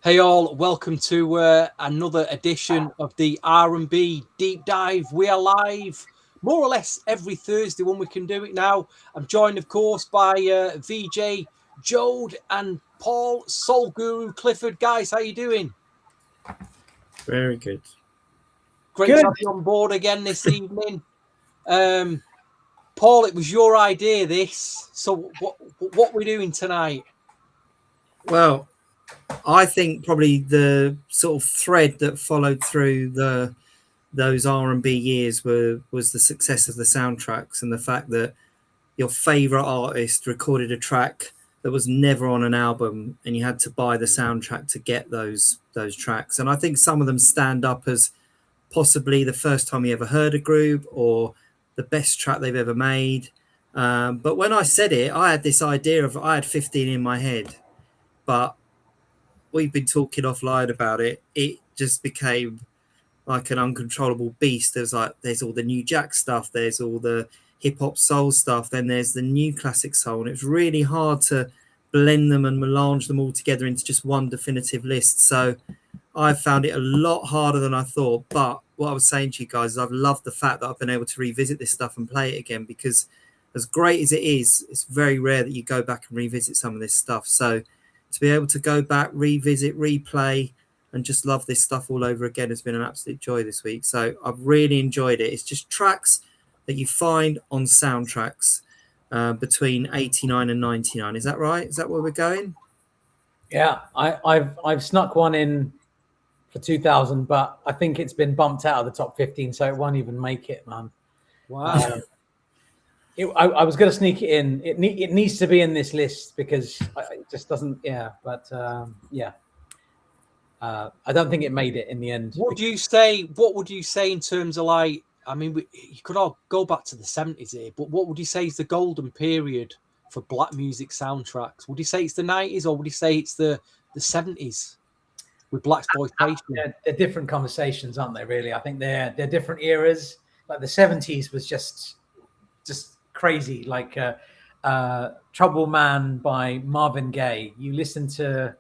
Hey all, welcome to another edition of the R&B Deep Dive. We are live more or less every Thursday when we can do it now. I'm joined, of course, by VJ Jode and Paul Soul Guru Clifford. Guys, how you doing? Very good. Great to have you on board again this evening. Paul, it was your idea, this. So what are we doing tonight? Well, I think probably the sort of thread that followed through those R&B years was the success of the soundtracks and the fact that your favorite artist recorded a track that was never on an album and you had to buy the soundtrack to get those tracks. And I think some of them stand up as possibly the first time you ever heard a group or the best track they've ever made. But when I said it, I had this idea of I had 15 in my head, but we've been talking offline about it. It just became like an uncontrollable beast. There's all the new Jack stuff, there's all the hip hop soul stuff, then there's the new classic soul, and it's really hard to blend them and melange them all together into just one definitive list. So I found it a lot harder than I thought. But what I was saying to you guys is I've loved the fact that I've been able to revisit this stuff and play it again, because as great as it is, it's very rare that you go back and revisit some of this stuff. So to be able to go back, revisit, replay, and just love this stuff all over again has been an absolute joy this week. So I've really enjoyed it. It's just tracks that you find on soundtracks between 89 and 99. Is that right? Is that where we're going? Yeah, I've snuck one in for 2000, but I think it's been bumped out of the top 15, so it won't even make it, man. Wow. I was going to sneak it in. It needs to be in this list because it just doesn't. Yeah, but yeah. I don't think it made it in the end. What would you say in terms of, like, I mean, you could all go back to the 70s here, but what would you say is the golden period for black music soundtracks? Would you say it's the 90s, or would you say it's the 70s with blaxploitation? They're different conversations, aren't they? Really, I think they're different eras. Like the 70s was just crazy. Like Trouble Man by Marvin Gaye. You listen to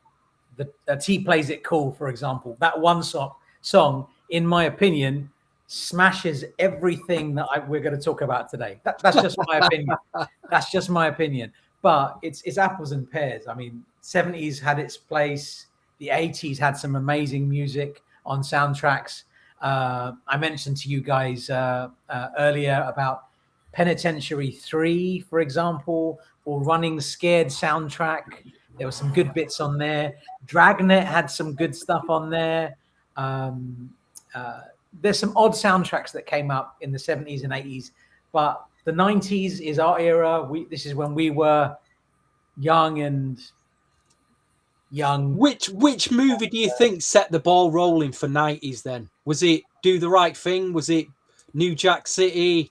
the T Plays It Cool, for example. That one song, in my opinion, smashes everything that we're going to talk about today. That's just my opinion. That's just my opinion. But it's apples and pears. I mean, 70s had its place. The 80s had some amazing music on soundtracks. I mentioned to you guys earlier about Penitentiary 3, for example, or Running Scared soundtrack. There were some good bits on there. Dragnet had some good stuff on there. There's some odd soundtracks that came up in the 70s and 80s, but the 90s is our era. This is when we were young. Which movie do you think set the ball rolling for 90s then? Was it Do the Right Thing? Was it New Jack City?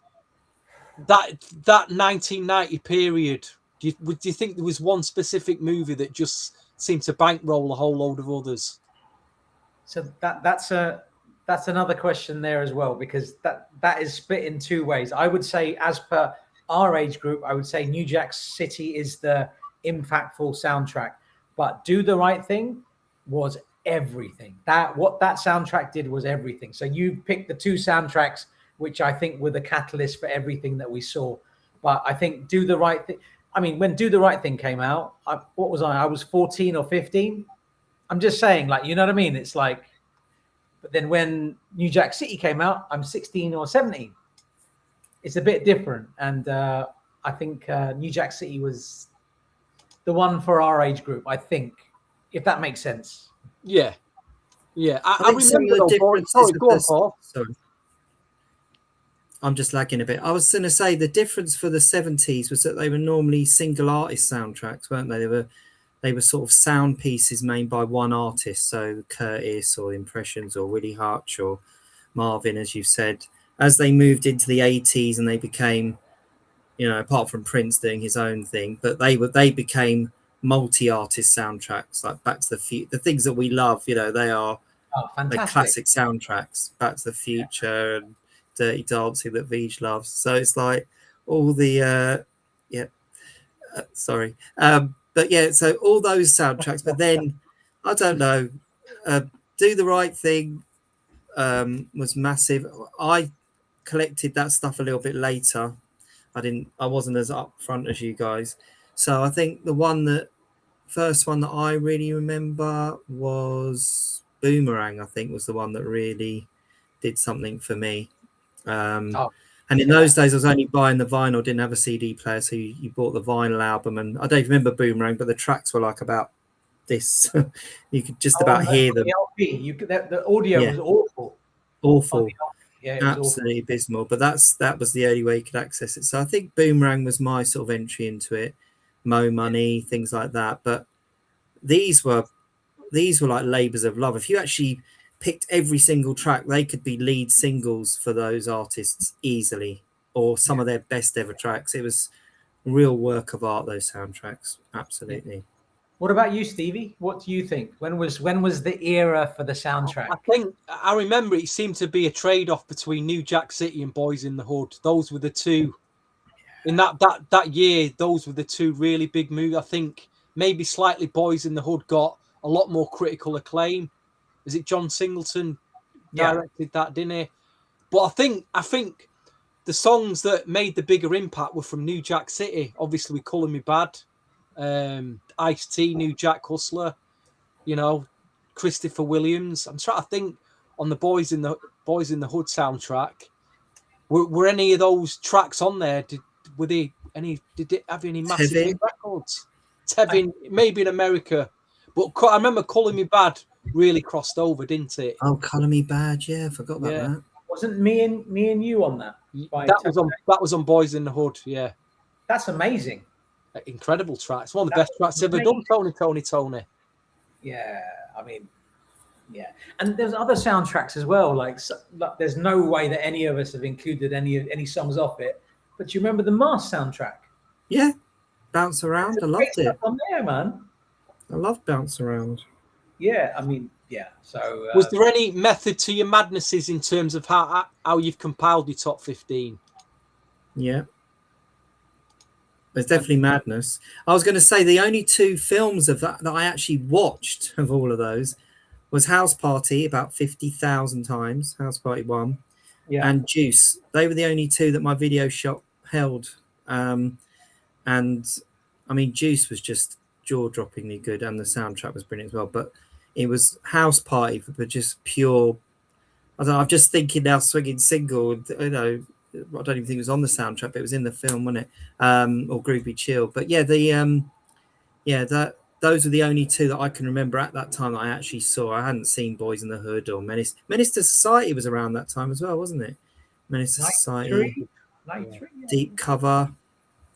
That 1990 period, do you think there was one specific movie that just seemed to bankroll a whole load of others? So that's another question there as well, because that is split in two ways. I would say, as per our age group, I would say New Jack City is the impactful soundtrack, but Do the Right Thing was everything. What that soundtrack did was everything. So you picked the two soundtracks which I think were the catalyst for everything that we saw. But I think Do the Right Thing, I mean, when Do the Right Thing came out, what was I? I was 14 or 15. I'm just saying, like, you know what I mean? It's like, but then when New Jack City came out, I'm 16 or 17. It's a bit different. And I think New Jack City was the one for our age group, I think, if that makes sense. Yeah. Yeah. I remember the differences. Sorry, go on, Paul. Sorry. I'm just lagging a bit. I was going to say the difference for the 70s was that they were normally single artist soundtracks, weren't they? They were sort of sound pieces made by one artist. So Curtis or Impressions or Willie Hutch or Marvin, as you said. As they moved into the 80s and they became, you know, apart from Prince doing his own thing, but they became multi-artist soundtracks, like Back to the Future. The things that we love, you know, they are the classic soundtracks. Back to the Future and Dirty Dancing that Vij loves. So it's like all the sorry. but yeah, so all those soundtracks. But then I don't know. Do the Right Thing was massive. I collected that stuff a little bit later. I wasn't as upfront as you guys. So I think the first one that I really remember was Boomerang. I think was the one that really did something for me. And in those days, I was only buying the vinyl, didn't have a CD player, so you bought the vinyl album. And I don't even remember Boomerang, but the tracks were like about this. You could just about hear them. The audio was awful. Awful. Yeah, it was absolutely abysmal. But that was the only way you could access it. So I think Boomerang was my sort of entry into it. Mo Money, things like that. But these were like labors of love. If you actually picked every single track, they could be lead singles for those artists easily, or some of their best ever tracks. It was real work of art, those soundtracks. Absolutely. Yeah. What about you, Stevie? What do you think? When was the era for the soundtrack? I remember it seemed to be a trade-off between New Jack City and Boys in the Hood. Those were the two in that year. Those were the two really big movies. I think maybe slightly Boys in the Hood got a lot more critical acclaim. Is it John Singleton directed that, didn't he? But I think the songs that made the bigger impact were from New Jack City. Obviously, with Colour Me Bad, Ice-T, New Jack Hustler, Christopher Williams. I'm trying to think on the Boys in the Hood soundtrack. Were any of those tracks on there? Did it have any massive hit records? Tevin, maybe in America, but I remember Colour Me Bad really crossed over, didn't it? Oh, Colour Me Bad, yeah, I forgot about that. Wasn't me and you on that? That was on Boys in the Hood, yeah. That's amazing. Incredible tracks. One of the best tracks ever done, Tony. Yeah, I mean, yeah. And there's other soundtracks as well. Like there's no way that any of us have included any songs off it. But do you remember the Mask soundtrack? Yeah, Bounce Around. I loved it. On there, man. I loved Bounce Around. Yeah, I mean, yeah. So, was there any method to your madnesses in terms of how you've compiled your top 15? Yeah. There's definitely madness. I was going to say the only two films of that I actually watched of all of those was House Party about 50,000 times, House Party 1, and Juice. They were the only two that my video shop held. And I mean, Juice was just jaw-droppingly good, and the soundtrack was brilliant as well. But it was House Party for just pure. I don't know. I'm just thinking now, Swinging Single. I don't even think it was on the soundtrack, but it was in the film, wasn't it? Or Groovy Chill. But yeah, those were the only two that I can remember at that time that I actually saw. I hadn't seen Boys in the Hood or Menace to Society was around that time as well, wasn't it? Menace to Society, 93, Deep Cover.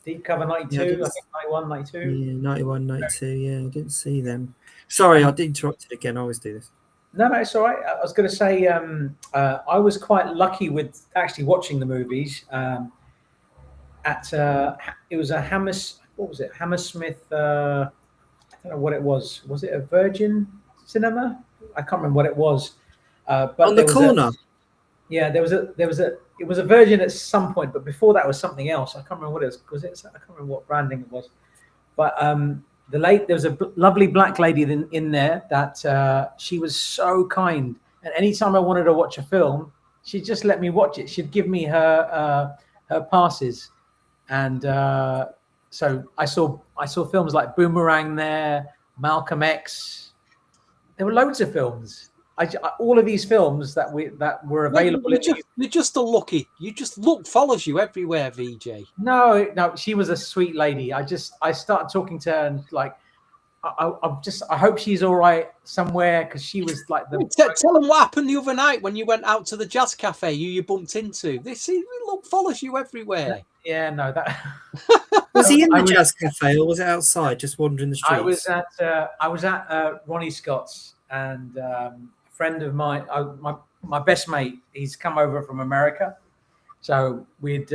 Deep Cover 92, I think 91, 92. Yeah, 91, 92, yeah, I didn't see them. Sorry, I interrupted again. I always do this. No, it's all right. I was going to say I was quite lucky with actually watching the movies it was a Hammersmith, I don't know what it was. Was it a Virgin Cinema? I can't remember what it was. But on the corner. It was a Virgin at some point, but before that was something else. I can't remember what it was. I can't remember what branding it was. But there was a lovely black lady in there that she was so kind. And anytime I wanted to watch a film, she'd just let me watch it. She'd give me her passes, and so I saw films like Boomerang there, Malcolm X. There were loads of films. All of these films that were available. You're just unlucky. Luck follows you everywhere, VJ. No, she was a sweet lady. I started talking to her and like, I hope she's all right somewhere, because she was like Tell them what happened the other night when you went out to the jazz cafe. You bumped into. Luck follows you everywhere. Yeah, no, that. Was he in the jazz cafe or was it outside, just wandering the streets? I was at Ronnie Scott's, and a friend of mine, my best mate, he's come over from America, so we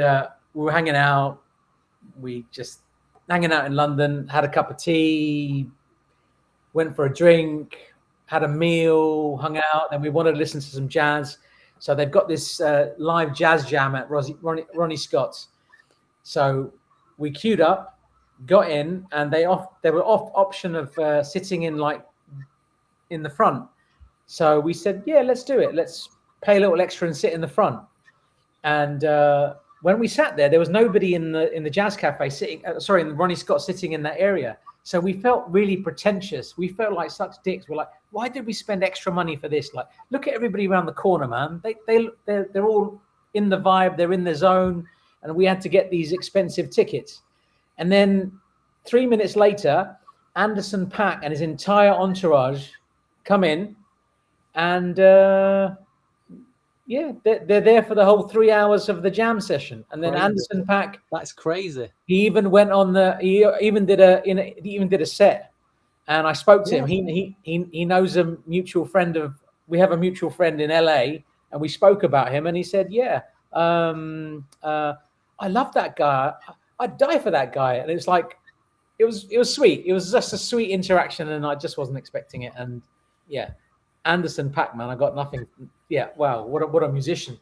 were hanging out. We just hanging out in London, had a cup of tea, went for a drink, had a meal, hung out, and we wanted to listen to some jazz. So they've got this live jazz jam at Ronnie Scott's. So we queued up, got in, and they were off option of sitting in like in the front. So we said, yeah, let's do it. Let's pay a little extra and sit in the front. And when we sat there was nobody in the jazz cafe sitting. Sorry, in Ronnie Scott sitting in that area. So we felt really pretentious. We felt like such dicks. We're like, why did we spend extra money for this? Like, look at everybody around the corner, man. They're all in the vibe. They're in the zone. And we had to get these expensive tickets. And then 3 minutes later, Anderson .Paak and his entire entourage come in, and yeah, they're there for the whole 3 hours of the jam session. And then Crazy. Anderson .Paak, That's crazy. he even went on he even did a set. And I spoke to him. He knows a mutual friend of. We have a mutual friend in LA, and we spoke about him. And he said, "Yeah, I love that guy. I'd die for that guy." And it's like, it was sweet. It was just a sweet interaction, and I just wasn't expecting it. And yeah, Anderson .Paak, man, I got nothing. Yeah, wow, what a musician.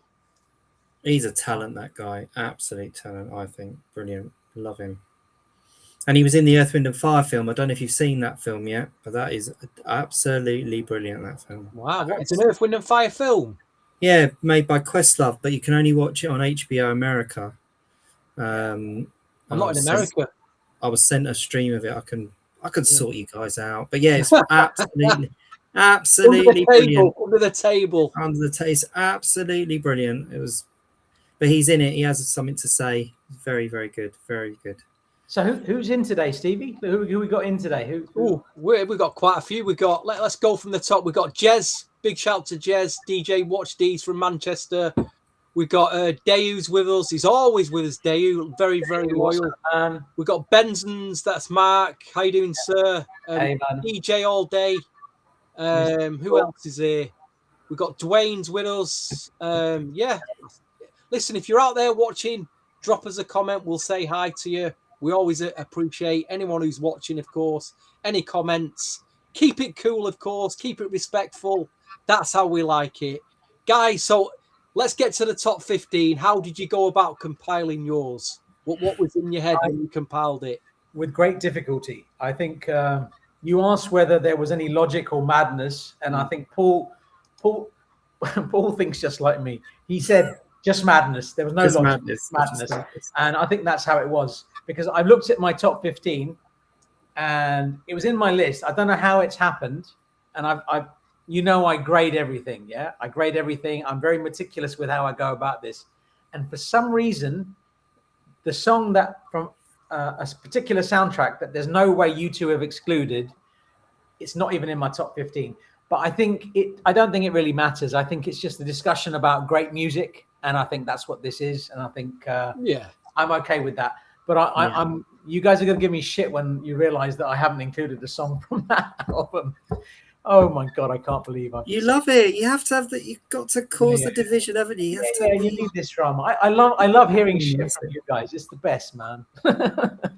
He's a talent, that guy. Absolute talent, I think. Brilliant. Love him. And he was in the Earth, Wind and Fire film. I don't know if you've seen that film yet, but that is absolutely brilliant, that film. Wow, it's an Earth, Wind and Fire film. Yeah, made by Questlove, but you can only watch it on HBO America. I'm not in America. I was sent a stream of it. I can sort you guys out. But yeah, it's absolutely brilliant. Under the table. It's absolutely brilliant. It was, but he's in it. He has something to say. Very, very good. Very good. So who's in today, Stevie? Who we got in today? Oh, we got quite a few. We got let's go from the top. We got Jez. Big shout to Jez, DJ Watch D's from Manchester. We got Deu's with us. He's always with us, Deu. Very, very loyal. We got Benson's. That's Mark. How you doing, sir? Hey, man. DJ all day. Who else is here? We got Dwayne's with us. Yeah. Listen, if you're out there watching, drop us a comment. We'll say hi to you. We always appreciate anyone who's watching, of course. Any comments. Keep it cool, of course. Keep it respectful. That's how we like it. Guys, so let's get to the top 15. How did you go about compiling yours? What was in your head when you compiled it? With great difficulty. I think you asked whether there was any logic or madness, and I think Paul thinks just like me. He said just madness. There was no logic, madness. And I think that's how it was, because I looked at my top 15 and it was in my list. I don't know how it's happened. And I grade everything. Yeah, I grade everything. I'm very meticulous with how I go about this. And for some reason, the song that from a particular soundtrack that there's no way you two have excluded, it's not even in my top 15. But I don't think it really matters. I think it's just a discussion about great music. And I think that's what this is. And I think, I'm okay with that. But I'm. You guys are going to give me shit when you realize that I haven't included a song from that album. Oh my God, I can't believe you love it. You have to have that. You've got to cause the division, haven't you? You need this drama. I love hearing shit from you guys. It's the best, man.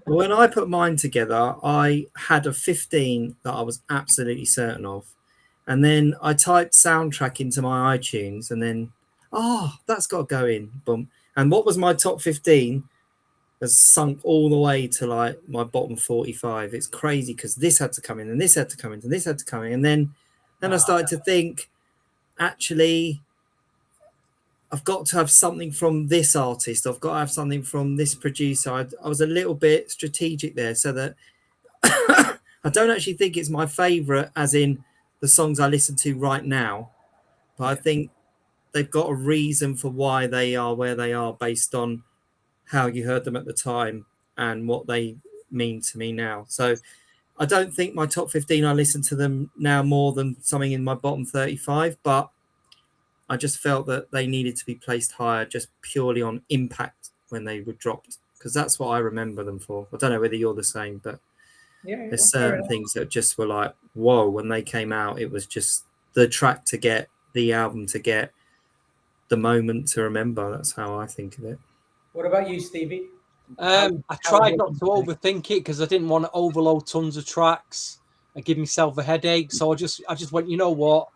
When I put mine together, I had a 15 that I was absolutely certain of. And then I typed soundtrack into my iTunes, and then, that's got to go in. Boom. And what was my top 15 has sunk all the way to like my bottom 45. It's crazy because this had to come in, and this had to come in, and this had to come in. And then I started to think, actually, I've got to have something from this artist. I've got to have something from this producer. I was a little bit strategic there, so that I don't actually think it's my favorite, as in the songs I listen to right now. But I think they've got a reason for why they are where they are based on how you heard them at the time and what they mean to me now. So I don't think my top 15, I listen to them now more than something in my bottom 35, but I just felt that they needed to be placed higher just purely on impact when they were dropped, because that's what I remember them for. I don't know whether you're the same, but there's certain things that just were like, whoa, when they came out, it was just the track to get, the album to get, the moment to remember. That's how I think of it. What about you, Stevie? I tried not to overthink it because I didn't want to overload tons of tracks and give myself a headache. So I just went, you know what?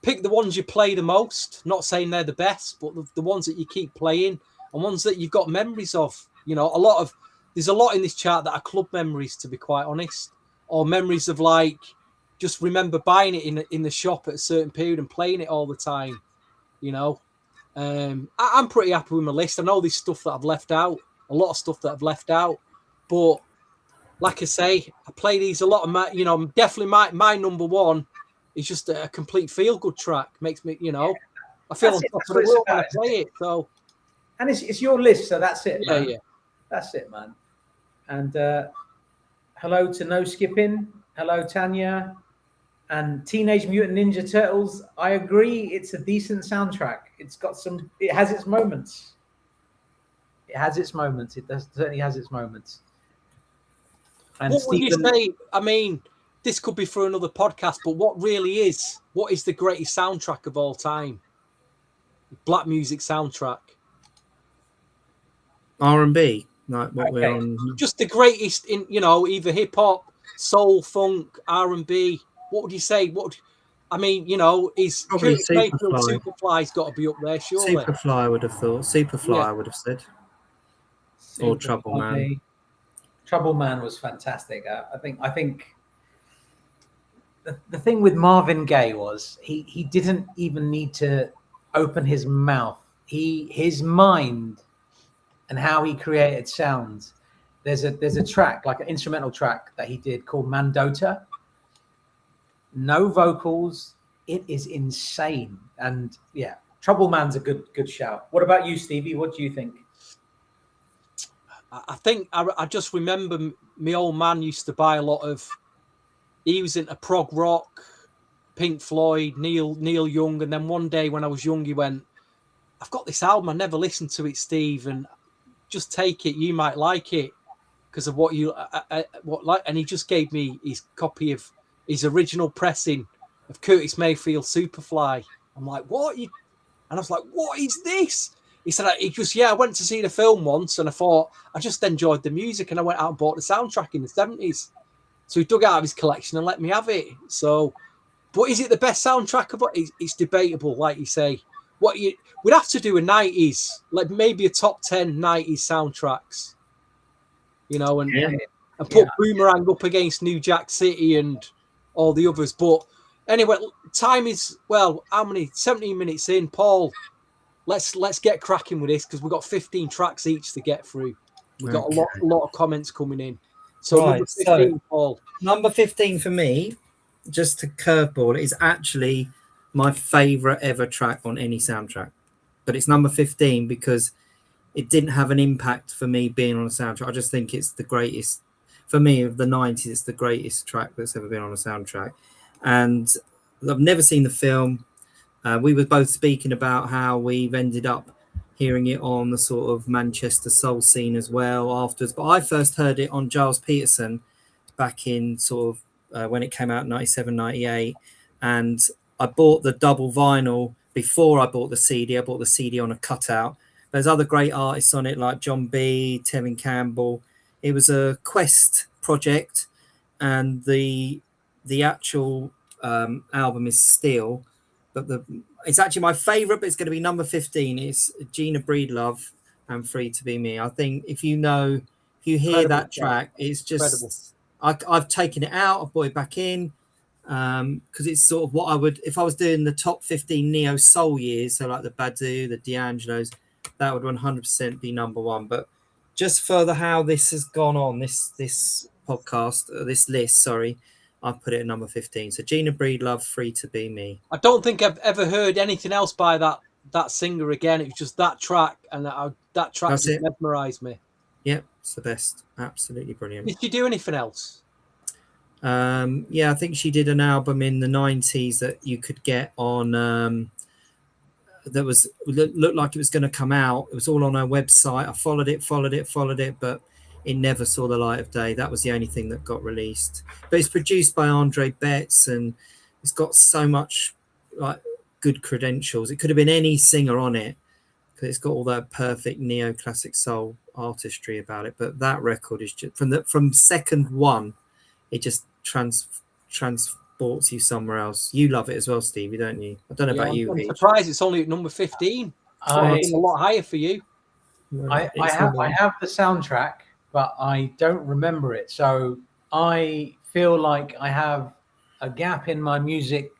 Pick the ones you play the most. Not saying they're the best, but the ones that you keep playing and ones that you've got memories of. You know, a lot there's a lot in this chart that are club memories, to be quite honest, or memories of like just remember buying it in the shop at a certain period and playing it all the time. You know, I'm pretty happy with my list. I know there's stuff that I've left out, a lot of stuff that I've left out, but like I say, I play these a lot of my, you know, definitely my number one is just a complete feel good track. Makes me, you know, I feel on top of the world when I play it. So, and it's your list, so that's it, man. Yeah. That's it, man. And hello to No Skipping. Hello, Tanya. And Teenage Mutant Ninja Turtles. I agree. It's a decent soundtrack. It has its moments. It has its moments. It certainly has its moments. And what would you say? I mean, this could be for another podcast, but what is the greatest soundtrack of all time? Black music soundtrack. R&B, like what we're on. Just the greatest in, you know, either hip hop, soul, funk, R&B. What would you say? I mean, you know, is Superfly's got to be up there, surely. Superfly, I would have thought. Superfly, I would have said. Or Trouble Man. Trouble Man was fantastic. I think the thing with Marvin Gaye was he didn't even need to open his mouth. His mind and how he created sounds. There's a track, like an instrumental track that he did called Mandota. No vocals. It is insane. And yeah, Trouble Man's a good shout. What about you, Stevie? What do you think? I think I just remember my old man used to buy a lot of. He was into prog rock, Pink Floyd, Neil Young, and then one day when I was young, he went, "I've got this album. I never listened to it, Steve, and just take it. You might like it because of what you like." And he just gave me his copy of his original pressing of Curtis Mayfield Superfly. I'm like, "What?" And I was like, "What is this?" He said, I went to see the film once and I thought, I just enjoyed the music and I went out and bought the soundtrack in the 70s. So he dug out of his collection and let me have it. So, but is it the best soundtrack of it? It's debatable, like you say. We'd have to do a 90s, like maybe a top 10 90s soundtracks, you know, and put Boomerang up against New Jack City and all the others. But anyway, time is, well, how many? 17 minutes in, Paul. Let's get cracking with this because we've got 15 tracks each to get through. We've got a lot of comments coming in. So number 15, Paul. Number 15 for me, just to curveball, is actually my favourite ever track on any soundtrack. But it's number 15 because it didn't have an impact for me being on a soundtrack. I just think it's the greatest. For me, of the 90s, it's the greatest track that's ever been on a soundtrack. And I've never seen the film. We were both speaking about how we've ended up hearing it on the sort of Manchester soul scene as well afterwards. But I first heard it on Giles Peterson back in sort of when it came out in 97, 98. And I bought the double vinyl before I bought the CD. I bought the CD on a cutout. There's other great artists on it like John B, Tevin Campbell. It was a Quest project and the actual album is Steel. But it's actually my favourite, but it's going to be number 15. It's Gina Breedlove and Free to Be Me. I think if you hear that track, it's just, I've taken it out, I've brought it back in because it's sort of what I would, if I was doing the top 15 neo soul years, so like the Badu, the D'Angelo's, that would 100% be number one. But just further how this has gone on, this podcast, this list, sorry, I've put it at number 15. So Gina Breedlove, Free to Be Me. I don't think I've ever heard anything else by that singer again. It was just that track, and that track just mesmerised me. Yep, it's the best. Absolutely brilliant. Did she do anything else? Yeah, I think she did an album in the 90s that you could get on. That looked like it was going to come out. It was all on her website. I followed it, but it never saw the light of day. That was the only thing that got released. But it's produced by Andre Betts and it's got so much like good credentials. It could have been any singer on it because it's got all that perfect neoclassic soul artistry about it. But that record is just from second one, it just transports you somewhere else. You love it as well, Stevie, don't you? I don't know about you. I'm surprised it's only at number 15. It's a lot higher for you. I have the soundtrack but I don't remember it. So I feel like I have a gap in my music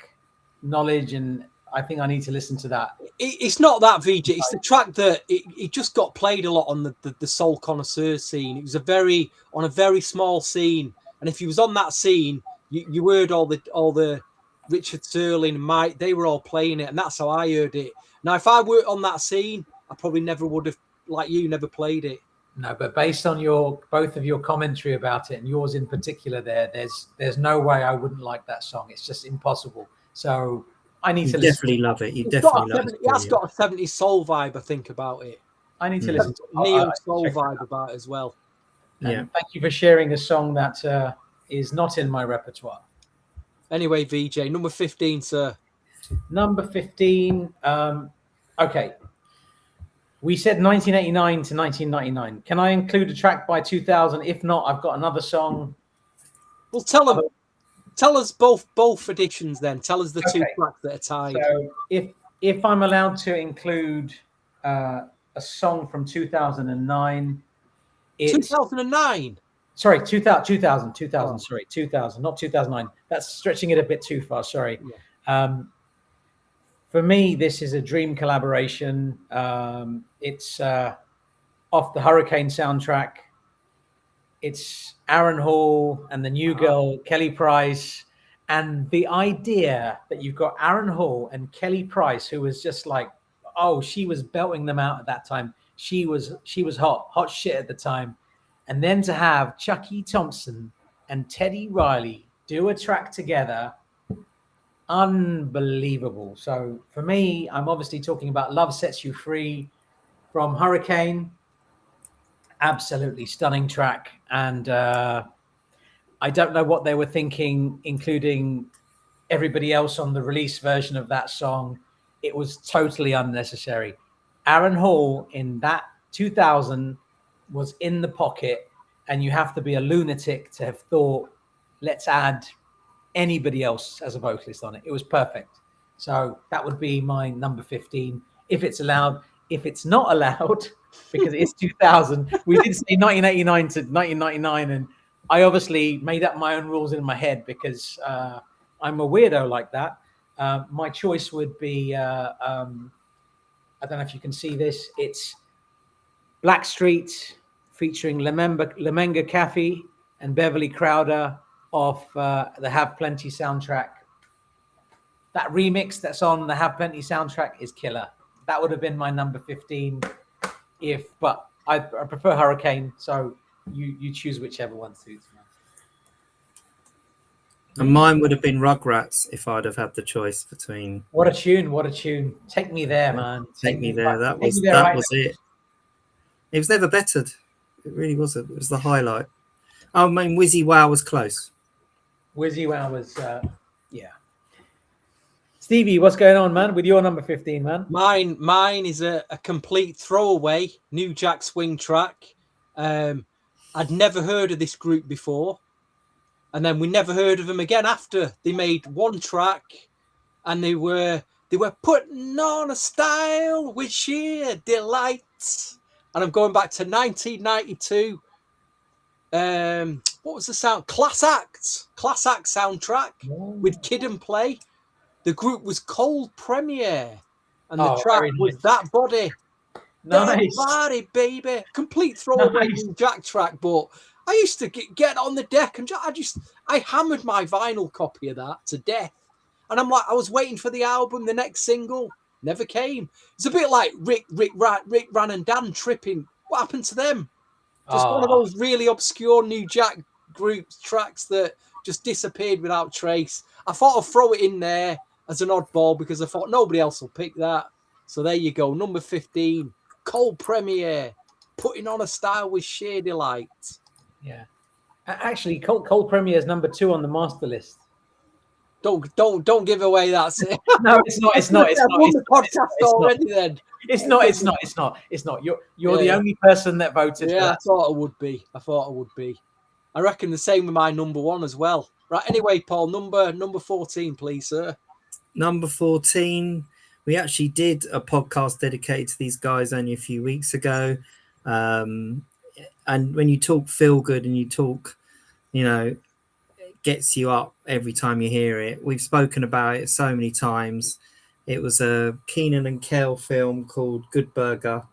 knowledge, and I think I need to listen to that. It's not that, VJ. It's the track that it just got played a lot on the soul connoisseur scene. It was on a very small scene, and if you was on that scene, you heard all the Richard Serling, Mike. They were all playing it, and that's how I heard it. Now, if I were on that scene, I probably never would have, like you, never played it. No, but based on both of your commentary about it, and yours in particular, there's no way I wouldn't like that song. It's just impossible. So I need to definitely listen. love it. You definitely love it. It has got a 70s soul vibe, I think, about it. I need to listen to it. Neo soul vibe about it as well. And thank you for sharing a song that is not in my repertoire. Anyway, VJ, number 15, sir. Number 15. Okay. We said 1989 to 1999. Can I include a track by 2000? If not, I've got another song. Well, tell us both editions then. Tell us the two tracks that are tied. So if I'm allowed to include a song from 2009, it's 2009. Sorry, 2000. Sorry, 2000, not 2009. That's stretching it a bit too far. Sorry. Yeah. For me, this is a dream collaboration. It's off the Hurricane soundtrack. It's Aaron Hall and the new girl, Kelly Price. And the idea that you've got Aaron Hall and Kelly Price, who was just like, oh, she was belting them out at that time. She was hot shit at the time. And then to have Chucky Thompson and Teddy Riley do a track together, unbelievable. So for me, I'm obviously talking about Love Sets You Free from Hurricane. Absolutely stunning track. And I don't know what they were thinking, including everybody else on the release version of that song. It was totally unnecessary. Aaron Hall in that 2000 was in the pocket, and you have to be a lunatic to have thought, let's add anybody else as a vocalist on it. It was perfect. So that would be my number 15, if it's allowed. If it's not allowed, because it's 2000, we did say 1989 to 1999, and I obviously made up my own rules in my head because I'm a weirdo like that. My choice would be, I don't know if you can see this, it's Blackstreet featuring Lemenga Caffey and Beverly Crowder off the Have Plenty soundtrack. That remix that's on the Have Plenty soundtrack is killer. That would have been my number 15 but I prefer Hurricane, so you choose whichever one suits me. And mine would have been Rugrats if I'd have had the choice between. What a tune! Take me there, man. Take me there. That was it. It was never bettered. It really was. It was the highlight. I mean, Wizzy Wow was close. Wizzy Wow was, yeah. Stevie, what's going on, man, with your number 15, man? Mine is a complete throwaway New Jack Swing track. I'd never heard of this group before. And then we never heard of them again after they made one track, and they were putting on a style with sheer delight. And I'm going back to 1992. What was the sound? Class Act soundtrack with Kid and Play. The group was Cold Premiere, and the track was That Body. Nice. That body, baby. Complete throwaway New Jack track, but I used to get on the deck and I hammered my vinyl copy of that to death. And I'm like, I was waiting for the album, the next single, never came. It's a bit like Rick Ran and Dan Tripping. What happened to them? Just one of those really obscure New Jack groups tracks that just disappeared without trace. I thought I'd throw it in there as an oddball because I thought nobody else will pick that. So there you go, number 15, Cold Premiere, putting on a style with sheer delight. Yeah, actually, Cold Premiere is number 2 on the master list. Don't give away that. No, it's not. It's not. It's not. It's the podcast already. Then it's not. It's not. You're the only person that voted. Yeah, I thought it would be. I reckon the same with my number 1 as well. Right. Anyway, Paul, number 14, please, sir. Number 14. We actually did a podcast dedicated to these guys only a few weeks ago. and when you talk feel good and you talk, you know, it gets you up every time you hear it. We've spoken about it so many times. It was a Keenan and Kel film called Good Burger,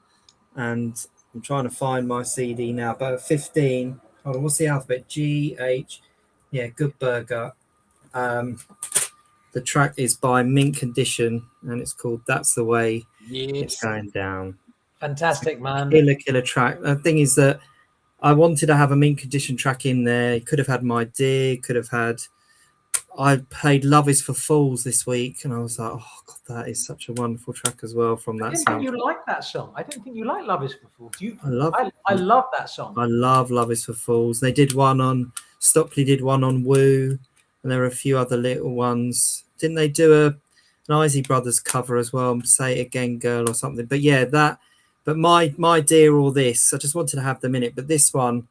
and I'm trying to find my CD now. But 15. Hold on, what's the alphabet? GH. Yeah, Good Burger. The track is by Mint Condition, and it's called "That's the Way It's Yes. Going Down." Fantastic, man. Killer track. The thing is that I wanted to have a Mint Condition track in there. Could have had My Dear. Could have had. I played "Love Is for Fools" this week, and I was like, "Oh God, that is such a wonderful track as well." From I that didn't think sound, you liked that song. I didn't think you liked Love Is for Fools. I I love that song. I love "Love Is for Fools." They did one on Stockley, did one on Woo, and there were a few other little ones. Didn't they do an Isley Brothers cover as well? "Say It Again, Girl" or something. But yeah, that. But my dear, all this. I just wanted to have them in it. But this one,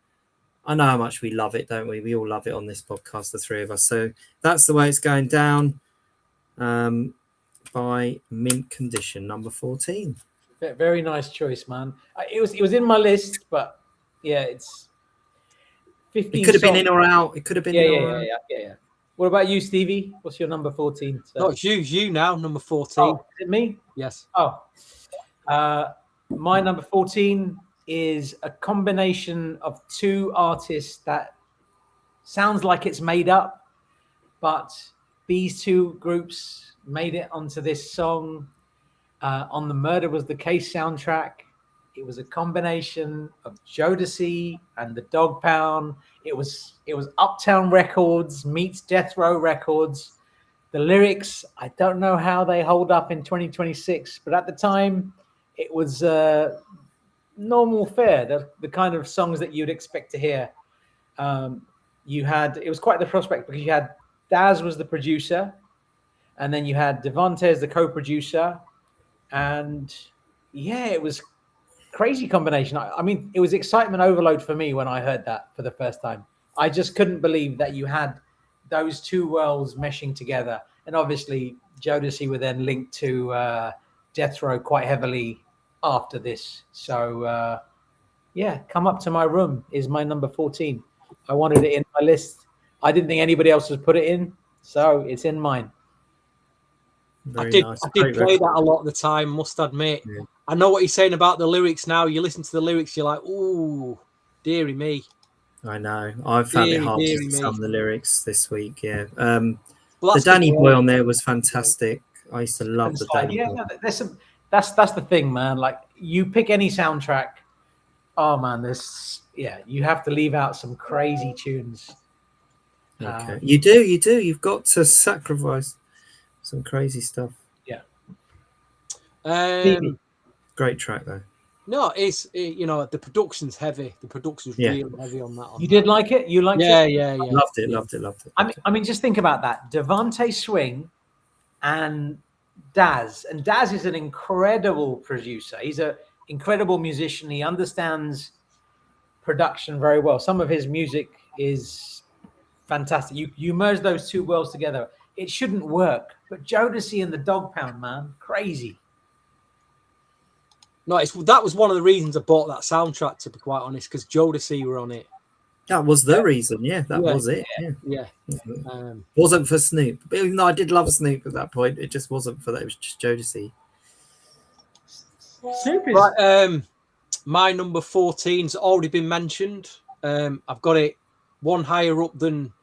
I know how much we love it, don't we? We all love it on this podcast, the three of us. So That's the Way It's Going Down. By Mint Condition, number 14. Very nice choice, man. It was in my list, but yeah, it's 15. It could have been songs. in or out. It could have been in or out. Yeah. What about you, Stevie? What's your number 14? So, No, it's you now, number 14. oh, is it me? Yes. Oh, my number 14 is a combination of two artists that sounds like it's made up, but these two groups made it onto this song on the Murder Was the Case soundtrack. It was a combination of Jodeci and the Dog Pound. It was Uptown Records meets Death Row Records. The lyrics, I don't know how they hold up in 2026, but at the time, it was normal fare, the kind of songs that you'd expect to hear. It was quite the prospect because you had Daz was the producer, and then you had Devonte as the co-producer, and yeah, it was crazy combination. I mean, it was excitement overload for me when I heard that for the first time. I just couldn't believe that you had those two worlds meshing together, and obviously Jodeci were then linked to Death Row quite heavily after this. So yeah, Come Up to My Room is my number 14. I wanted it in my list. I didn't think anybody else would put it in, so it's in mine. Very nice. I did play that a lot of the time, must admit. Yeah. I know what he's saying about the lyrics now. You listen to the lyrics, you're like, ooh, dearie me. I know. I've found it hard to see some of the lyrics this week, yeah. Well, the Danny Boy on there was fantastic. I used to love the Danny Boy. Yeah, that's the thing, man. Like, you pick any soundtrack, oh man, you have to leave out some crazy tunes. Okay. You do. You've got to sacrifice some crazy stuff. Yeah. Great track though. No, the production's heavy. The production's really heavy on that. You did like it? You liked it? Yeah. Loved it. I mean, just think about that. Devonte Swing and Daz. And Daz is an incredible producer. He's an incredible musician. He understands production very well. Some of his music is fantastic. You merge those two worlds together, it shouldn't work. But Jodeci and the Dog Pound, man, crazy. No, that was one of the reasons I bought that soundtrack, to be quite honest, because Jodeci were on it. That was the reason, that was it. Yeah. Wasn't for Snoop. But even though I did love Snoop at that point, it just wasn't for that. It was just Jodeci. Snoop is... Right, my number 14's already been mentioned. I've got it one higher up than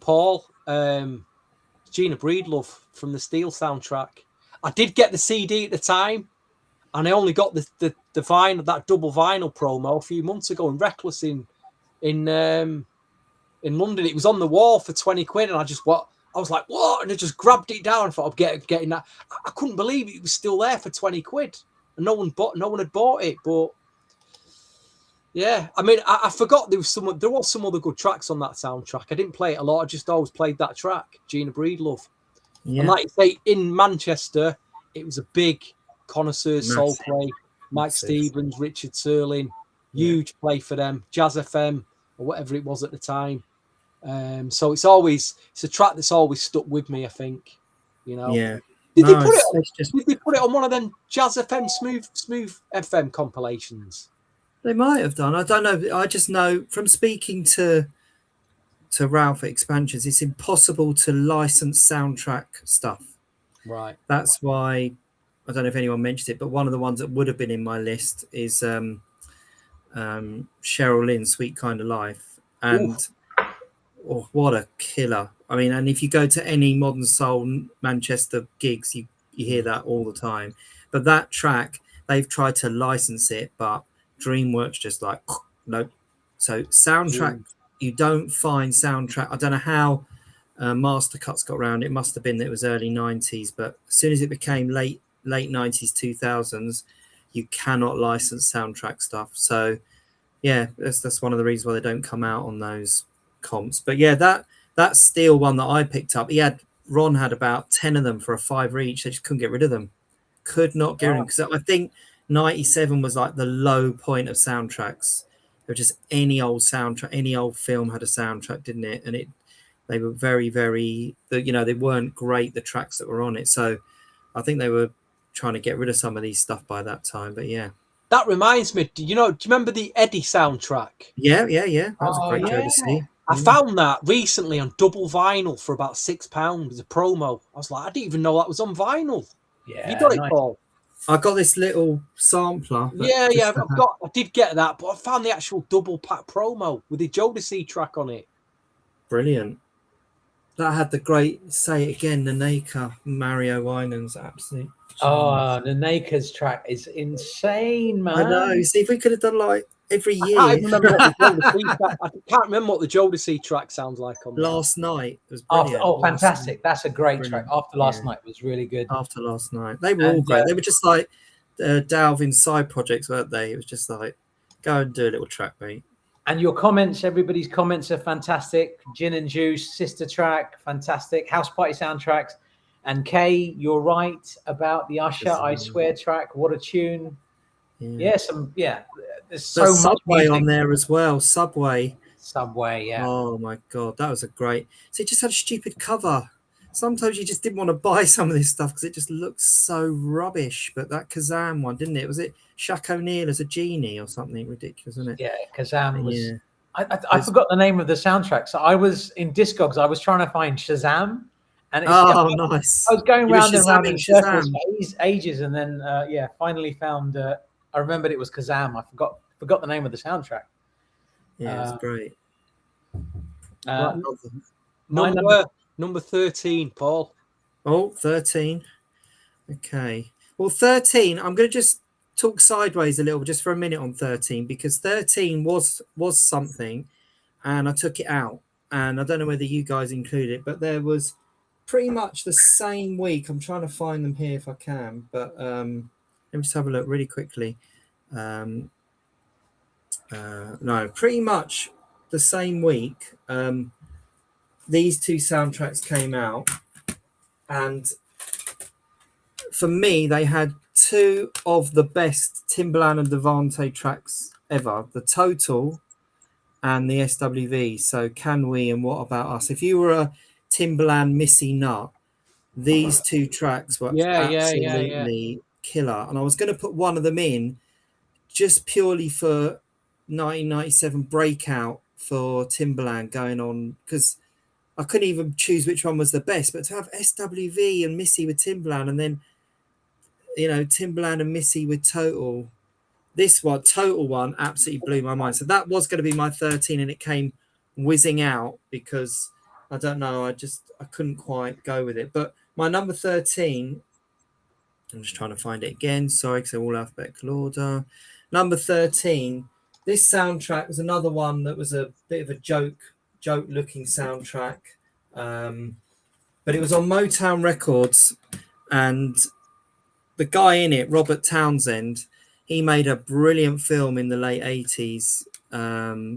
Paul. Gina Breedlove from the Steel soundtrack. I did get the CD at the time, and I only got the vinyl, that double vinyl promo a few months ago in Reckless in London. It was on the wall for 20 quid, and I was like, what? And I just grabbed it down and thought I'm getting that. I couldn't believe it was still there for 20 quid. And no one had bought it. But yeah, I mean, I forgot there was some other good tracks on that soundtrack. I didn't play it a lot. I just always played that track, Gina Breedlove. Yeah. And like you say, in Manchester, it was a big connoisseurs soul play. Mike Stevens, Richard Serling, huge play for them. Jazz FM or whatever it was at the time. So it's a track that's always stuck with me, I think. Yeah. Did they put it on one of them Jazz FM Smooth FM compilations? They might have done. I don't know. I just know from speaking to Ralph at Expansions, it's impossible to license soundtrack stuff. Right. That's why I don't know if anyone mentioned it, but one of the ones that would have been in my list is Cheryl Lynn's Sweet Kind of Life. And Oof. oh, what a killer. I mean, and if you go to any Modern Soul Manchester gigs, you hear that all the time. But that track, they've tried to license it, but DreamWorks just like, nope. So soundtrack, you don't find soundtrack. I don't know how Master Cuts got around. It must have been that it was early 90s, but as soon as it became late 90s, 2000s, you cannot license soundtrack stuff. So yeah, that's one of the reasons why they don't come out on those comps. But yeah, that Steel one that I picked up, Ron had about 10 of them for a $5 each. They just couldn't get rid of them. Could not get rid of them, because I think 97 was like the low point of soundtracks. There was just any old soundtrack, any old film had a soundtrack, didn't it? And they were very, very, they weren't great, the tracks that were on it. So I think they were trying to get rid of some of these stuff by that time. But yeah. That reminds me, do you remember the Eddie soundtrack? Yeah. That was a great Jodeci. I found that recently on double vinyl for about £6 as a promo. I was like, I didn't even know that was on vinyl. Yeah, you got it, nice. Paul? I got this little sampler. Yeah, I did get that, but I found the actual double pack promo with the Jodeci track on it. Brilliant. That had the great Say It Again, Naneka, Mario Winans, absolute. Oh, Naneka's track is insane, man. I know. See, if we could have done like every year. I can't remember what the Jodeci track sounds like on Last Night was brilliant. Fantastic. That's a great track. After Last Night was really good. After Last Night. They were all great. They were just like Dalvin's side projects, weren't they? It was just like, go and do a little track, mate. And your comments, everybody's comments are fantastic. Gin and Juice, Sister track, fantastic. House Party soundtracks. And Kay, you're right about the Usher, I Swear track. What a tune. Yeah, there's so much Subway on there as well. Subway, yeah. Oh my God, that was a great. So it just had a stupid cover. Sometimes you just didn't want to buy some of this stuff because it just looks so rubbish. But that Kazam one, didn't it? Was it Shaq O'Neal as a genie or something ridiculous, wasn't it? Yeah, Kazam was. Yeah. I forgot the name of the soundtrack. So I was in Discogs. I was trying to find Shazam. And nice. I was going round and round in circles for ages, and then finally found. I remembered it was Kazam. I forgot the name of the soundtrack. Yeah, it's great. Number 13, Paul. Oh, 13. Okay. Well, 13. I'm going to just talk sideways a little, just for a minute on 13, because 13 was something, and I took it out, and I don't know whether you guys include it, but there was pretty much the same week. I'm trying to find them here if I can, but let me just have a look really quickly. No, pretty much the same week. These two soundtracks came out, and for me, they had two of the best Timbaland and Devante tracks ever: the Total and the SWV. So Can We and What About Us? If you were a Timbaland Missy nut, these two tracks were absolutely killer. And I was going to put one of them in just purely for 1997 breakout for Timbaland going on, because I couldn't even choose which one was the best, but to have SWV and Missy with Timbaland, and then Timbaland and Missy with Total, this one, Total one, absolutely blew my mind. So that was going to be my 13, and it came whizzing out because I don't know, I couldn't quite go with it. But my number 13, I'm just trying to find it again, sorry, because they're all alphabetical order. Number 13, this soundtrack was another one that was a bit of a joke looking soundtrack, but it was on Motown Records, and the guy in it, Robert Townsend, he made a brilliant film in the late 80s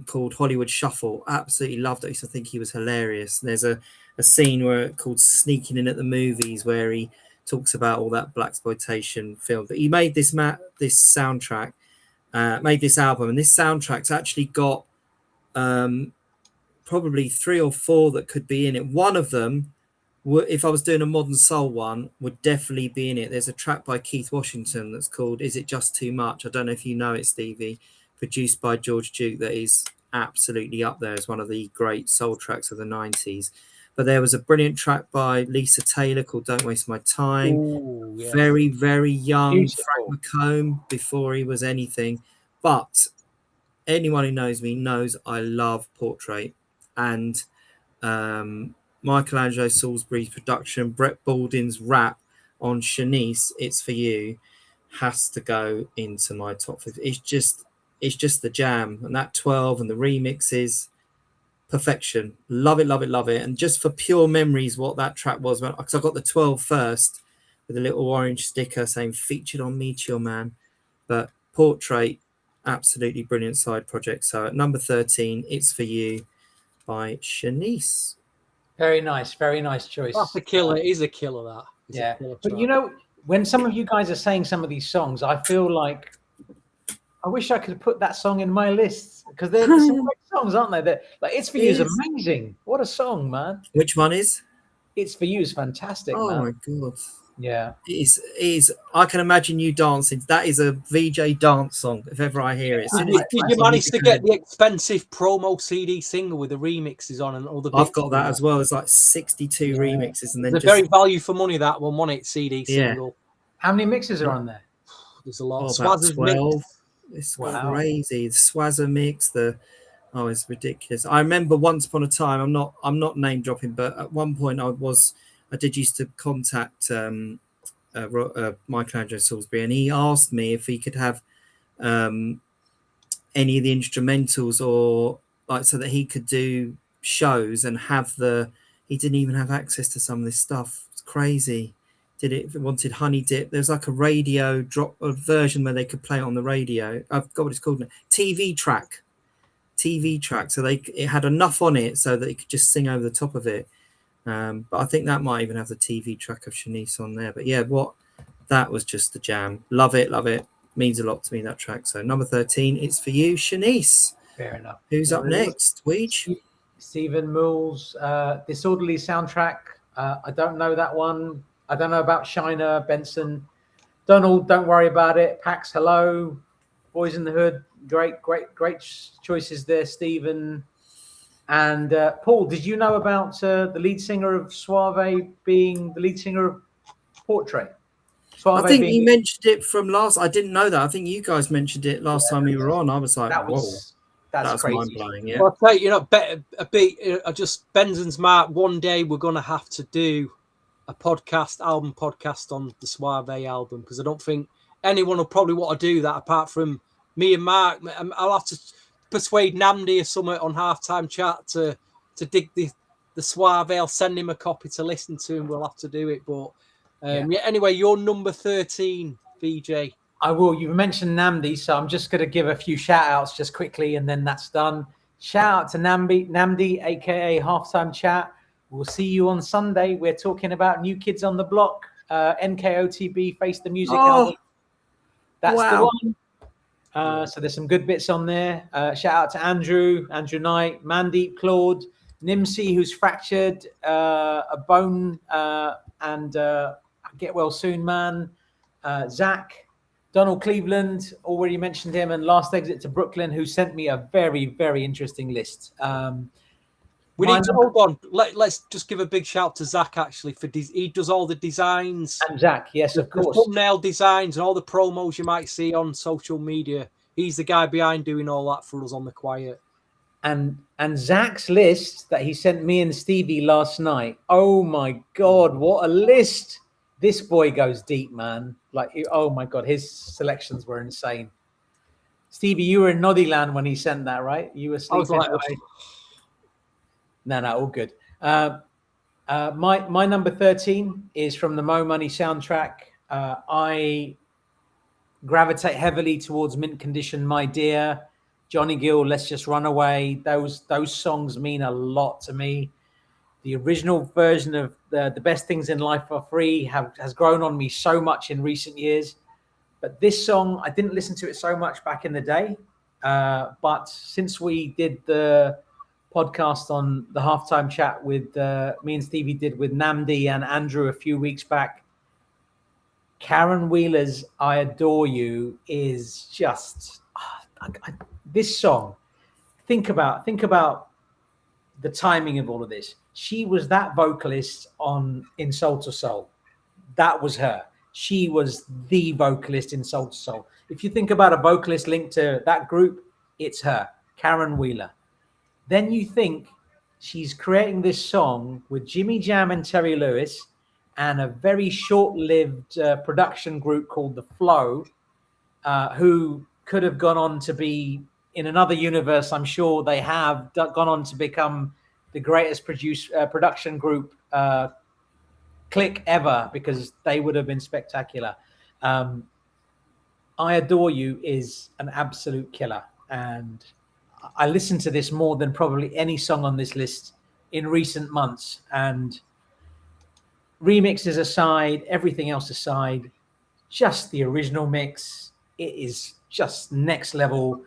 called Hollywood Shuffle. Absolutely loved it. I used to think he was hilarious. There's a scene called Sneaking In at the Movies, where he talks about all that blaxploitation film. But he made this soundtrack, made this album, and this soundtrack's actually got probably 3 or 4 that could be in it. One of them, if I was doing a Modern Soul one, would definitely be in it. There's a track by Keith Washington that's called Is It Just Too Much? I don't know if you know it, Stevie, produced by George Duke, that is absolutely up there as one of the great soul tracks of the 90s. But there was a brilliant track by Lisa Taylor called Don't Waste My Time. Ooh, yes. Very, very young Beautiful. Frank McComb before he was anything. But anyone who knows me knows I love Portrait. And Michelangelo Salisbury's production, Brett Baldwin's rap on Shanice, It's For You, has to go into my top 50. It's just the jam. And that 12 and the remixes, perfection. Love it, love it, love it. And just for pure memories, what that track was, because I got the 12 first with a little orange sticker saying featured on Meteor Man. But Portrait, absolutely brilliant side project. So at number 13, It's For You by Shanice. Very nice choice. That's a killer. It is a killer, that. It's Yeah. a killer But track. you know, when some of you guys are saying some of these songs, I feel like I wish I could put that song in my list, because there's some great songs, aren't there? That, like, It's For You is amazing. What a song, man. Which one is? It's For You is fantastic, Oh man. my God. Yeah. It is. I can imagine you dancing. That is a VJ dance song if ever I hear it. Did you manage to get the expensive promo CD single with the remixes on and all the bits? I've got that as well. It's like 62 remixes, and then it's a very value for money, that one, wasn't it? CD single. How many mixes are on there? There's a lot. About Swazz's 12. mix. It's Wow. crazy. The Swazza mix, it's ridiculous. I remember once upon a time, I'm not name dropping, but at one point I did used to contact Michelangelo Salisbury, and he asked me if he could have any of the instrumentals, or like, so that he could do shows and have he didn't even have access to some of this stuff. It's crazy. Wanted Honey Dip. There's like a radio drop, a version where they could play it on the radio. I've got what it's called now. TV track. So it had enough on it so that it could just sing over the top of it. But I think that might even have the TV track of Shanice on there. But yeah, that was just the jam. Love it. Means a lot to me, that track. So number 13, It's For You, Shanice. Fair enough. Who's up next? Weege? Stephen Moore's Disorderly soundtrack. I don't know that one. I don't know about Shiner, Benson. Donald, Don't Worry About It. Pax, Hello. Boys in the Hood. Great choices there, Stephen. And Paul, did you know about the lead singer of Suave being the lead singer of Portrait? Suave, I think you mentioned it from last. I didn't know that. I think you guys mentioned it last time we were on. I was like, that's crazy. mind blowing. Yeah. Well, I'll tell you, just Benson's Mark. One day we're going to have to do a album podcast on the Suave album, because I don't think anyone will probably want to do that apart from me and Mark. I'll have to persuade Namdi or something on Halftime Chat to dig the Suave. I'll send him a copy to listen to, and we'll have to do it. But anyway, you're number 13, VJ. I will. You've mentioned Namdi, so I'm just going to give a few shout outs just quickly, and then that's done. Shout out to Namdi, aka Halftime Chat. We'll see you on Sunday. We're talking about New Kids on the Block, NKOTB, Face the Music album. That's the one. So there's some good bits on there. Shout out to Andrew Knight, Mandeep, Claude, Nimsy, who's fractured a bone, and get well soon, man. Zach, Donald Cleveland, already mentioned him, and Last Exit to Brooklyn, who sent me a very, very interesting list. We need to hold on. Let's just give a big shout to Zach, actually, he does all the designs. And Zach, yes, of course. The thumbnail designs and all the promos you might see on social media. He's the guy behind doing all that for us on the quiet. And Zach's list that he sent me and Stevie last night. Oh my God, what a list! This boy goes deep, man. Like, oh my God, his selections were insane. Stevie, you were in Noddyland when he sent that, right? You were sleeping away. No, all good. My number 13 is from the Mo Money soundtrack. I gravitate heavily towards Mint Condition, My Dear, Johnny Gill, Let's Just Run Away. Those songs mean a lot to me. The original version of the Best Things in Life Are Free has grown on me so much in recent years. But this song, I didn't listen to it so much back in the day. But since we did the podcast on the Halftime Chat with me and Stevie did with Namdi and Andrew a few weeks back, Karen Wheeler's I Adore You is just, this song. Think about the timing of all of this. She was that vocalist in Soul to Soul. That was her. She was the vocalist in Soul to Soul. If you think about a vocalist linked to that group, it's her, Karen Wheeler. Then you think she's creating this song with Jimmy Jam and Terry Lewis and a very short-lived production group called The Flow, who could have gone on to be, in another universe, I'm sure they have gone on to become the greatest production group click ever, because they would have been spectacular. I Adore You is an absolute killer, and I listened to this more than probably any song on this list in recent months. And remixes aside, everything else aside, just the original mix, it is just next level.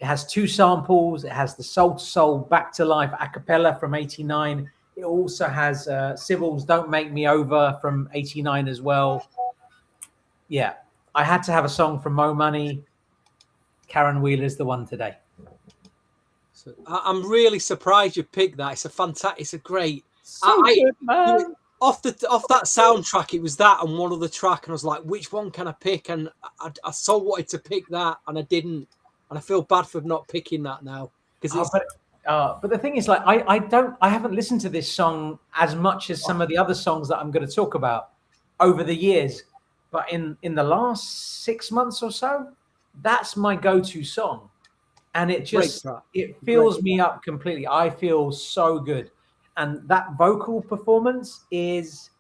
It has 2 samples. It has the Soul to Soul Back to Life a cappella from 89. It also has Sybil's Don't Make Me Over from 89 as well. Yeah, I had to have a song from Mo Money. Karen Wheeler's the one today. So I'm really surprised you picked that. It's a fantastic. It's a great. So good, man. Off that soundtrack, it was that and one other track, and I was like, which one can I pick? And I so wanted to pick that, and I didn't, and I feel bad for not picking that now because but the thing is, like, I haven't listened to this song as much as some of the other songs that I'm going to talk about over the years, but in the last 6 months or so, that's my go-to song, and it fills me up completely. I feel so good. And that vocal performance is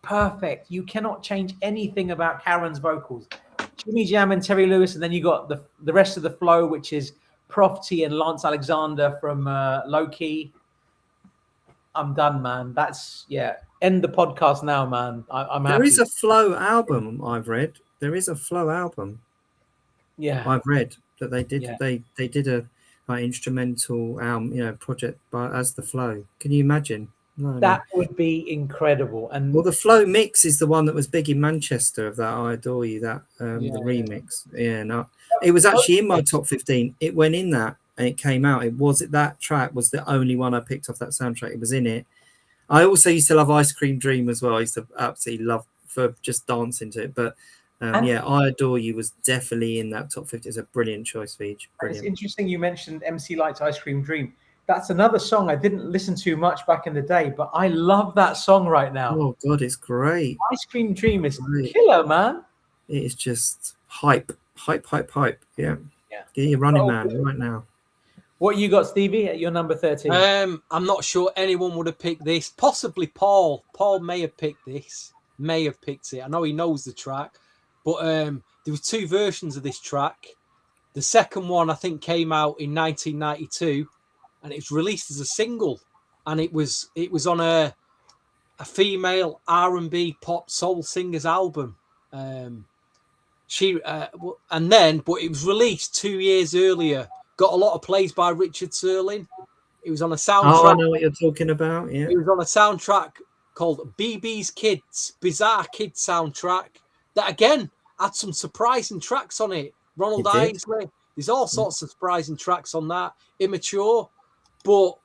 perfect. You cannot change anything about Karen's vocals. Jimmy Jam and Terry Lewis, and then you got the rest of the flow, which is Prof T and Lance Alexander from Low Key. I'm done, man. End the podcast now, man. I'm happy. There is a Flow album I've read. There is a Flow album. Yeah, I've read that they did. Yeah. They did a instrumental project as the Flow. Can you imagine? That would be incredible. And well, the Flow mix is the one that was big in Manchester of that I Adore You, that the remix. Yeah, no, it was actually in my top 15. It went in that and it came out. That track was the only one I picked off that soundtrack. It was in it. I also used to love Ice Cream Dream as well. I used to absolutely love for just dancing to it. But I Adore You was definitely in that top 50. It's a brilliant choice, Veej. Brilliant. It's interesting you mentioned MC Light's Ice Cream Dream. That's another song I didn't listen to much back in the day, but I love that song right now. Oh, God, it's great. Ice Cream Dream is killer, man. It is just hype. Yeah. Get your Running Man right now. What you got, Stevie, at your number 13? I'm not sure anyone would have picked this. Possibly Paul. Paul may have picked this. May have picked it. I know he knows the track. But there were 2 versions of this track. The second one, I think, came out in 1992, and it was released as a single. And it was on a female R&B pop soul singer's album. But it was released 2 years earlier. Got a lot of plays by Richard Serling. It was on a soundtrack. Oh, I know what you're talking about. Yeah, it was on a soundtrack called BB's Kids, Bizarre Kids soundtrack. That again had some surprising tracks on it. Ronald Isley. There's all sorts of surprising tracks on that. Immature, but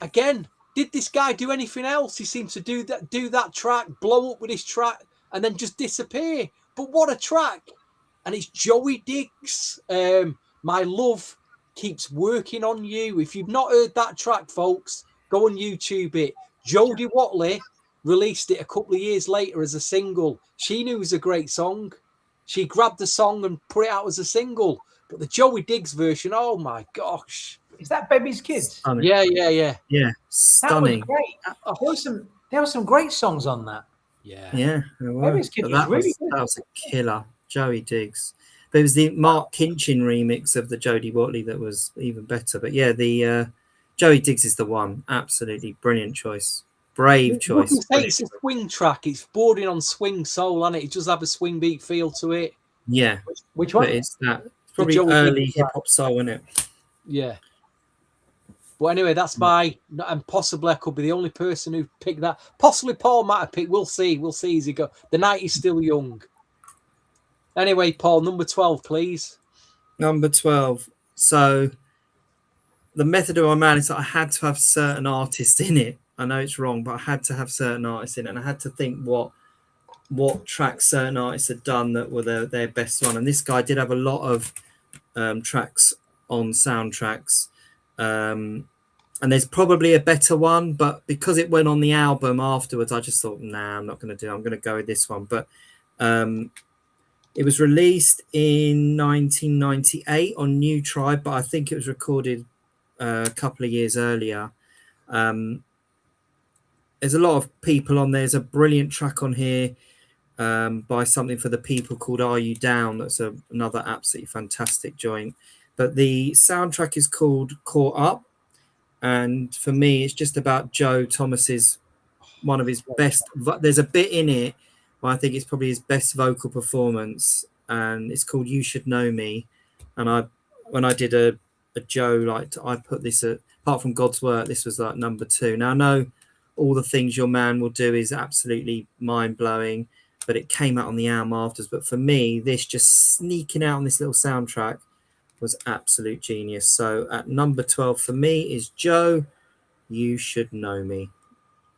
again, did this guy do anything else? He seems to do that track, blow up with his track, and then just disappear. But what a track! And it's Joey Diggs. My Love Keeps Working on You. If you've not heard that track, folks, go on YouTube it. Jodie Watley released it a couple of years later as a single. She knew it was a great song. She grabbed the song and put it out as a single. But the Joey Diggs version, oh my gosh. Is that Baby's Kids? Stunning. Yeah. Stunning. That was great. There were some great songs on that. Yeah. Baby's Kids was really good. That was a killer. Joey Diggs. But it was the Mark Kinchin remix of the Jodie Watley that was even better. But yeah, the Joey Diggs is the one. Absolutely brilliant choice. Brave choice. It's a swing track. It's bordering on swing soul, and it does have a swing beat feel to it. Yeah. Which one? But it's probably early hip hop soul, isn't it? Yeah. But anyway, that's and possibly I could be the only person who picked that. Possibly Paul might have picked. We'll see. We'll see as he goes. The night is still young. Anyway, Paul, number 12, please. Number 12. So the method of my man is that I had to have certain artists in it. I know it's wrong, but I had to have certain artists in it, and I had to think what tracks certain artists had done that were their best one. And this guy did have a lot of tracks on soundtracks. And there's probably a better one, but because it went on the album afterwards, I just thought, nah, I'm not going to do it. I'm going to go with this one. But it was released in 1998 on New Tribe, but I think it was recorded a couple of years earlier. There's a lot of people on there. There's a brilliant track on here by Something for the People called Are You Down? That's another absolutely fantastic joint. But the soundtrack is called Caught Up. And for me, it's just about Joe Thomas's one of his best. There's a bit in it where I think it's probably his best vocal performance, and it's called You Should Know Me. And when I did a Joe, like I put this apart from God's Work, this was like number 2. Now I know All the Things Your Man Will Do is absolutely mind blowing, but it came out on the album afterwards. But for me, this just sneaking out on this little soundtrack was absolute genius. So at number 12 for me is Joe, You Should Know Me.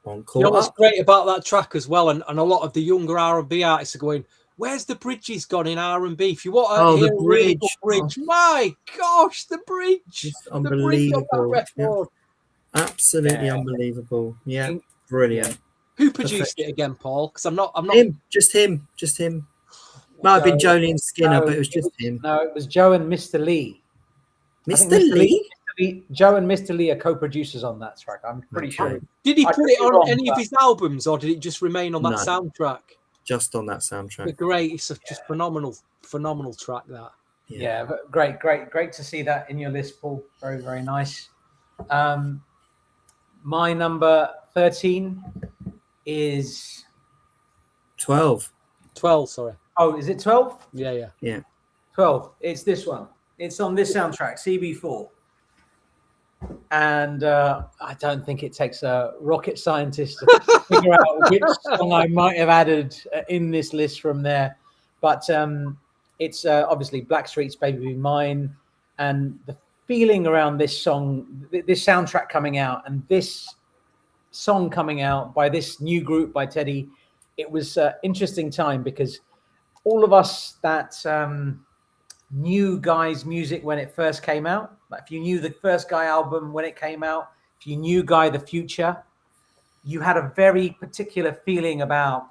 On Caught You know what's Up. great about that track as well, and a lot of the younger R&B artists are going, where's the bridges gone in R&B? If you want to hear a really good bridge, my gosh, the bridge. It's The bridge on that unbelievable. record. Yeah. Absolutely unbelievable. Yeah, brilliant. Yeah. Who produced it again, Paul? Because I'm not him. Just him. Might have been Jolene Skinner, but it was just him. No, it was Joe and Mr. Lee. Mr. Lee? Joe and Mr. Lee are co-producers on that track. I'm pretty sure. Did he put it on any of his albums, or did it just remain on that soundtrack? Just on that soundtrack. Great. It's just phenomenal track, that. Yeah, but great to see that in your list, Paul. Very, very nice. My number 13 is 12. 12, sorry. Oh, is it 12? Yeah. 12. It's this one. It's on this soundtrack, CB4. And I don't think it takes a rocket scientist to figure out which song I might have added in this list from there. But it's obviously Blackstreet's Baby Be Mine. And the feeling around this song, this soundtrack coming out, and this song coming out by this new group by Teddy, it was an interesting time because all of us that knew Guy's music when it first came out, like if you knew the first Guy album when it came out, if you knew Guy the Future, you had a very particular feeling about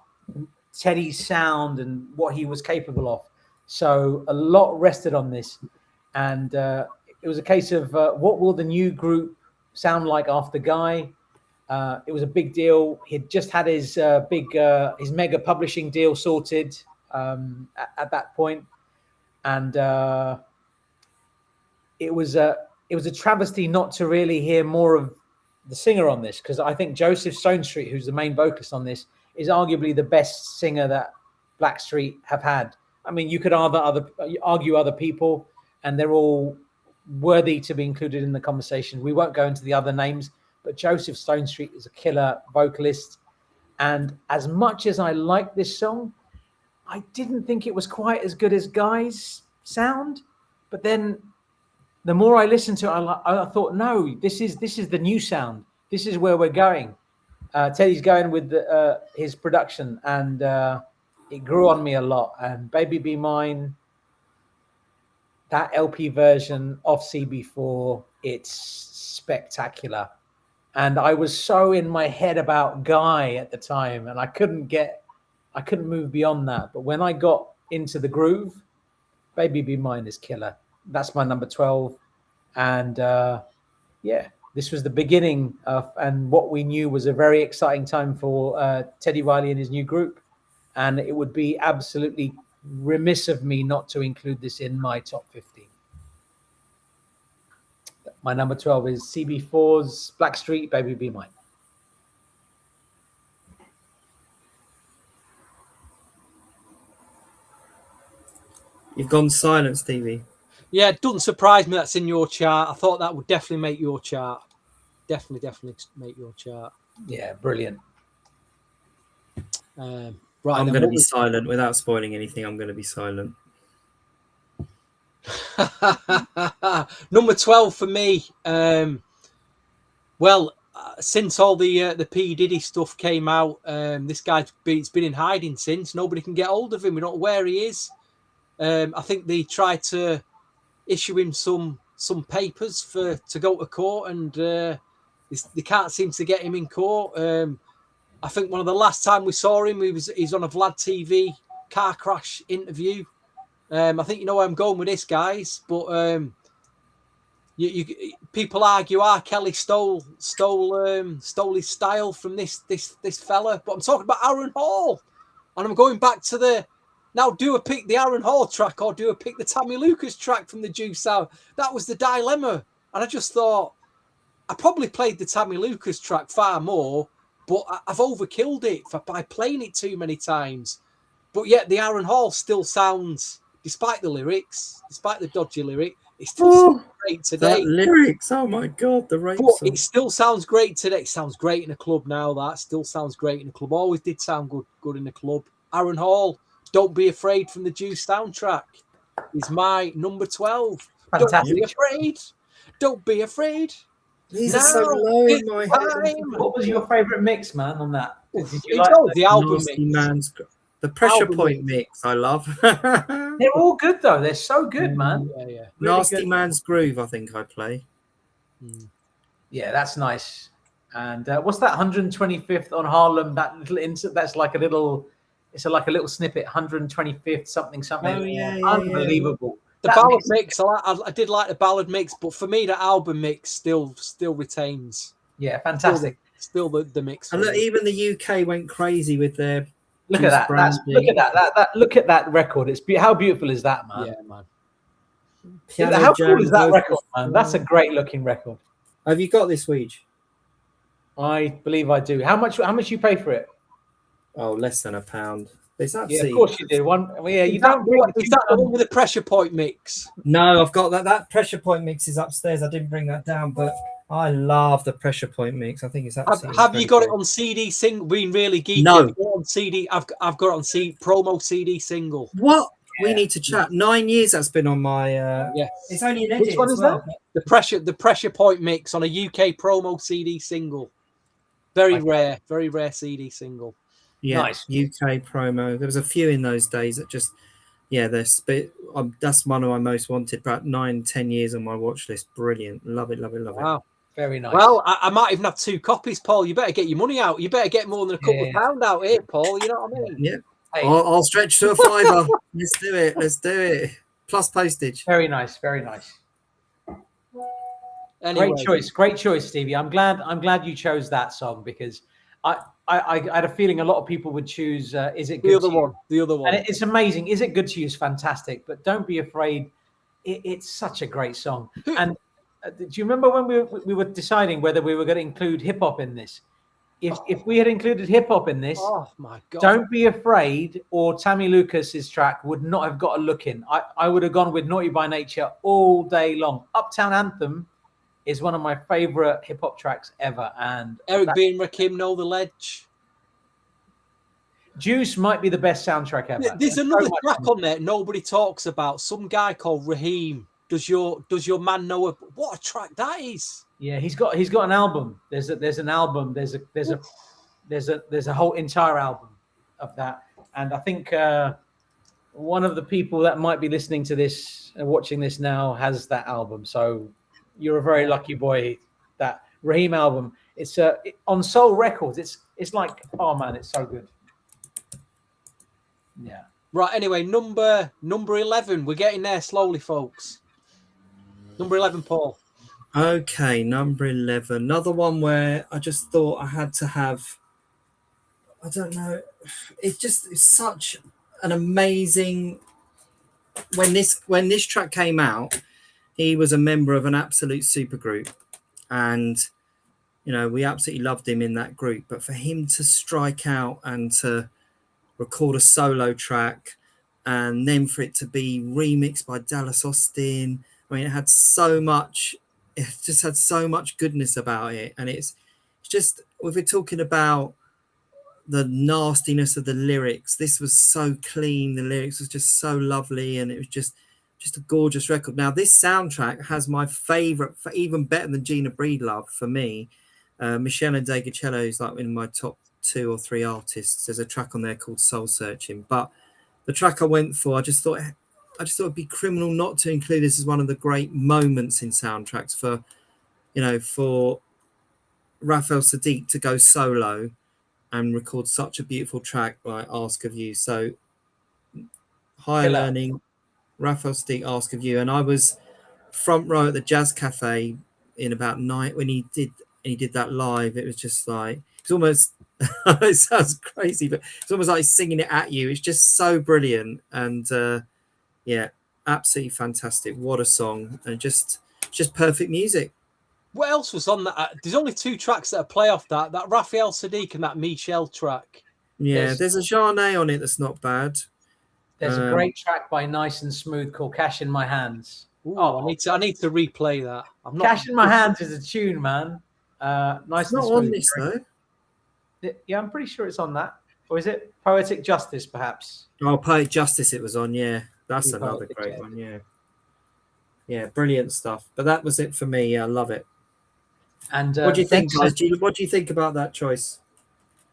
Teddy's sound and what he was capable of. So a lot rested on this. And it was a case of what will the new group sound like after Guy? It was a big deal. He'd just had his his mega publishing deal sorted at that point. And it was a travesty not to really hear more of the singer on this, because I think Joseph Stonestreet, who's the main vocalist on this, is arguably the best singer that Blackstreet have had. I mean, you could argue other people, and they're all worthy to be included in the conversation. We won't go into the other names, but Joseph Stonestreet is a killer vocalist. And as much as I like this song, I didn't think it was quite as good as Guy's sound. But then the more I listened to it, I thought, no, this is the new sound. This is where we're going. Teddy's going with his production, and it grew on me a lot. And Baby Be Mine, that LP version of CB4, it's spectacular. And I was so in my head about Guy at the time, and I couldn't move beyond that. But when I got into the groove, Baby Be Mine is killer. That's my number 12. And this was the beginning of, and what we knew was a very exciting time for Teddy Riley and his new group. And it would be absolutely remiss of me not to include this in my top 15. My number 12 is CB4's Blackstreet, Baby Be Mine. You've gone silent, Stevie. Yeah, it doesn't surprise me that's in your chart. I thought that would definitely make your chart. Definitely make your chart. Yeah, brilliant. Right, I'm going to be silent without spoiling anything. I'm going to be silent. Number 12 for me. Since all the P Diddy stuff came out, this guy's been in hiding since. Nobody can get hold of him. We don't know where he is. I think they tried to issue him some papers to go to court, and they can't seem to get him in court. I think one of the last time we saw him, he's on a Vlad TV car crash interview. I think you know where I'm going with this, guys. But people argue R. Kelly stole his style from this fella. But I'm talking about Aaron Hall, and I'm going back to now. Do I pick the Aaron Hall track or do I pick the Tammy Lucas track from the Juice Out? That was the dilemma, and I just thought I probably played the Tammy Lucas track far more, but I've overkilled it by playing it too many times. But yet the Aaron Hall still sounds, despite the lyrics, despite the dodgy lyric, it still sounds great today. That lyrics, oh my God, the rape But song. it still sounds great today. It sounds great in a club now. That still sounds great in a club. Always did sound good in a club. Aaron Hall, Don't Be Afraid from the Juice soundtrack is my number 12. Fantastic. Don't be afraid. Don't be afraid. These are so low in my head. What was your favourite mix, man, on that? Did you You like know, the album Nasty mix. Man's the pressure Album point mix, I love. They're all good though. They're so good, man. Yeah. Really Nasty good. Man's Groove, I think I play. Yeah, that's nice. And what's that 125th on Harlem? That little insert. That's like a little. It's like a little snippet. 125th something. Oh, yeah, Unbelievable. The That ballad mix- mix, I did like the ballad mix, but for me, the album mix still retains. Yeah, fantastic. Still the mix. And look, even the UK went crazy with their Look Juice at that. Look Brandy. at that. Look at that record. How beautiful is that, man? Yeah, man. Piano How cool jam is that vocals. record, man? That's a great looking record. Have you got this, Weege? I believe I do. How much you pay for it? Oh, less than £1. It's Yeah, absolutely. of course you do. Yeah, you Is that don't bring the is that the one with the pressure point mix? No, I've got that. That pressure point mix is upstairs. I didn't bring that down, but I love the pressure point mix. I think it's absolutely. Have you got it incredible. on CD single? Being really geeky. No. Have you got it on CD. I've got it on promo CD single. What? We Yeah. need to chat. 9 years that's been on my. Yeah. It's only an Which edit one as is well. The pressure point mix on a UK promo CD single. Very rare CD single. Yeah, Nice. UK promo. There was a few in those days that just, yeah, they're that's one of my most wanted. About 9-10 years on my watch list. Brilliant. Love it. Wow. Very nice. Well, I might even have 2 copies, Paul. You better get your money out. You better get more than a couple of pound out here, Paul. You know what I mean? Yeah. Hey. I'll stretch to a £5. Let's do it. Plus postage. Very nice. Very nice. Anyway, Great choice, Stevie. I'm glad you chose that song because I had a feeling a lot of people would choose Is It Good the other to You? one. The other one. And it's amazing. Is It Good to You is fantastic, but Don't Be Afraid. It's such a great song. And do you remember when we were deciding whether we were going to include hip hop in this? If we had included hip hop in this, Oh my god! Don't Be Afraid or Tammy Lucas's track would not have got a look in. I would have gone with Naughty by Nature all day long. Uptown Anthem is one of my favorite hip hop tracks ever. And Eric B and Rakim Know the Ledge. Juice might be the best soundtrack ever. There's another track on there nobody talks about. Some guy called Raheem. Does your man know what a track that is? Yeah, he's got an album. There's an album. There's a whole entire album of that. And I think one of the people that might be listening to this and watching this now has that album. So you're a very lucky boy. That Raheem album. It's on Soul Records. It's like, oh man, it's so good. Yeah. Right. Anyway, number 11. We're getting there slowly, folks. Number 11, Paul. Okay, number 11. Another one where I just thought I had to have. I don't know. It's such an amazing. When this track came out, he was a member of an absolute supergroup, and we absolutely loved him in that group. But for him to strike out and to record a solo track, and then for it to be remixed by Dallas Austin, I mean, it just had so much goodness about it. And it's just, if we're talking about the nastiness of the lyrics, this was so clean. The lyrics was just so lovely. And it was just just a gorgeous record. Now, this soundtrack has my favourite, even better than Gina Breedlove for me. Michelle and Degacello is like in my top 2 or 3 artists. There's a track on there called Soul Searching. But the track I went for, I just thought it'd be criminal not to include this as one of the great moments in soundtracks for, for Raphael Sadiq to go solo and record such a beautiful track like Ask of You. So Higher Learning, Raphael Sadiq, Ask of You. And I was front row at the Jazz Cafe in about night when he did that live. It was just like, it's almost, it sounds crazy, but it's almost like singing it at you. It's just so brilliant. And yeah, absolutely fantastic. What a song. And just perfect music. What else was on that? There's only 2 tracks that play off that Raphael Sadiq and that Michelle track. Yeah, there's a Jeanne on it that's not bad. There's a great track by Nice and Smooth called Cash in My Hands. Ooh, I need to replay that. Cash in My Hands is a tune, man. Nice. It's not on this though. Yeah, I'm pretty sure it's on that. Or is it Poetic Justice, perhaps? Oh, Poetic Justice it was on, yeah. That's another great one, yeah. Yeah, brilliant stuff. But that was it for me. Yeah, I love it. And what do you think, guys? What do you think about that choice?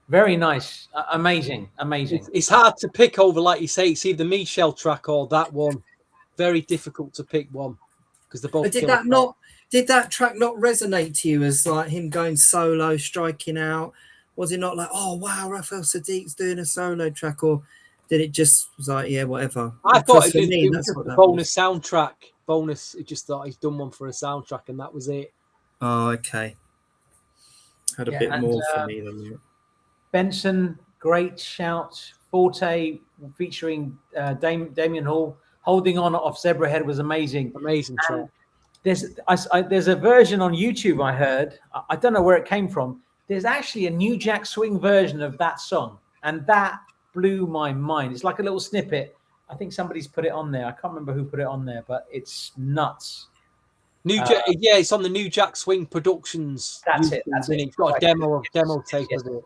Very nice. Amazing. It's hard to pick over, like you say. It's either Michelle track or that one. Very difficult to pick one because they're both. Did that track not resonate to you as like him going solo, striking out? Was it not like, oh wow, Raphael Sadiq's doing a solo track, or did it just was like, yeah, whatever? I thought it was a bonus soundtrack. Bonus. It just thought he's done one for a soundtrack, and that was it. Oh, okay. Had a bit more for me than that. Benson, great shout. Forte featuring Damien Hall. Holding On off Zebrahead was amazing. Amazing track. There's a version on YouTube I heard. I don't know where it came from. There's actually a New Jack Swing version of that song, and that blew my mind. It's like a little snippet. I think somebody's put it on there. I can't remember who put it on there, but it's nuts. It's on the New Jack Swing Productions. That's it. It's got a demo tape of it.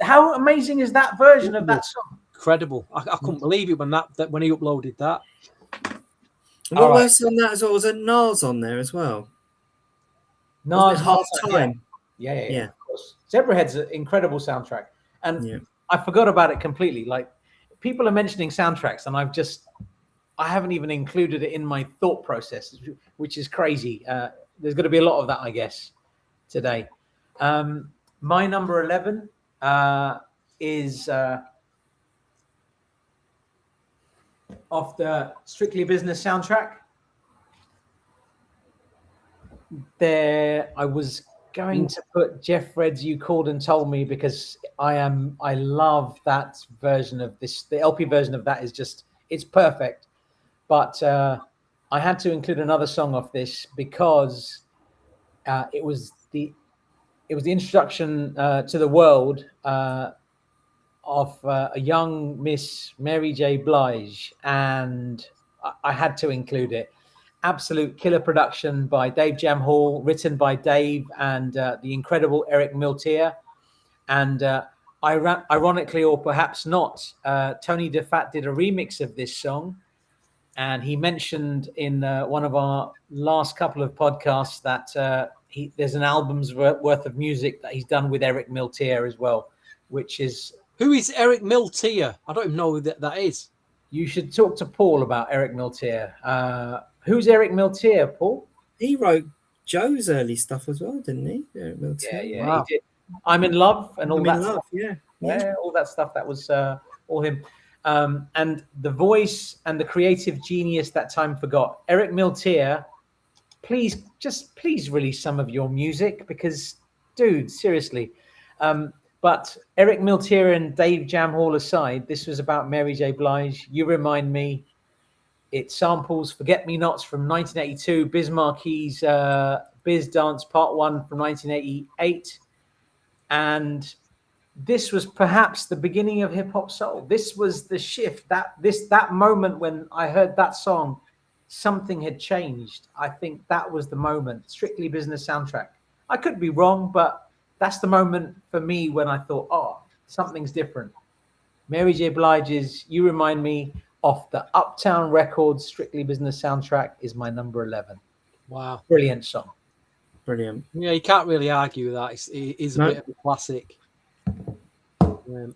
How amazing is that version of that song? Incredible! I couldn't believe it when he uploaded that. What else on that as well? Was there Nas on there as well? Nas Half Time. Yeah. Of course. Zebrahead's an incredible soundtrack, and I forgot about it completely. Like, people are mentioning soundtracks, and I haven't even included it in my thought process, which is crazy. There's going to be a lot of that, I guess, today. My number 11 is off the Strictly Business soundtrack. I was going to put Jeff Red's You Called and Told Me because I love that version of this. The LP version of that is it's perfect. But I had to include another song off this because it was the introduction to the world of a young Miss Mary J. Blige, and I had to include it. Absolute killer production by Dave Jam Hall, written by Dave and the incredible Eric Miltier. And ironically, or perhaps not, Tony DeFat did a remix of this song. And he mentioned in one of our last couple of podcasts that there's an album's worth of music that he's done with Eric Miltier as well, which is... Who is Eric Miltier? I don't even know who that is. You should talk to Paul about Eric Miltier. Who's Eric Miltier, Paul? He wrote Joe's early stuff as well, didn't he? Eric Miltier. Yeah, wow. He did. I'm in Love and all that stuff. Yeah, all that stuff. That was all him. And the voice and the creative genius that time forgot. Eric Miltier, please release some of your music because, dude, seriously. But Eric Miltier and Dave Jam Hall aside, this was about Mary J. Blige. You Remind Me. It samples Forget Me Nots from 1982, Biz Marquis's Biz Dance Part 1 from 1988. And this was perhaps the beginning of hip hop soul. This was the shift. That moment when I heard that song, something had changed. I think that was the moment. Strictly Business soundtrack. I could be wrong, but that's the moment for me when I thought, oh, something's different. Mary J. Blige's You Remind Me off the Uptown Records Strictly Business soundtrack is my number 11. Wow. Brilliant song. Brilliant. Yeah, you can't really argue with that. It is a No. bit of a classic.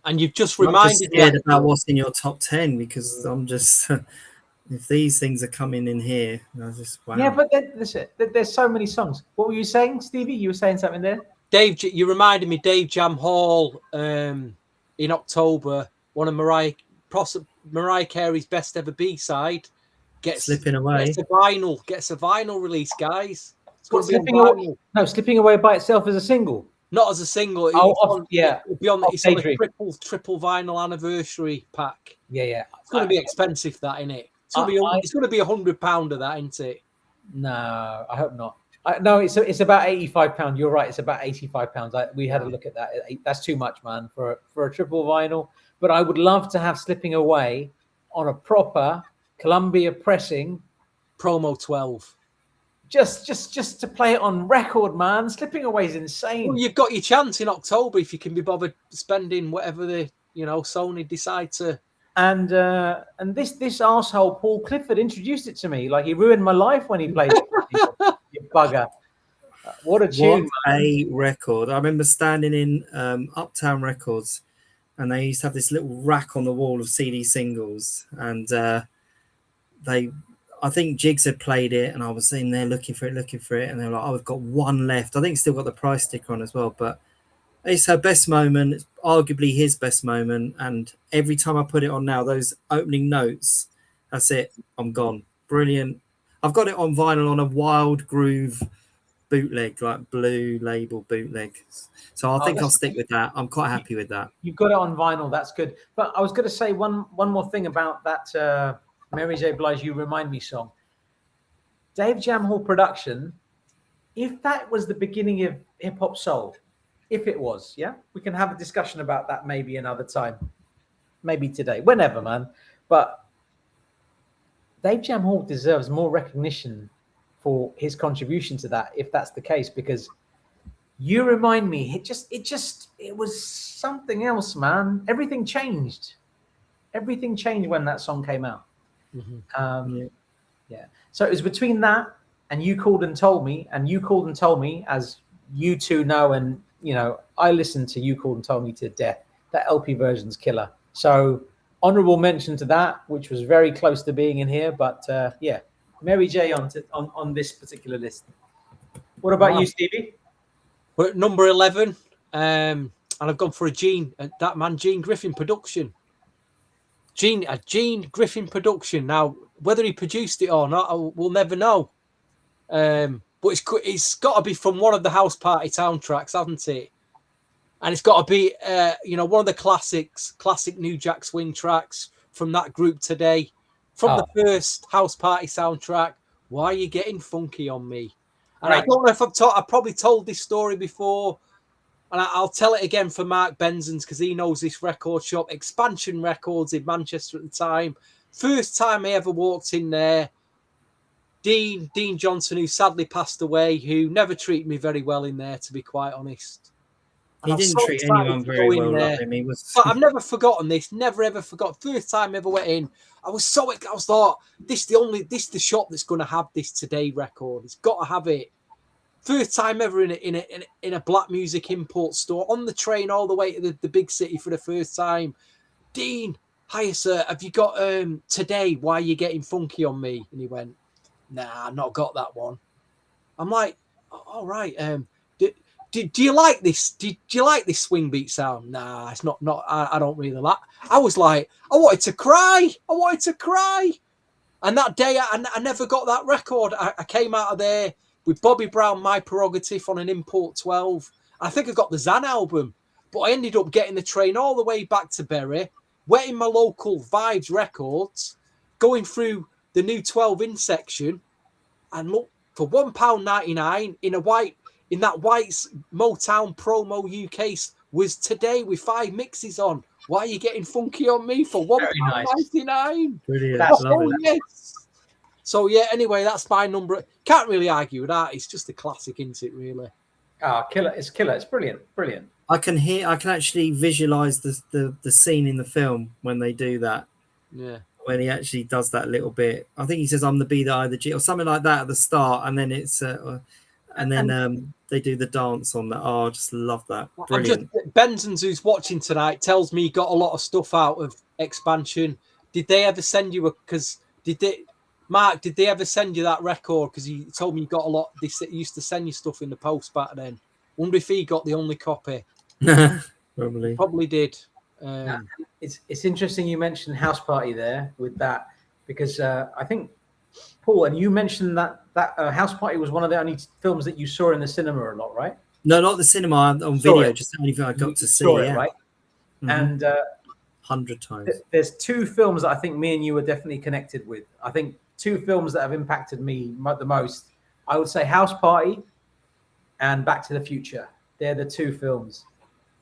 And you've just I'm just reminded scared me about what's in your top 10 because I'm just if these things are coming in here, I just wow. Yeah, but listen, there's so many songs. What were you saying, Stevie? You were saying something there. Dave, you reminded me Dave Jam Hall in October, one of Mariah Carey's best ever B-side gets Slipping Away. gets a vinyl release, guys. It's going What, to be on Slipping Away? vinyl. No, Slipping Away by itself as a single. Not as a single. It'll be on a triple vinyl anniversary pack. Yeah. It's going to be expensive, that, isn't it? It's going to be £100 of that, isn't it? No, I hope not. No, it's about £85. You're right. It's about £85. We had a look at that. That's too much, man, for a triple vinyl. But I would love to have Slipping Away on a proper Columbia pressing. Promo 12. Just to play it on record, man. Slipping Away is insane. Well, you've got your chance in October if you can be bothered spending whatever Sony decide to. And this arsehole Paul Clifford introduced it to me. Like, he ruined my life when he played it. You bugger. What a tune. What a record. I remember standing in Uptown Records, and they used to have this little rack on the wall of CD singles, and I think Jigs had played it, and I was in there looking for it, and they were like, "Oh, we've got one left." I think it's still got the price sticker on as well, but it's her best moment. It's arguably his best moment, and every time I put it on now, those opening notes, that's it. I'm gone. Brilliant. I've got it on vinyl on a Wild Groove bootleg, like Blue Label bootleg. So I think I'll stick with that. I'm quite happy with that. You've got it on vinyl. That's good. But I was going to say one more thing about that Mary J. Blige You Remind Me song. Dave Jam Hall production, if that was the beginning of hip-hop soul, if it was, yeah, we can have a discussion about that maybe another time. Maybe today, whenever, man. But Dave Jam Hall deserves more recognition for his contribution to that, if that's the case, because You Remind Me, it was something else, man. Everything changed. Everything changed when that song came out. Mm-hmm. Yeah. So it was between that and You Called and Told Me, and You Called and Told Me, as you two know, and I listened to You Called and Told Me to death. That LP version's killer. So honorable mention to that, which was very close to being in here, but yeah, Mary J on this particular list. What about you, Stevie? We're at number 11, and I've gone for Gene Griffin production. Gene Griffin production. Now, whether he produced it or not, we'll never know. But it's got to be from one of the House Party soundtracks, hasn't it? And it's got to be, one of the classic New Jack Swing tracks from that group today, from the first House Party soundtrack. Why Are You Getting Funky on Me? And right. I don't know if I've probably told this story before, and I'll tell it again for Mark Benson's because he knows this record shop, Expansion Records in Manchester at the time. First time I ever walked in there, Dean Johnson, who sadly passed away, who never treated me very well in there, to be quite honest. And he didn't treat anyone very well. Like him. But I've never forgotten this. Never ever forgot. First time I ever went in, I was thought this is the shop that's going to have this Today record. It's got to have it. First time ever in a black music import store, on the train all the way to the big city for the first time. Dean, hiya sir, have you got Today? Why Are You Getting Funky on Me? And he went, nah, not got that one. I'm like, all right. Do you like this? Do you like this swing beat sound? Nah, it's not. I don't really like. I was like, I wanted to cry. And that day, I never got that record. I came out of there with Bobby Brown, My Prerogative on an import 12. I think I got the Zan album, but I ended up getting the train all the way back to Bury, went in my local Vibes Records, going through the new 12-inch section, and look, for £1.99 in that white Motown promo UK was Today with 5 mixes on. Why Are You Getting Funky on Me for £1.99? Brilliant. Yes. So yeah, anyway, that's my number. Can't really argue with that. It's just a classic, isn't it, really? Killer. It's killer. It's brilliant. I can actually visualize the scene in the film when they do that. Yeah. when he actually does that little bit. I think he says, "I'm the B, the I, the G," or something like that at the start, and then it's and then they do the dance on that. Oh, I just love that. Brilliant. Benson's, who's watching tonight, tells me he got a lot of stuff out of expansion. Did they ever send you Mark, did they ever send you that record? Because he told me you got a lot. They used to send you stuff in the post back then. Wonder if he got the only copy. Probably did. It's interesting you mentioned House Party there with that, because I think, Paul, and you mentioned that House Party was one of the only films that you saw in the cinema a lot, right? No, not the cinema, on video. Just the only thing I got to see. It, right? Mm-hmm. And 100 times. There's two films that I think me and you are definitely connected with. I think two films that have impacted me the most. I would say House Party and Back to the Future. They're the two films,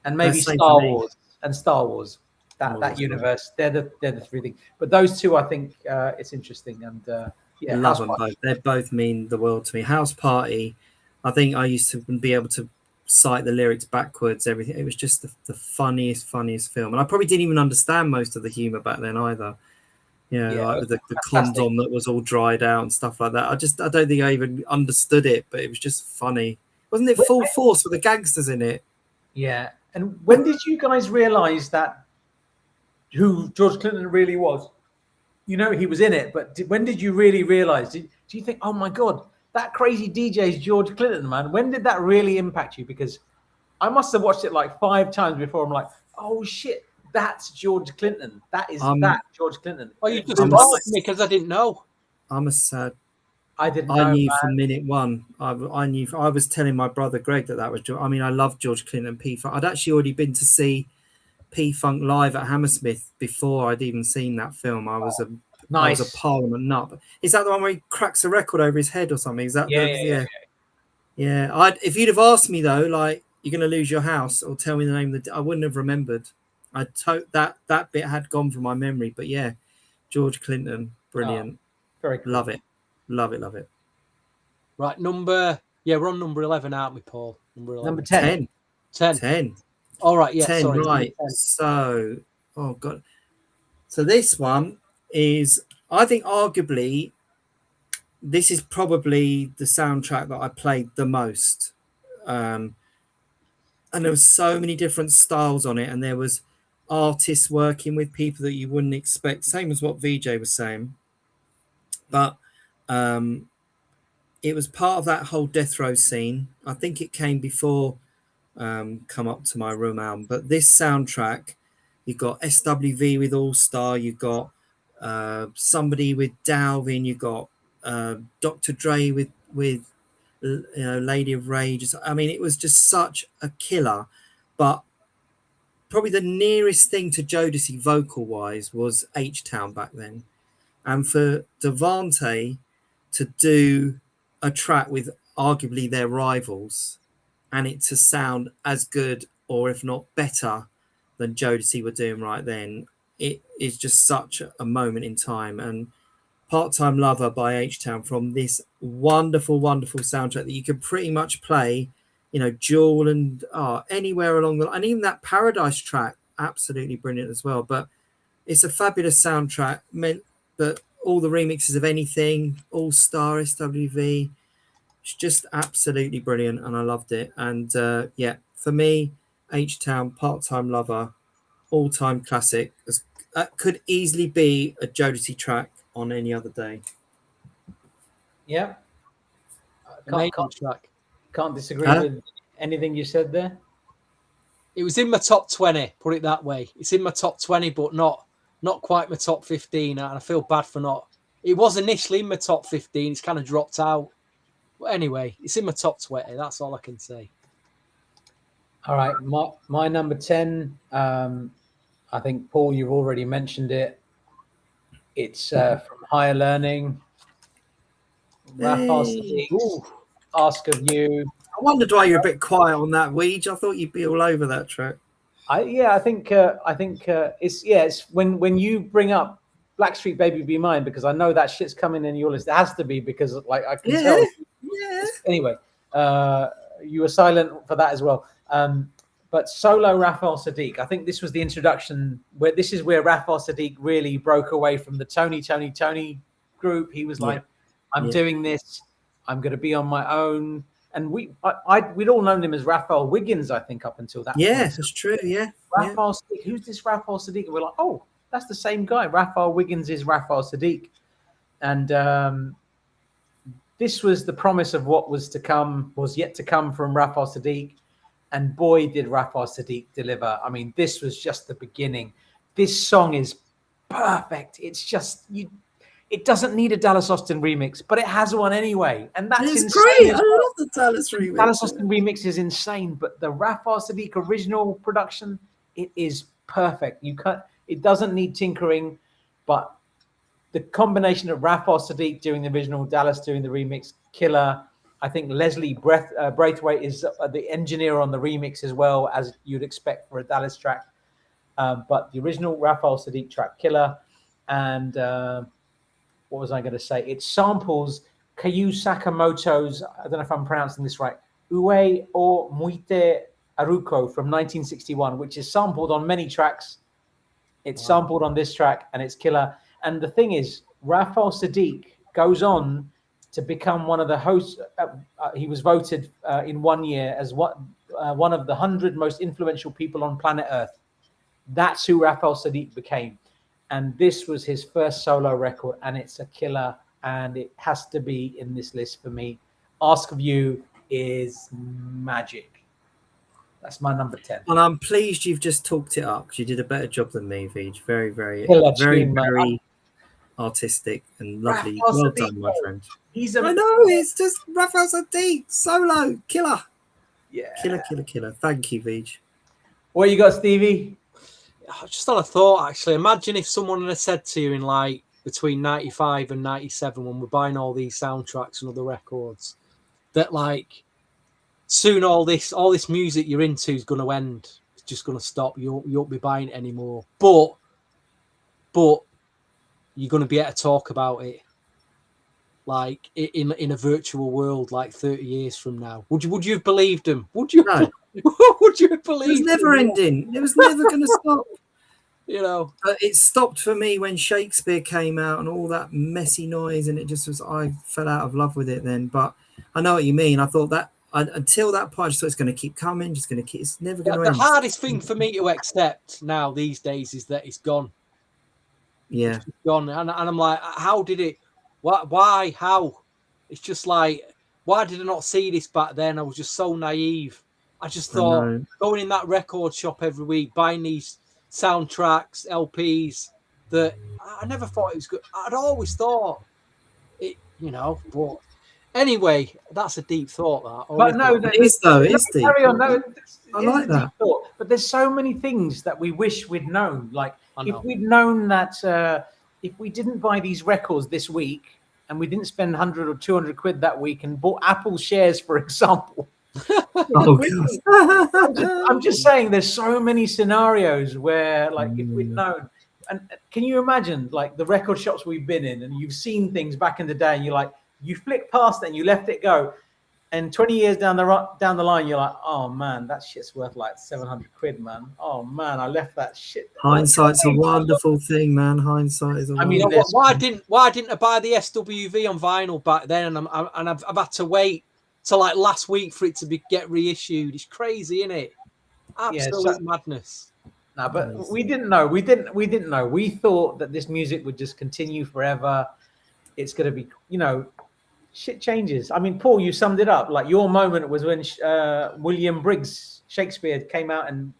and maybe Star Wars and Star Wars. That universe. They're the three things. But those two, I think, it's interesting. And yeah, love them both. They both mean the world to me. House Party, I think I used to be able to cite the lyrics backwards. Everything. It was just the funniest film, and I probably didn't even understand most of the humor back then either. Like with the condom that was all dried out and stuff like that. I don't think I even understood it, but it was just funny. Wasn't it full force with the gangsters in it? Yeah. And when did you guys realize that who George Clinton really was? You know, he was in it, but when did you really realize? Do you think, oh my God, that crazy DJ is George Clinton, man? When did that really impact you? Because I must have watched it like 5 times before I'm like, oh shit, that's George Clinton. That is George Clinton. Oh, you just asked me because I didn't know. I'm a sad. I didn't know. I knew from minute one. I knew. I was telling my brother Greg that was. I mean, I love George Clinton and P-Funk. I'd actually already been to see P-Funk live at Hammersmith before I'd even seen that film. I was a Parliament nut. Is that the one where he cracks a record over his head or something? Is that yeah. If you'd have asked me though, like, you're going to lose your house, or tell me the name of I wouldn't have remembered. That bit had gone from my memory. But yeah, George Clinton, brilliant. Very cool. Love it. Right, we're on number 11, aren't we, Paul? Number 10. 10. All right, yeah. 10, sorry. Right. 10. So, oh God. So this one is, I think, arguably, this is probably the soundtrack that I played the most. And there was so many different styles on it, and there was artists working with people that you wouldn't expect. Same as what VJ was saying. But it was part of that whole death row scene. I think it came before Come Up to My Room album. But this soundtrack, you've got SWV with All Star, you've got somebody with Dalvin, you've got Dr. Dre with Lady of Rage. I mean, it was just such a killer. But probably the nearest thing to Jodeci vocal wise was H-Town back then. And for Devante to do a track with arguably their rivals and it to sound as good, or if not better, than Jodeci were doing right then, it is just such a moment in time. And Part-Time Lover by H-Town, from this wonderful, wonderful soundtrack that you could pretty much play, Jewel and anywhere along the line. And even that Paradise track, absolutely brilliant as well. But it's a fabulous soundtrack, meant that all the remixes of anything, All Star, SWV, it's just absolutely brilliant, and I loved it. And for me, H-Town, Part-Time Lover, all-time classic. That could easily be a Jodeci track on any other day. Yeah, can't disagree with anything you said there. It was in my top 20, put it that way. It's in my top 20, but not quite my top 15, and I feel bad for not. It was initially in my top 15. It's kind of dropped out. But anyway, it's in my top 20. That's all I can say. All right, my number 10. I think, Paul, you've already mentioned it. It's from Higher Learning. Ask of You. I wondered why you're a bit quiet on that, Weege. I thought you'd be all over that track. I think it's when you bring up Blackstreet Baby Be Mine, because I know that shit's coming in your list. It has to be, because like I can tell. Yeah. Anyway, you were silent for that as well. But solo Raphael Sadiq, I think this was the introduction where this is where Raphael Sadiq really broke away from the Tony group. He was like, I'm doing this. I'm going to be on my own. And we'd all known him as Raphael Wiggins, I think, up until that point. That's true. Yeah. Raphael Sadiq, who's this Raphael Sadiq? And we're like, oh, that's the same guy. Raphael Wiggins is Raphael Sadiq. And this was the promise of what was yet to come from Raphael Sadiq. And boy, did Raphael Sadiq deliver. I mean, this was just the beginning. This song is perfect. It's just, it doesn't need a Dallas Austin remix, but it has one anyway. And that's insane. Great. I love the Dallas remix. Dallas Austin remix is insane, but the Raphael Sadiq original production, it is perfect. It doesn't need tinkering, but the combination of Raphael Sadiq doing the original, Dallas doing the remix, killer. I think Leslie Braithwaite is the engineer on the remix as well, as you'd expect for a Dallas track. But the original Raphael Sadiq track, killer. And what was I going to say? It samples Kayu Sakamoto's, I don't know if I'm pronouncing this right, Ue o Muite Aruko from 1961, which is sampled on many tracks. It's sampled on this track, and it's killer. And the thing is, Raphael Sadiq goes on to become one of the hosts. He was voted in 1 year as one of the 100 most influential people on planet Earth. That's who Raphael Sadiq became. And this was his first solo record, and it's a killer, and it has to be in this list for me. Ask of You is magic. That's my number 10. And I'm pleased you've just talked it up, because you did a better job than me, Vij. Very, very, very artistic and lovely. Well done, my friend. I know, it's just Raphael Sadiq, solo, killer. Yeah. Killer. Thank you, Vij. What you got, Stevie? I just had a thought, actually. Imagine if someone had said to you in like between 95 and 97, when we're buying all these soundtracks and other records, that like soon all this music you're into is going to end. It's just going to stop. You won't be buying it anymore. But you're going to be able to talk about it like in a virtual world, like 30 years from now. Would you have believed them? Would you? No. Would you have believed? It was never ending. It was never going to stop. You know, but it stopped for me when Shakespeare came out and all that messy noise, and it just was. I fell out of love with it then. But I know what you mean. I thought that until that point, I just thought it's going to keep coming. Just going to keep. It's never going to end. The hardest thing for me to accept now these days is that it's gone. Yeah, it's gone, and I'm like, how did it? Why? How? It's just like, why did I not see this back then? I was just so naive. I just thought going in that record shop every week, buying these soundtracks, LPs, that I never thought it was good. I'd always thought it, you know. But anyway, that's a deep thought. That. But no, it is though. It is deep. Carry on. No, I like that. Thought. But there's so many things that we wish we'd known. Like if we'd known that if we didn't buy these records this week and we didn't spend 100 or 200 quid that week and bought Apple shares, for example. I'm just saying there's so many scenarios where like if we'd known, and can you imagine like the record shops we've been in and you've seen things back in the day and you're like, you flicked past it and you left it go, and 20 years down the line you're like, oh man, that shit's worth like 700 quid, man. Oh man, I left that shit. Hindsight's a wonderful thing, man. Hindsight is a wonderful thing. Why didn't I buy the SWV on vinyl back then, and I've had to wait till like last week for it to get reissued? It's crazy, isn't it? Absolute madness. No, but we didn't know. We didn't know. We thought that this music would just continue forever. It's going to be, you know, shit changes. I mean, Paul, you summed it up. Like your moment was when William Briggs Shakespeare came out and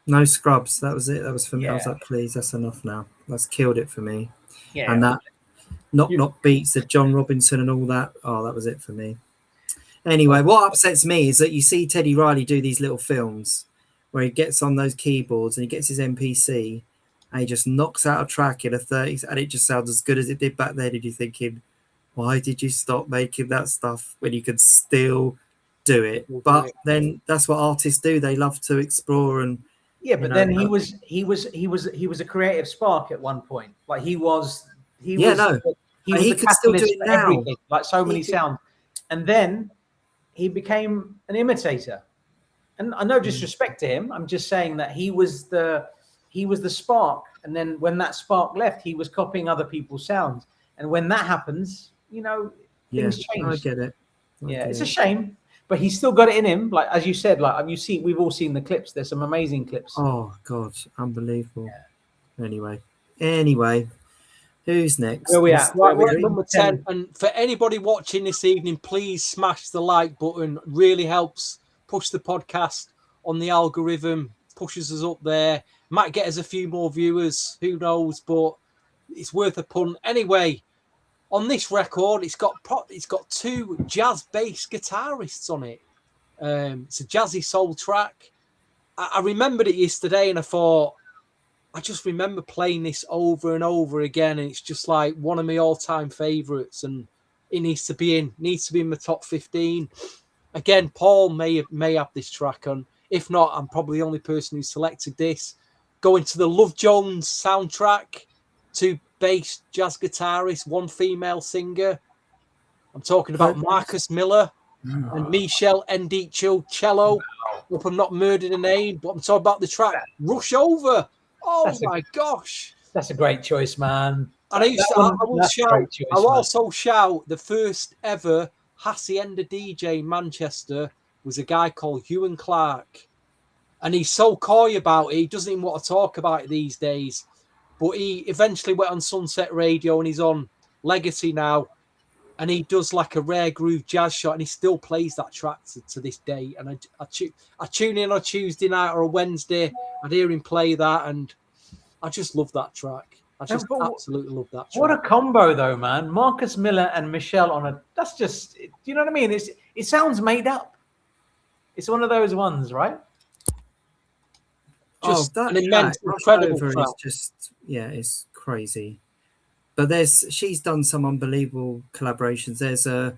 no scrubs. That was it. That was for me. I was like, please, that's enough now. That's killed it for me. Yeah. And that knock beats, the John Robinson and all that. Oh, that was it for me. Anyway, what upsets me is that you see Teddy Riley do these little films where he gets on those keyboards and he gets his MPC and he just knocks out a track in a 30s and it just sounds as good as it did back then. And you're thinking, why did you stop making that stuff when you could still do it? But then that's what artists do. They love to explore and but then he was a creative spark at one point. Like he was he could still do it now. Everything, like so many sounds. And then he became an imitator. And I no disrespect to him. I'm just saying that he was the spark. And then when that spark left, he was copying other people's sounds. And when that happens, things change. I get it. It's a shame, but he's still got it in him. Like as you said, we've all seen the clips. There's some amazing clips. Oh God, unbelievable. Yeah. Anyway, who's next? Where we at? Right, we're at number 10. And for anybody watching this evening, please smash the like button. Really helps push the podcast on the algorithm, pushes us up there. Might get us a few more viewers, who knows? But it's worth a punt. Anyway, on this record, it's got 2 jazz bass guitarists on it. It's a jazzy soul track. I remembered it yesterday, and I thought, I just remember playing this over and over again, and it's just like one of my all-time favourites, and it needs to be in my top 15. Again, Paul may have this track on. If not, I'm probably the only person who selected this. Going to the Love Jones soundtrack, 2 bass jazz guitarists, 1 female singer. I'm talking about Marcus Miller and Michelle Endicho cello. Hope I'm not murdering a name, but I'm talking about the track Rush Over. Oh my gosh. That's a great choice, man. And I will also shout the first ever Hacienda DJ in Manchester was a guy called Ewan Clark. And he's so coy about it. He doesn't even want to talk about it these days. But he eventually went on Sunset Radio and he's on Legacy now. And he does like a rare groove jazz shot and he still plays that track to this day. And I tune in on a Tuesday night or a Wednesday. I'd hear him play that and I just love that track. I just absolutely love that track. What a combo though, man. Marcus Miller and Michelle that's just, do you know what I mean? It sounds made up. It's one of those ones, right? Just an immense, incredible track. It's crazy. But she's done some unbelievable collaborations. There's a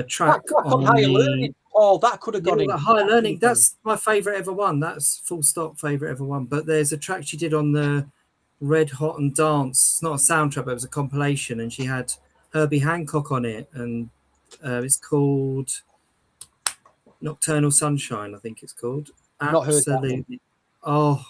track on Higher Learning. Oh, that could have gone in. Higher Learning. That's my favorite ever one. That's full stop favorite ever one. But there's a track she did on the Red Hot and Dance. It's not a soundtrack, but it was a compilation, and she had Herbie Hancock on it, and it's called Nocturnal Sunshine, I think it's called. Not heard that one. Oh,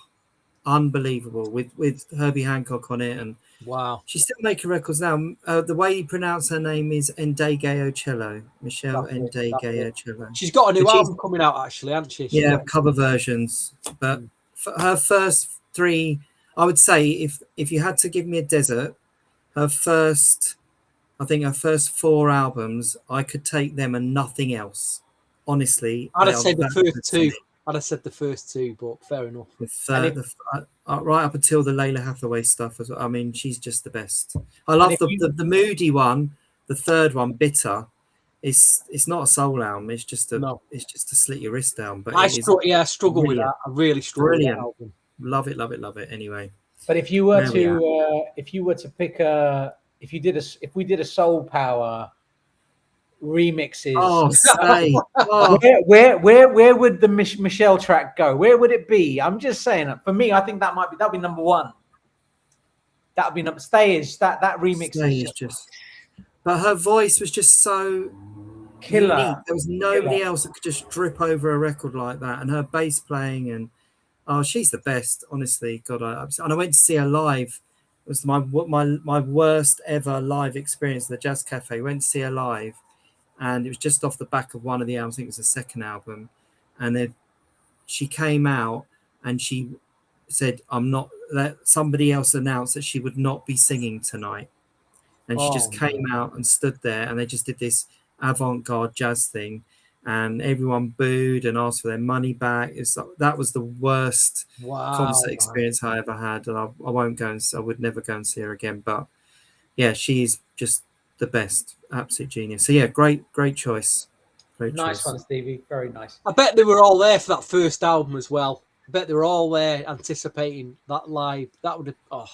unbelievable with Herbie Hancock on it, and wow, she's still making records now. The way you pronounce her name is Endegayo Cello, Michelle Endegayo Cello. She's got a new album coming out, actually, hasn't she? Cover versions. But for her first 3, I would say if you had to give me a desert, her first 4 albums, I could take them and nothing else. Honestly, I'd have said the first 2. I'd have said the first 2, but fair enough. Right up until the Layla Hathaway stuff as well. I mean, she's just the best. I love the moody one, the third one, Bitter. It's not a soul album. It's just to slit your wrist down. But I struggle with that. I really struggle with that album. Love it, love it, love it. Anyway, but if you were to pick if we did a Soul Power remixes. Where would the Michelle track go? Where would it be? I'm just saying. For me, I think that'd be number 1. That would be number. Stage that remix is just. But her voice was just so killer. Unique. There was nobody else that could just drip over a record like that, and her bass playing and she's the best. Honestly, God, and I went to see her live. It was my worst ever live experience at the Jazz Cafe. Went to see her live. And it was just off the back of one of the albums. I think it was the second album. And then she came out and she said, somebody else announced that she would not be singing tonight. And she just came out and stood there and they just did this avant-garde jazz thing. And everyone booed and asked for their money back. That was the worst concert experience I ever had. And I would never go and see her again. But yeah, she's just the best. Absolute genius. So yeah, great choice. Nice one, Stevie. Very nice. I bet they were all there for that first album as well. I bet they were all there anticipating that live. That would have.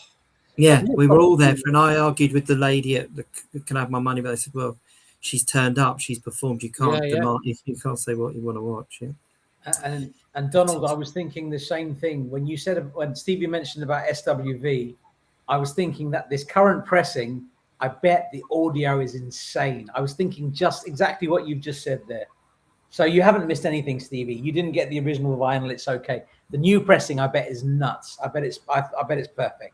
Yeah, we were all there. And I argued with the lady at Can I Have My Money? But they said, well, she's turned up, she's performed. You can't demand. You can't say what you want to watch. Yeah. And Donald, I was thinking the same thing when Stevie mentioned about SWV. I was thinking that this current pressing, I bet the audio is insane. I was thinking just exactly what you've just said there. So you haven't missed anything, Stevie. You didn't get the original vinyl. It's okay. The new pressing, I bet, is nuts. I bet it's perfect.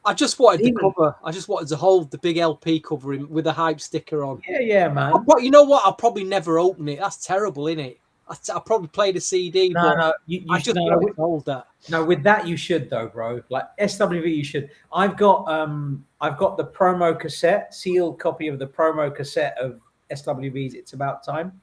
I just wanted the Even- cover. I just wanted to hold the big LP cover with a hype sticker on. Yeah, man. You know what? I'll probably never open it. That's terrible, isn't it? I'll probably play the CD, No, but no, I just wanted to hold that. No, with that you should though, bro. Like SWV, you should. I've got the promo cassette, sealed copy of the promo cassette of SWV's It's About Time,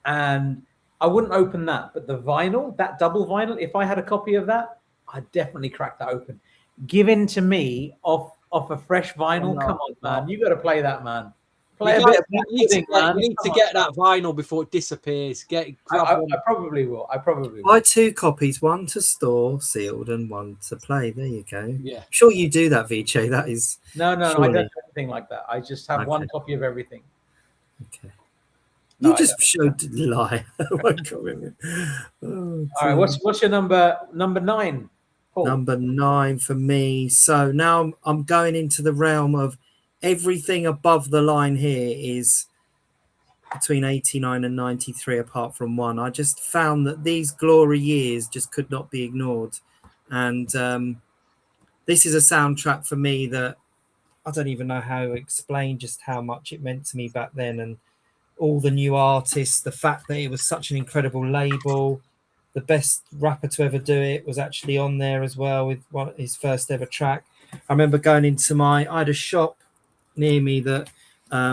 and I wouldn't open that, but the vinyl, that double vinyl, if I had a copy of that, I'd definitely crack that open. Given to me off a fresh vinyl. Come on, man, you got to play that, man. Play a bit of Black Pudding, man. You need to get that vinyl before it disappears. Grab one. I probably will. Buy 2 copies, one to store sealed and one to play. There you go. Yeah. Sure you do that, VJ. That is No, I surely- don't do anything like that. I just have one copy of everything. Okay. No, You just showed a lie. Oh, all right, what's your number 9? Paul? Number 9 for me. So now I'm going into the realm of everything above the line here is between 89 and 93 apart from one. I just found that these glory years just could not be ignored. And this is a soundtrack for me that I don't even know how to explain just how much it meant to me back then, and all the new artists, the fact that it was such an incredible label. The best rapper to ever do it was actually on there as well with his first ever track. I remember going into I had a shop near me that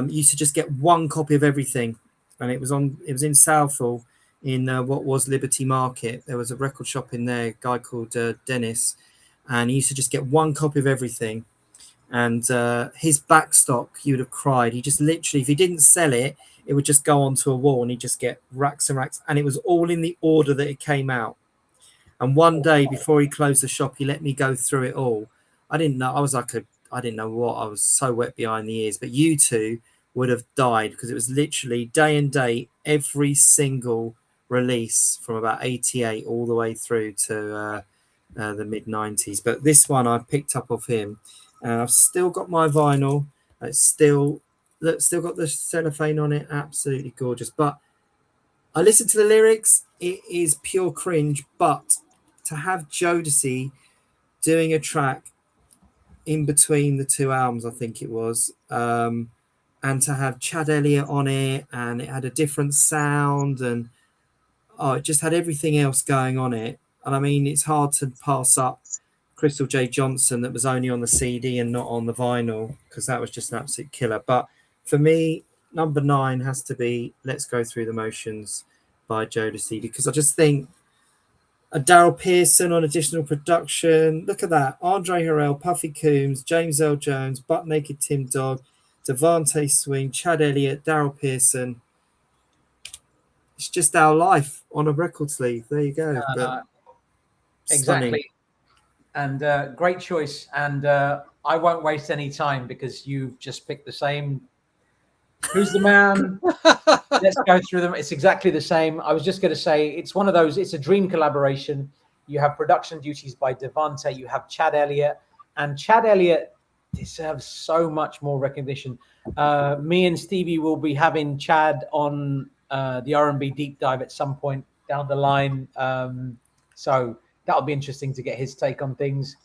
used to just get one copy of everything, and it was in Southall in what was Liberty Market. There was a record shop in there, a guy called Dennis, and he used to just get one copy of everything. And his back stock, you would have cried. He just literally, if he didn't sell it, it would just go onto a wall and he'd just get racks and racks. And it was all in the order that it came out. And one day before he closed the shop, he let me go through it all. I didn't know. I didn't know what. I was so wet behind the ears. But you two would have died because it was literally day and date, every single release from about 88 all the way through to the mid-90s. But this one I picked up of him. And I've still got my vinyl. It's still got the cellophane on it. Absolutely gorgeous. But I listened to the lyrics. It is pure cringe. But to have Jodeci doing a track in between the 2 albums, I think it was, and to have Chad Elliott on it, and it had a different sound, and it just had everything else going on it. And I mean, it's hard to pass up Crystal J. Johnson that was only on the CD and not on the vinyl, because that was just an absolute killer. But for me, number 9 has to be Let's Go Through the Motions by Jodeci, because I just think a Daryl Pearson on additional production. Look at that. Andre Harrell, Puffy Coombs, James L. Jones, Butt Naked Tim Dog, Devante Swing, Chad Elliott, Daryl Pearson. It's just our life on a record sleeve. There you go. Exactly. Stunning. And great choice. And I won't waste any time because you've just picked the same. Who's the man? Let's go through them. It's exactly the same. I was just going to say it's one of those. It's a dream collaboration. You have production duties by Devante. You have Chad Elliott, and Chad Elliott deserves so much more recognition. Me and Stevie will be having Chad on the R&B deep dive at some point down the line. So that'll be interesting to get his take on things.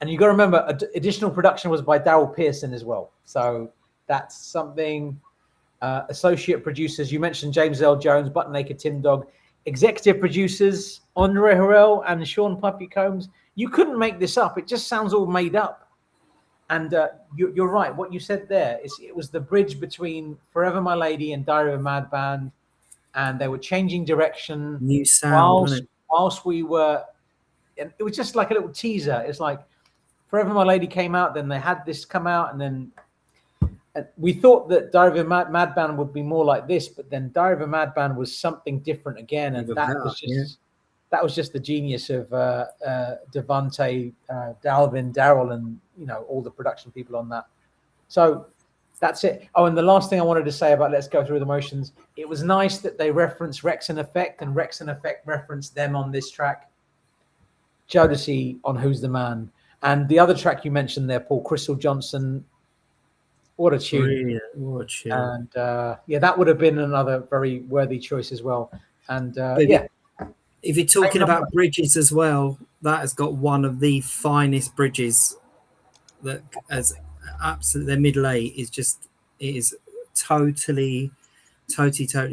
And you got to remember, additional production was by Daryl Pearson as well. So that's something. Associate producers, you mentioned James L. Jones, Butt Naked Tim Dog. Executive producers, Andre Harrell and Sean Puffy Combs. You couldn't make this up. It just sounds all made up. And you're right. What you said there is it was the bridge between Forever My Lady and Diary of a Mad Band. And they were changing direction. New sound, whilst we were, and it was just like a little teaser. It's like Forever My Lady came out, then they had this come out, and then we thought that Diary of a Mad Band would be more like this, but then Diary of a Mad Band was something different again, and that was just the genius of Devante, Dalvin, Daryl, and all the production people on that. So that's it. Oh, and the last thing I wanted to say about Let's Go Through the Motions, it was nice that they referenced Rex and Effect, and Rex and Effect referenced them on this track. Jodeci on Who's the Man, and the other track you mentioned there, Paul, Crystal Johnson. What a tune! Brilliant. What a tune. And yeah, that would have been another very worthy choice as well. And But yeah, if you're talking about bridges as well, that has got one of the finest bridges that as absolutely, their middle eight is just, it is totally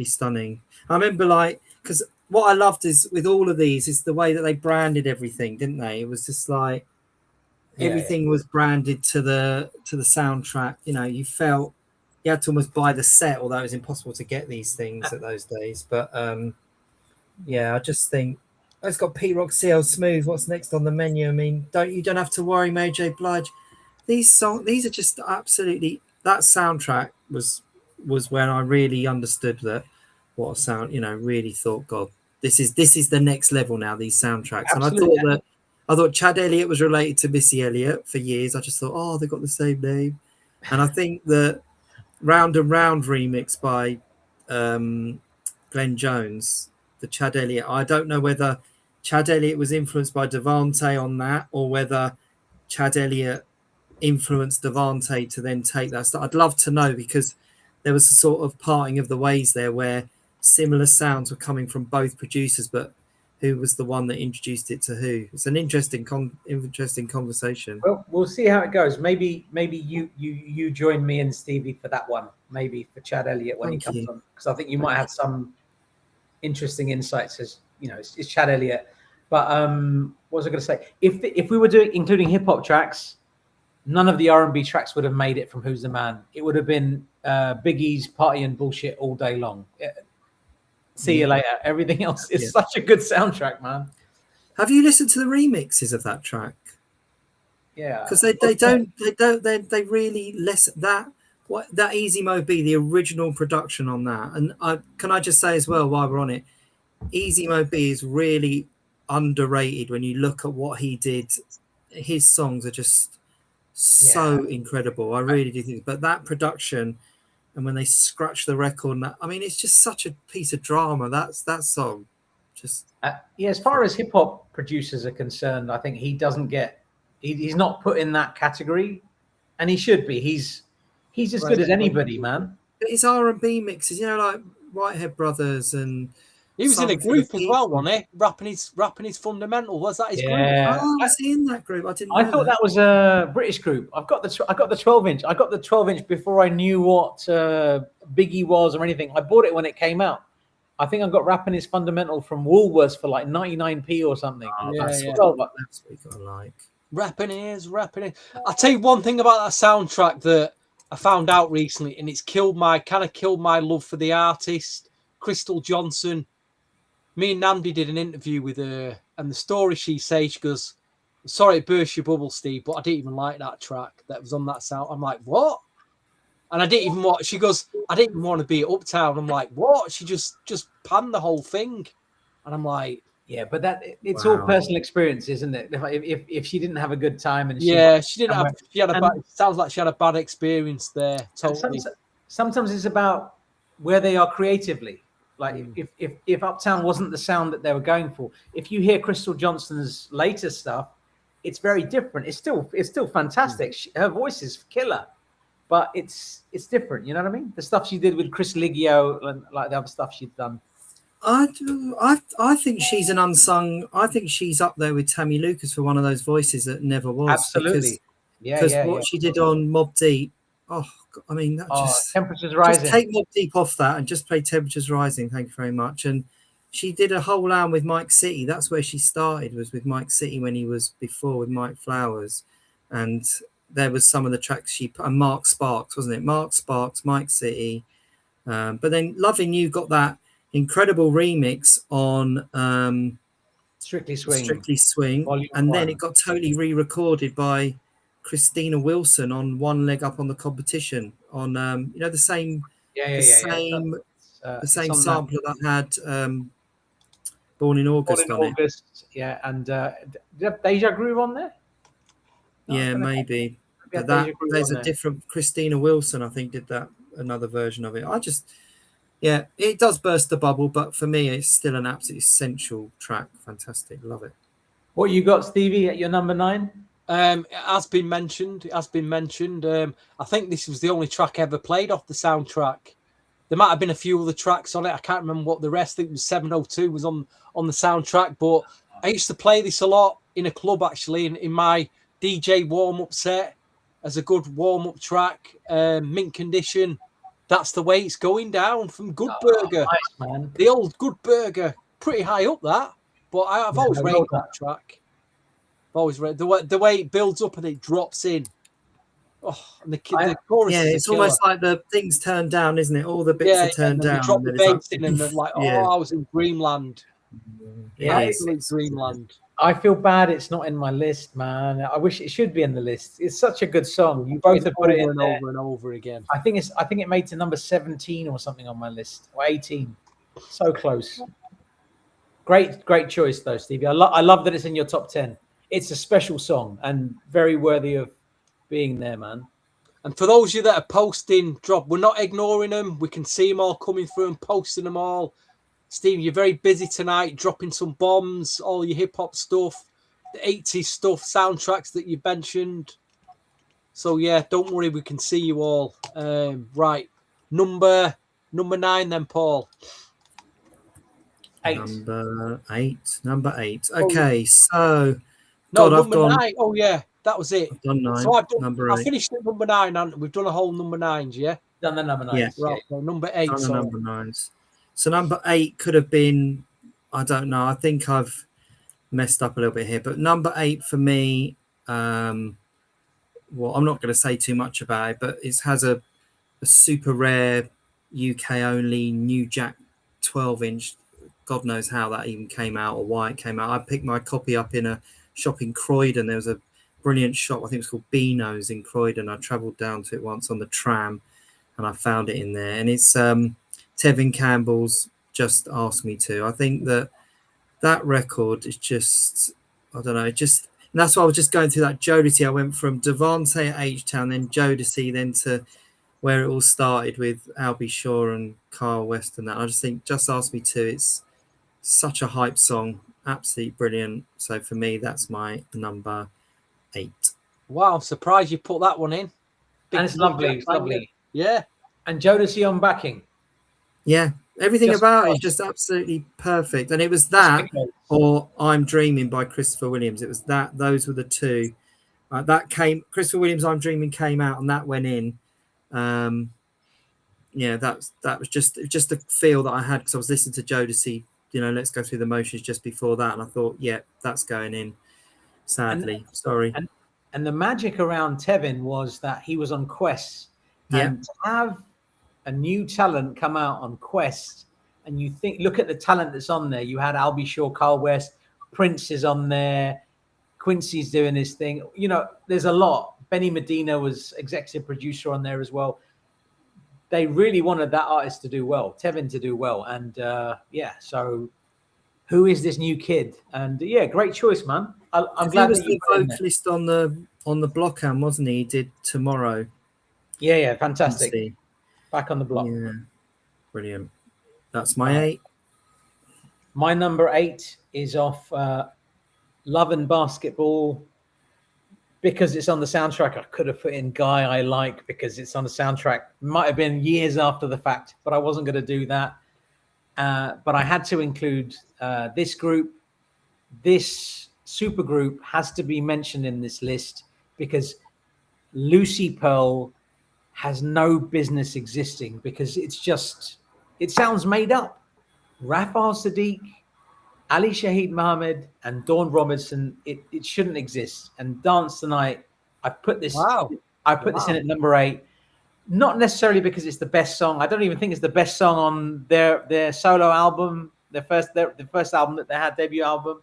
stunning. I remember, like, because what I loved is with all of these is the way that they branded everything, didn't they? It was just like everything was branded to the soundtrack. You know, you felt you had to almost buy the set, although it was impossible to get these things at those days. But yeah, I just think it's got Pete Rock, CL Smooth. What's next on the menu? I mean, don't have to worry, Mary J. Blige. These are just absolutely, that soundtrack was when I really understood that what a sound, you know, really thought, God, this is the next level now, these soundtracks. absolutely. And I thought Chad Elliott was related to Missy Elliott for years. I just thought, oh, they've got the same name. And I think that Round and Round remix by Glenn Jones, the Chad Elliott, I don't know whether Chad Elliott was influenced by Devante on that or whether Chad Elliott influenced Devante to then take that stuff. I'd love to know, because there was a sort of parting of the ways there where similar sounds were coming from both producers, but who was the one that introduced it to who? It's an interesting conversation. Well, we'll see how it goes. Maybe you join me and Stevie for that one. Maybe for Chad Elliott when he comes on, because I think you might have some interesting insights. As you know, it's Chad Elliott. But what was I going to say? If we were doing including hip hop tracks, none of the R&B tracks would have made it from Who's the Man. It would have been Biggie's Party and Bullshit all day long. See you later. Everything else is such a good soundtrack, man. Have you listened to the remixes of that track? Yeah, because they really less that Easy Mo B, the original production on that. And can I just say as well, while we're on it, Easy Mo B is really underrated when you look at what he did. His songs are just so incredible. I really do think, but that production and when they scratch the record, and that, I mean, it's just such a piece of drama. That song, just as far as hip hop producers are concerned, I think he doesn't get. He's not put in that category, and he should be. He's as good as anybody, man. But his R&B mixes, you know, like Whitehead Brothers, and he was in a group as well, wasn't he? Rapping his fundamental. Was that his group? Oh, was he in that group? I thought that was a British group. I got the 12-inch. I got the 12-inch before I knew what Biggie was or anything. I bought it when it came out. I think I got Rapping His Fundamental from Woolworths for like 99p or something. Oh, that's what I like. Rapping is. I'll tell you one thing about that soundtrack that I found out recently, and it's killed my love for the artist, Crystal Johnson. Me and Namdi did an interview with her, and the story she says, she goes, "Sorry to burst your bubble, Steve, but I didn't even like that track that was on that sound." I'm like, "What?" And I didn't even want. She goes, "I didn't even want to be at Uptown." I'm like, "What?" She just panned the whole thing, and I'm like, "Yeah, but it's all personal experience, isn't it? If she didn't have a good time and she didn't have, she had a bad. It sounds like she had a bad experience there. Totally. Sometimes it's about where they are creatively. Like if Uptown wasn't the sound that they were going for, if you hear Crystal Johnson's later stuff, it's very different. It's still fantastic. Her voice is killer, but it's different. You know what I mean? The stuff she did with Chris Liggio and like the other stuff she'd done. I think she's an unsung. I think she's up there with Tammy Lucas for one of those voices that never was. Absolutely. Because what she did on Mobb Deep. Oh, I mean, that Temperatures Rising. Just take Mobb Deep off that and just play Temperatures Rising. Thank you very much. And she did a whole album with Mike City. That's where she started, was with Mike City when he was before with Mike Flowers. And there was some of the tracks she put, and Mark Sparks, wasn't it? Mark Sparks, Mike City. But then Loving You got that incredible remix on Strictly Swing. And then it got totally re-recorded by Christina Wilson on One Leg Up on the Competition on the same sampler that had Born in August on it. Yeah, and did you have Deja Groove on there? No, maybe. But there's a different Christina Wilson, I think, did that another version of it. It does burst the bubble, but for me it's still an absolutely essential track. Fantastic, love it. What you got, Stevie, at your number 9? It has been mentioned. It has been mentioned. I think this was the only track ever played off the soundtrack. There might have been a few other tracks on it. I can't remember what the rest. I think it was 702 was on the soundtrack. But I used to play this a lot in a club, actually, in my DJ warm-up set as a good warm-up track. Mint Condition. That's the way it's going down from Good Burger. Nice, man. The old Good Burger. Pretty high up, that. But I've always rated that track. I've always read the way it builds up and it drops in. Oh, and the chorus is it's almost like the things turned down, isn't it? All the bits are turned down. They drop the bass in, and they're like, "Oh, yeah. I was in dreamland." Yeah, absolute dreamland. I feel bad it's not in my list, man. I wish it should be in the list. It's such a good song. You both have put it in there. Over and over again. I think it made to number 17 or something on my list, or 18. So close. Great choice though, Stevie. I love that it's in your top 10. It's a special song and very worthy of being there, man. And for those of you that are posting, we're not ignoring them. We can see them all coming through and posting them all. Steve, you're very busy tonight, dropping some bombs, all your hip hop stuff, the 80s stuff, soundtracks that you mentioned. So yeah, don't worry, we can see you all. Right, number 9, then, Paul. 8. Number eight. Okay, so number 9. Oh yeah, that was it. I've done 9. So I finished at number 9, and we've done a whole number 9s, yeah. Done the number 9. Yeah. Right. So number 8. Done the number 9s. So number 8 could have been, I don't know. I think I've messed up a little bit here, but number 8 for me. Well, I'm not going to say too much about it, but it has a super rare UK only New Jack 12-inch. God knows how that even came out or why it came out. I picked my copy up in a shop in Croydon. There was a brilliant shop, I think it's called Beano's in Croydon. I travelled down to it once on the tram and I found it in there. And it's Tevin Campbell's Just Ask Me To. I think that record is just, I don't know, and that's why I was just going through that Jodeci. I went from Devante at H-Town, then Jodeci, then to where it all started with Albie Shaw and Kyle West and that. I just think Just Ask Me To, it's such a hype song, absolutely brilliant. So for me, that's my number 8. Wow, I'm surprised you put that one in. And it's lovely, lovely. Yeah. And Jodeci on backing. Yeah, everything about it is just absolutely perfect. And it was that or I'm Dreaming by Christopher Williams. It was that. Those were the two. Christopher Williams' I'm Dreaming came out and that went in. Yeah, that was just a feel that I had because I was listening to Jodeci, Let's Go Through the Motions just before that. And I thought, yeah, that's going in. Sadly, sorry. And the magic around Tevin was that he was on Quest. And to have a new talent come out on Quest, and you look at the talent that's on there. You had Albie Shaw, Carl West, Prince is on there, Quincy's doing his thing. There's a lot. Benny Medina was executive producer on there as well. They really wanted that artist to do well, Tevin to do well. And so who is this new kid? And yeah, great choice, man. I'm glad he was the vocalist on the Blockhound, wasn't he? He did Tomorrow. Yeah, fantastic. Back on the block. Yeah, brilliant. That's my 8. My number 8 is off Love and Basketball. Because it's on the soundtrack, I could have put in Guy I Like because it's on the soundtrack. Might have been years after the fact, but I wasn't going to do that. But I had to include this group. This super group has to be mentioned in this list because Lucy Pearl has no business existing because it sounds made up. Rafal Sadiq, Ali Shaheed Muhammad, and Dawn Robinson, it shouldn't exist. And Dance Tonight, I put this this in at number 8, not necessarily because it's the best song. I don't even think it's the best song on their solo album, the first album that they had, debut album.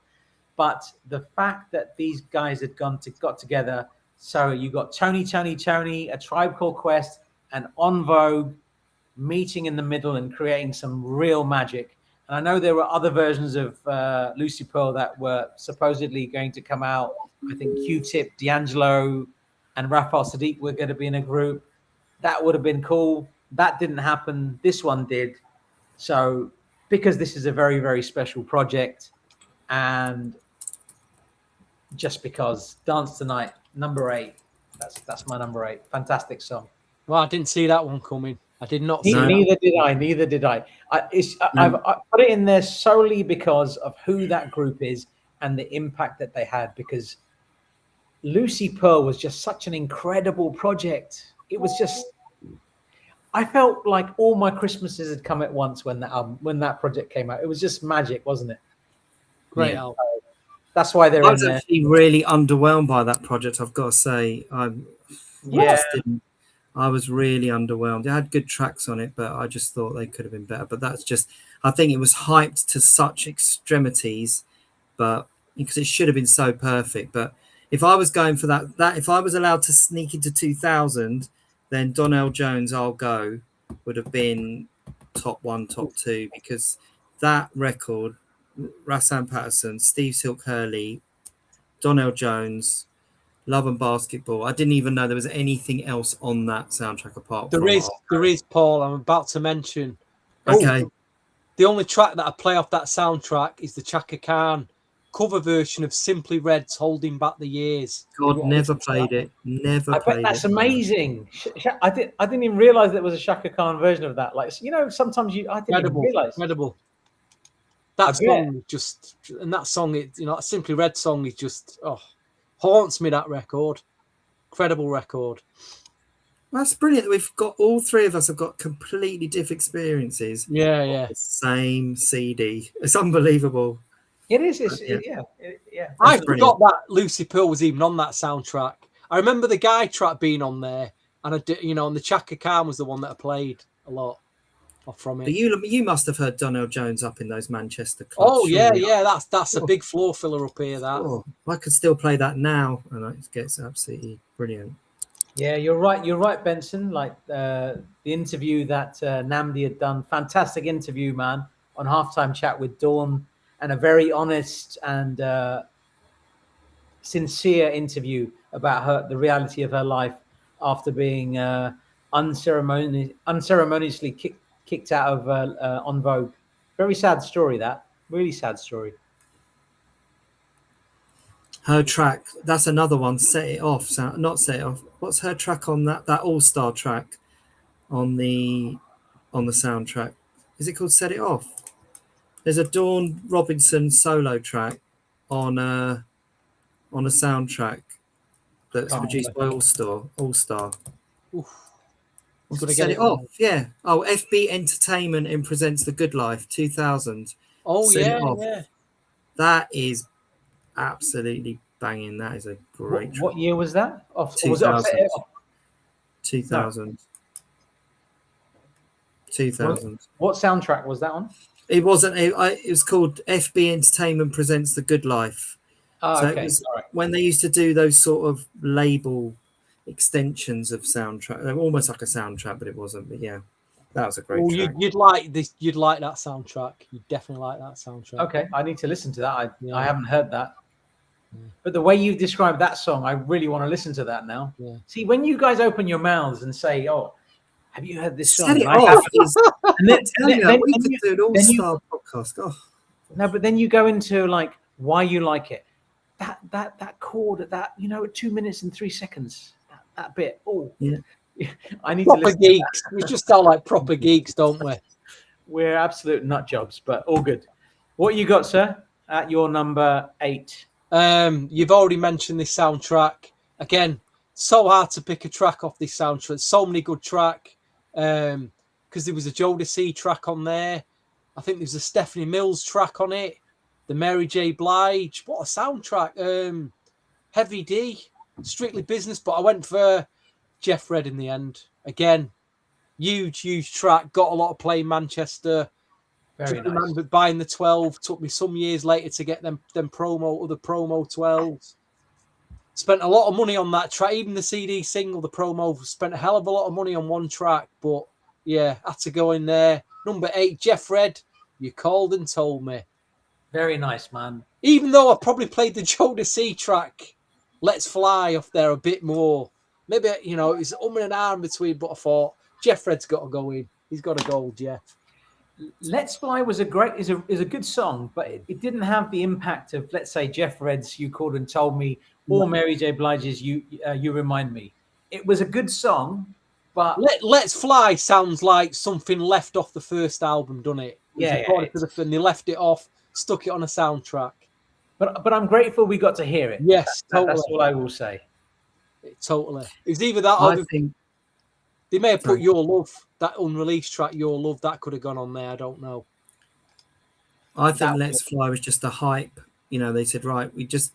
But the fact that these guys had got together. So you got Tony, A Tribe Called Quest, and En Vogue meeting in the middle and creating some real magic. And I know there were other versions of Lucy Pearl that were supposedly going to come out. I think Q-Tip, D'Angelo, and Rafal Sadiq were going to be in a group. That would have been cool. That didn't happen. This one did. So because this is a very, very special project and just because. Dance Tonight, number 8. That's my number 8. Fantastic song. Well, I didn't see that one coming. I did not see No. that. Neither did I. Neither did I. I put it in there solely because of who that group is and the impact that they had. Because Lucy Pearl was just such an incredible project. It was just. I felt like all my Christmases had come at once when that project came out. It was just magic, wasn't it? Great Yeah. album. That's why they're I in was there. actually really underwhelmed by that project. I've got to say, I just didn't. I was really underwhelmed. It had good tracks on it, but I just thought they could have been better. But that's just. I think it was hyped to such extremities, but because it should have been so perfect. But if I was going for that if I was allowed to sneak into 2000, then Donnell Jones, I'll Go would have been top 1, top 2, because that record, Rassan Patterson, Steve Silk Hurley, Donnell Jones, Love and Basketball. I didn't even know there was anything else on that soundtrack apart from There is, Paul. I'm about to mention. Okay. The only track that I play off that soundtrack is the Chaka Khan cover version of Simply Red's Holding Back the Years. God, never played it. Never I played bet that's it. amazing. I didn't even realize there was a Shaka Khan version of that. Like, sometimes I didn't even realize. Incredible. That song just, and that song, that Simply Red song is just, haunts me, that record. Incredible record. That's brilliant. We've got all three of us have got completely different experiences. Yeah. The same CD. It's unbelievable. It is. I forgot that Lucy Pearl was even on that soundtrack. I remember the Guy track being on there, and and the Chaka Khan was the one that I played a lot from it. But you must have heard Donnell Jones up in those Manchester clubs. Oh yeah. That's a big floor filler up here. That I could still play that now, and it gets absolutely brilliant. Yeah, you're right, Benson. Like the interview that Namdi had done, fantastic interview, man, on Halftime Chat with Dawn, and a very honest and sincere interview about the reality of her life after being unceremoniously kicked out of En Vogue. Very sad story, that. Really sad story. Her track, that's another one. Set It Off. Not Set It Off. What's her track on that All-Star track on the soundtrack? Is it called Set It Off? There's a Dawn Robinson solo track on a soundtrack that's produced by All-Star. Set It Off. Yeah. Oh, FB Entertainment and presents The Good Life 2000. Oh, Set It Off. yeah. That is absolutely banging. That is a great track. What year was that? 2000. Was it 2000. 2000. What soundtrack was that on? It wasn't. It was called FB Entertainment presents The Good Life. Oh, so okay. It was when they used to do those sort of label extensions of soundtrack. They were almost like a soundtrack, but it wasn't. But yeah, that was a great track. You'd like this. You'd like that soundtrack. You'd definitely like that soundtrack. Okay, I need to listen to that. I haven't heard that. But the way you've described that song, I really want to listen to that now. Yeah. See, when you guys open your mouths and say, "Oh, have you heard this song?" Set It Off is, and then we could do an all-star podcast. Oh. No, but then you go into like why you like it. That chord, that 2 minutes and 3 seconds, that bit. Oh, yeah. I need proper to listen geeks. We just sound like proper geeks, don't we? We're absolute nut jobs, but all good. What you got, sir? At your number 8. You've already mentioned this soundtrack. Again, so hard to pick a track off this soundtrack. So many good track. Because there was a Jodeci track on there. I think there's a Stephanie Mills track on it. The Mary J. Blige. What a soundtrack. Heavy D. Strictly Business. But I went for Jeff Red in the end. Again, huge track. Got a lot of play in Manchester. Very nice. Remember buying the 12. Took me some years later to get them other promo 12s. Spent a lot of money on that track. Even the CD single, the promo, spent a hell of a lot of money on one track. But yeah, had to go in there. Number 8, Jeff Red. You called and told me. Very nice, man. Even though I probably played the Jodeci track, Let's Fly, off there a bit more. Maybe, it was and an arm between, but I thought Jeff Red's got to go in. He's got to go, Jeff. Let's Fly was a great is a good song, but it didn't have the impact of, let's say, Jeff Red's "You Called and Told Me" or Mary J. Blige's "You Remind Me." It was a good song, but Let's Fly sounds like something left off the first album, doesn't it? Yeah, And they left it off, stuck it on a soundtrack. But I'm grateful we got to hear it. Yes, totally. That's all I will say. Totally. It's either that I or think they may have put Your Love, that unreleased track, Your Love, that could have gone on there. I don't know. I think Let's Fly was just a hype. You know, they said, right, we just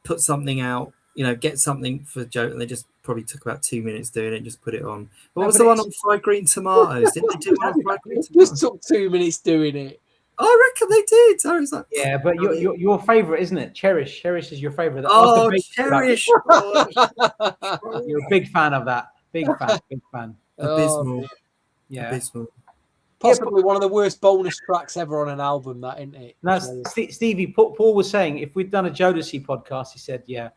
put something out, you know, get something for Joe, and they just probably took about 2 minutes doing it, just put it on. What was the one on Fried Green Tomatoes? Didn't they do one on Fried Green Tomatoes? Just took 2 minutes doing it. I rection they did. So I was like, yeah, but your favorite, isn't it? Cherish is your favorite. Oh, Cherish! You're a big fan of that. Big fan. Abysmal. Yeah. Abysmal. Possibly one of the worst bonus tracks ever on an album, that, isn't it? Now, Stevie, Paul was saying, if we'd done a Jodeci podcast, he said, yeah,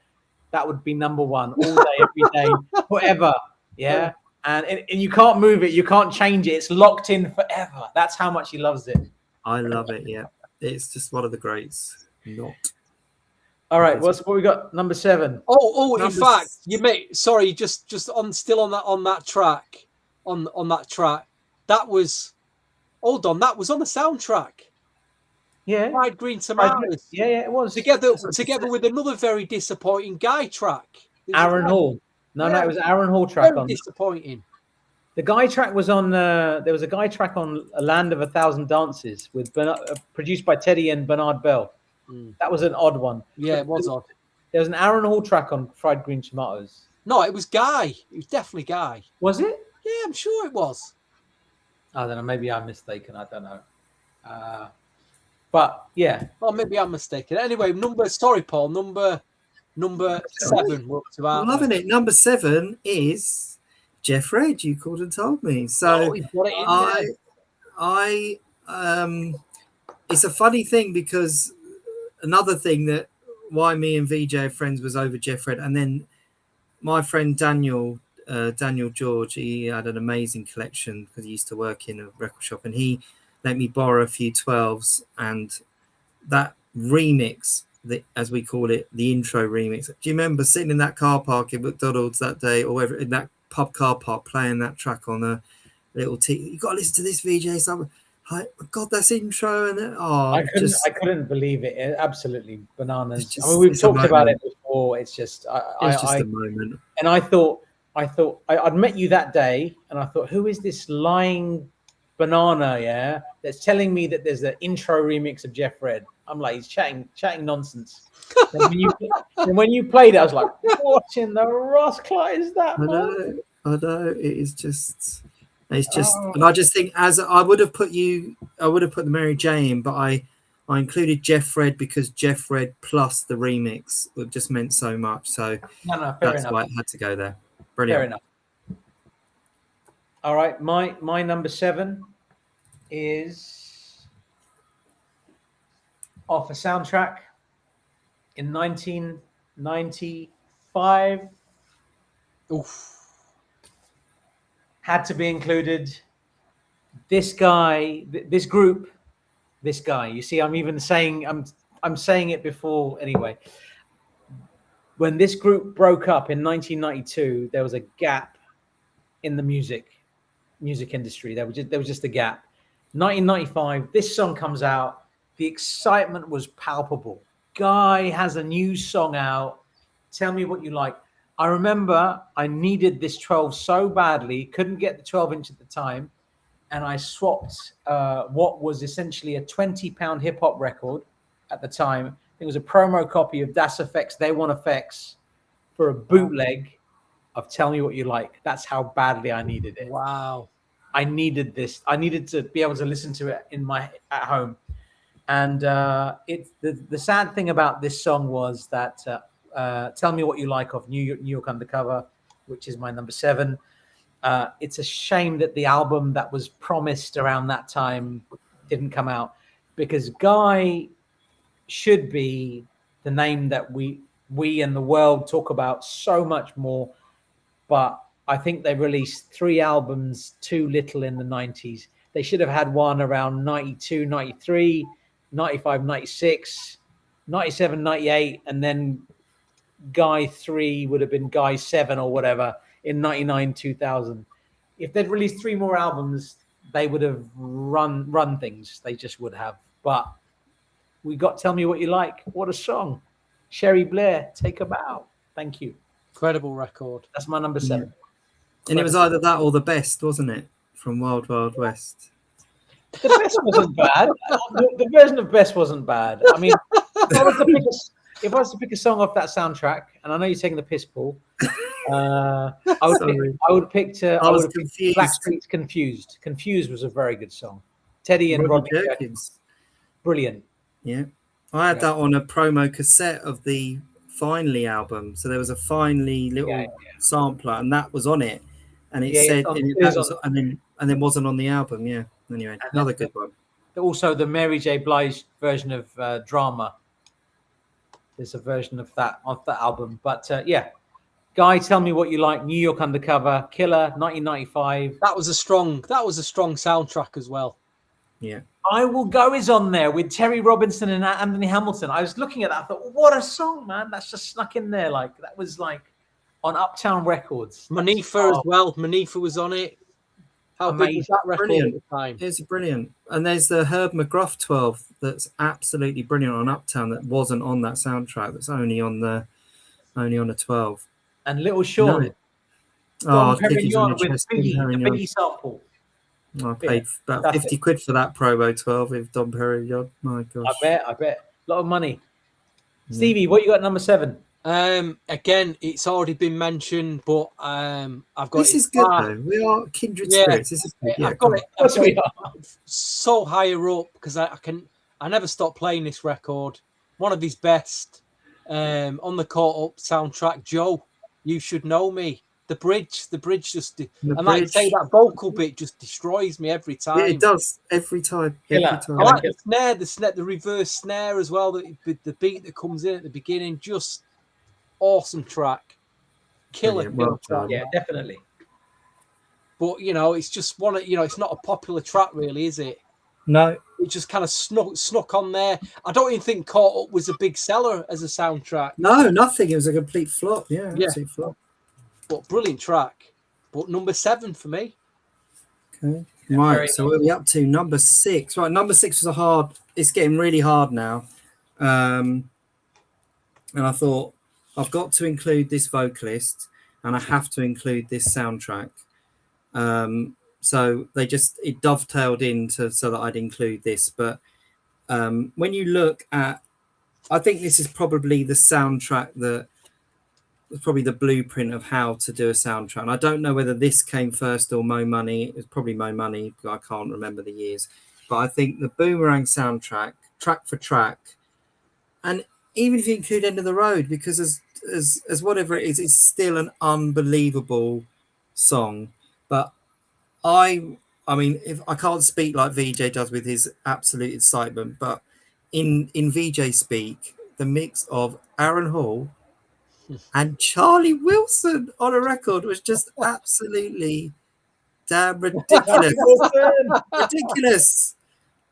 that would be number one all day, every day, forever. Yeah. And you can't move it. You can't change it. It's locked in forever. That's how much he loves it. I love it. Yeah. It's just one of the greats. Not. All right. What we got? Number 7. In fact, you may, sorry, just on that track, on that track, that was, hold on, that was on the soundtrack. Yeah. Fried Green Tomatoes. Yeah, it was. Together with another very disappointing Guy track. Aaron Hall. No, it was Aaron Hall track very disappointing. The Guy track was on. There was a Guy track on "A Land of a Thousand Dances" with produced by Teddy and Bernard Bell. That was an odd one. Yeah, it was odd. There was an Aaron Hall track on "Fried Green Tomatoes." No, it was Guy. It was definitely Guy. Was it? Yeah, I'm sure it was. I don't know. Maybe I'm mistaken. I don't know. But yeah. Well, maybe I'm mistaken. Anyway, Paul. Number 7. We're up to, I'm loving it. Number 7 is Jeff Red. You Called and Told Me. So it's a funny thing, because another thing that why me and VJ are friends was over Jeff Red, and then my friend Daniel George, he had an amazing collection because he used to work in a record shop, and he let me borrow a few 12s, and that remix, as we call it, the intro remix. Do you remember sitting in that car park in McDonald's that day, or wherever, in that pub car park, playing that track on a little you got to listen to this, VJ. So God, that's intro, and I couldn't believe it. Absolutely bananas. We've talked about it before. It's just a moment. And I thought I'd met you that day, and I thought, who is this lying banana? Yeah, that's telling me that there's an intro remix of Jeff Red. I'm like, he's chatting nonsense. And when you played it, I was like, what in the rascal is that? I know. It is just. It's just, and I just think, as I would have put the Mary J in, but I included Jeff Red because Jeff Red plus the remix just meant so much. So that's why it had to go there. Brilliant. Fair enough. All right, my number 7 is off a soundtrack in 1995. Oof. Had to be included. This guy, this group, this guy. You see, I'm saying it before anyway. When this group broke up in 1992, there was a gap in the music industry. There was just a gap. 1995, this song comes out. The excitement was palpable. Guy has a new song out. Tell Me What You Like. I remember I needed this 12 so badly, couldn't get the 12-inch at the time, and I swapped what was essentially a £20 hip-hop record at the time. It was a promo copy of Das Effects, They Want Effects, for a bootleg of Tell Me What You Like. That's how badly I needed it. Wow. I needed this. I needed to be able to listen to it at home. And the sad thing about this song was that Tell Me What You Like of New York Undercover, which is my number 7. It's a shame that the album that was promised around that time didn't come out, because Guy should be the name that we and the world talk about so much more. But I think they released 3 albums too little in the 90s. They should have had one around 92, 93, 95, 96, 97, 98, and then Guy 3 would have been Guy 7 or whatever in 99, 2000. If they'd released 3 more albums, they would have run things. They just would have. But we got Tell Me What You Like. What a song. Sherry Blair, Take a Bow. Thank you. Incredible record. That's my number 7. Yeah. And it was either that or The Best, wasn't it? From Wild Wild West. The Best wasn't bad. The version of Best wasn't bad. I mean, if I was to pick a song off that soundtrack, and I know you're taking the piss, Paul, I would pick Blackstreet's Confused. Confused was a very good song. Teddy and Rodney Jerkins. Brilliant. Yeah. I had that on a promo cassette of the Finally album. So there was a Finally little sampler, and that was on it. And it said, and then wasn't on the album. Yeah. Anyway, another good one. Also, the Mary J. Blige version of Drama. There's a version of that album. But Guy, Tell Me What You Like, New York Undercover, Killer, 1995. That was a strong soundtrack as well. Yeah. I Will Go is on there with Terry Robinson and Anthony Hamilton. I was looking at that. I thought, what a song, man. That's just snuck in there. Like, that was like on Uptown Records. Manifa as well. Manifa was on it. How big was that record at the time? It's brilliant. And there's the Herb McGruff 12 that's absolutely brilliant on Uptown that wasn't on that soundtrack. That's only on the 12. And Little Sean. No. Perignon with Biggie, the Biggie sample. I paid about 50 quid for that promo 12 with Dom Perignon. My gosh. I bet. A lot of money. Stevie, what you got at number 7? Again, it's already been mentioned, but I've got this is good though. We are kindred spirits. This is good. I've got it so higher up because I never stop playing this record. One of his best on the Caught Up soundtrack. Joe, You Should Know Me. The bridge just like I say, that vocal bit just destroys me every time. Yeah, it does every time. I like the snare, the reverse snare as well. The beat that comes in at the beginning, just awesome track, killer track. Yeah, definitely. But it's just one of it's not a popular track, really, is it? No, it just kind of snuck on there. I don't even think Caught Up was a big seller as a soundtrack. No, nothing. It was a complete flop. Yeah, absolute flop. But brilliant track. But number 7 for me. Okay. Right. So what are we up to? Number 6. Right. Number 6 was it's getting really hard now. And I thought I've got to include this vocalist and I have to include this soundtrack. So it dovetailed into so that I'd include this. But when you look at, I think this is probably the soundtrack that was probably the blueprint of how to do a soundtrack. And I don't know whether this came first or Mo Money. It was probably Mo Money. I can't remember the years. But I think the Boomerang soundtrack, track for track, and even if you include End of the Road, because as whatever it is, it's still an unbelievable song. But I mean, if I can't speak like VJ does with his absolute excitement, but in VJ speak, the mix of Aaron Hall and Charlie Wilson on a record was just absolutely damn ridiculous. Ridiculous.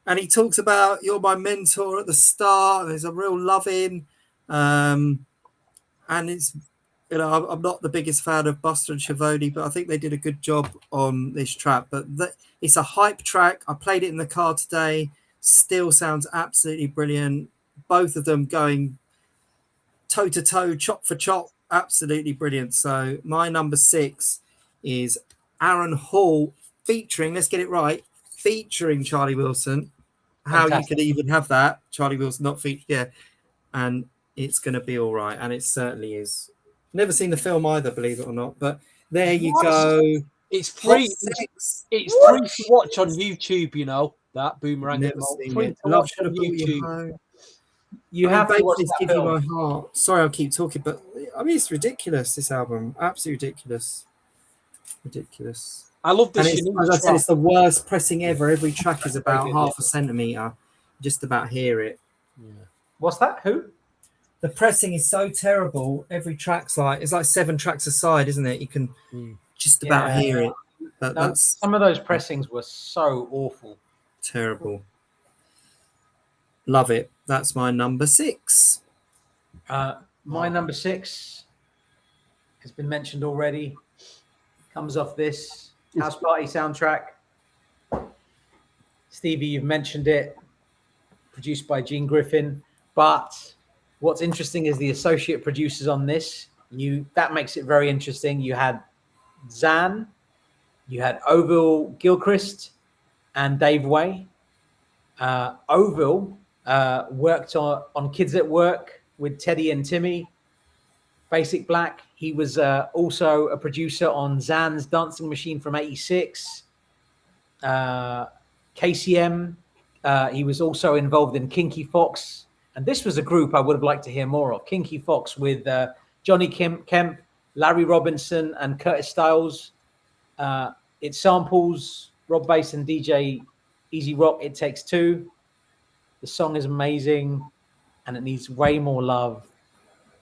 And he talks about, you're my mentor at the start. And there's a real loving. And it's, I'm not the biggest fan of Buster and Schiavone, but I think they did a good job on this track. But it's a hype track. I played it in the car today. Still sounds absolutely brilliant. Both of them going toe to toe, chop for chop, absolutely brilliant. So my number 6 is Aaron Hall featuring, let's get it right, featuring Charlie Wilson. Fantastic. How you could even have that, Charlie Wilson not featured, and it's going to be all right, and it certainly is. Never seen the film either, believe it or not, but there you go. It's free. It's free to watch on YouTube. That Boomerang. Never seen it. Love should have brought you home. You have to watch that Give You My Heart. Sorry, I'll keep talking, but I mean, it's ridiculous, this album. Absolutely ridiculous. Ridiculous. I love this. As I said, it's the worst pressing ever. Every track is about half a centimetre. Just about hear it. Yeah. What's that? Who? The pressing is so terrible. Every track's it's like 7 tracks aside, isn't it? You can just about hear it. That's Some of those pressings were so awful. terrible. Love it. That's my number 6. My number 6 has been mentioned already. Comes off this House Party soundtrack. Stevie, you've mentioned it. Produced by Gene Griffin. But what's interesting is the associate producers on this. That makes it very interesting. You had Zan, you had Oville Gilchrist, and Dave Way. Oville worked on Kids at Work with Teddy and Timmy. Basic Black. He was also a producer on Zan's Dancing Machine from '86. KCM. He was also involved in Kinky Fox. And this was a group I would have liked to hear more of. Kinky Fox with Johnny Kemp, Larry Robinson, and Curtis Styles. It samples Rob Bass and DJ Easy Rock, It Takes Two. The song is amazing, and it needs way more love.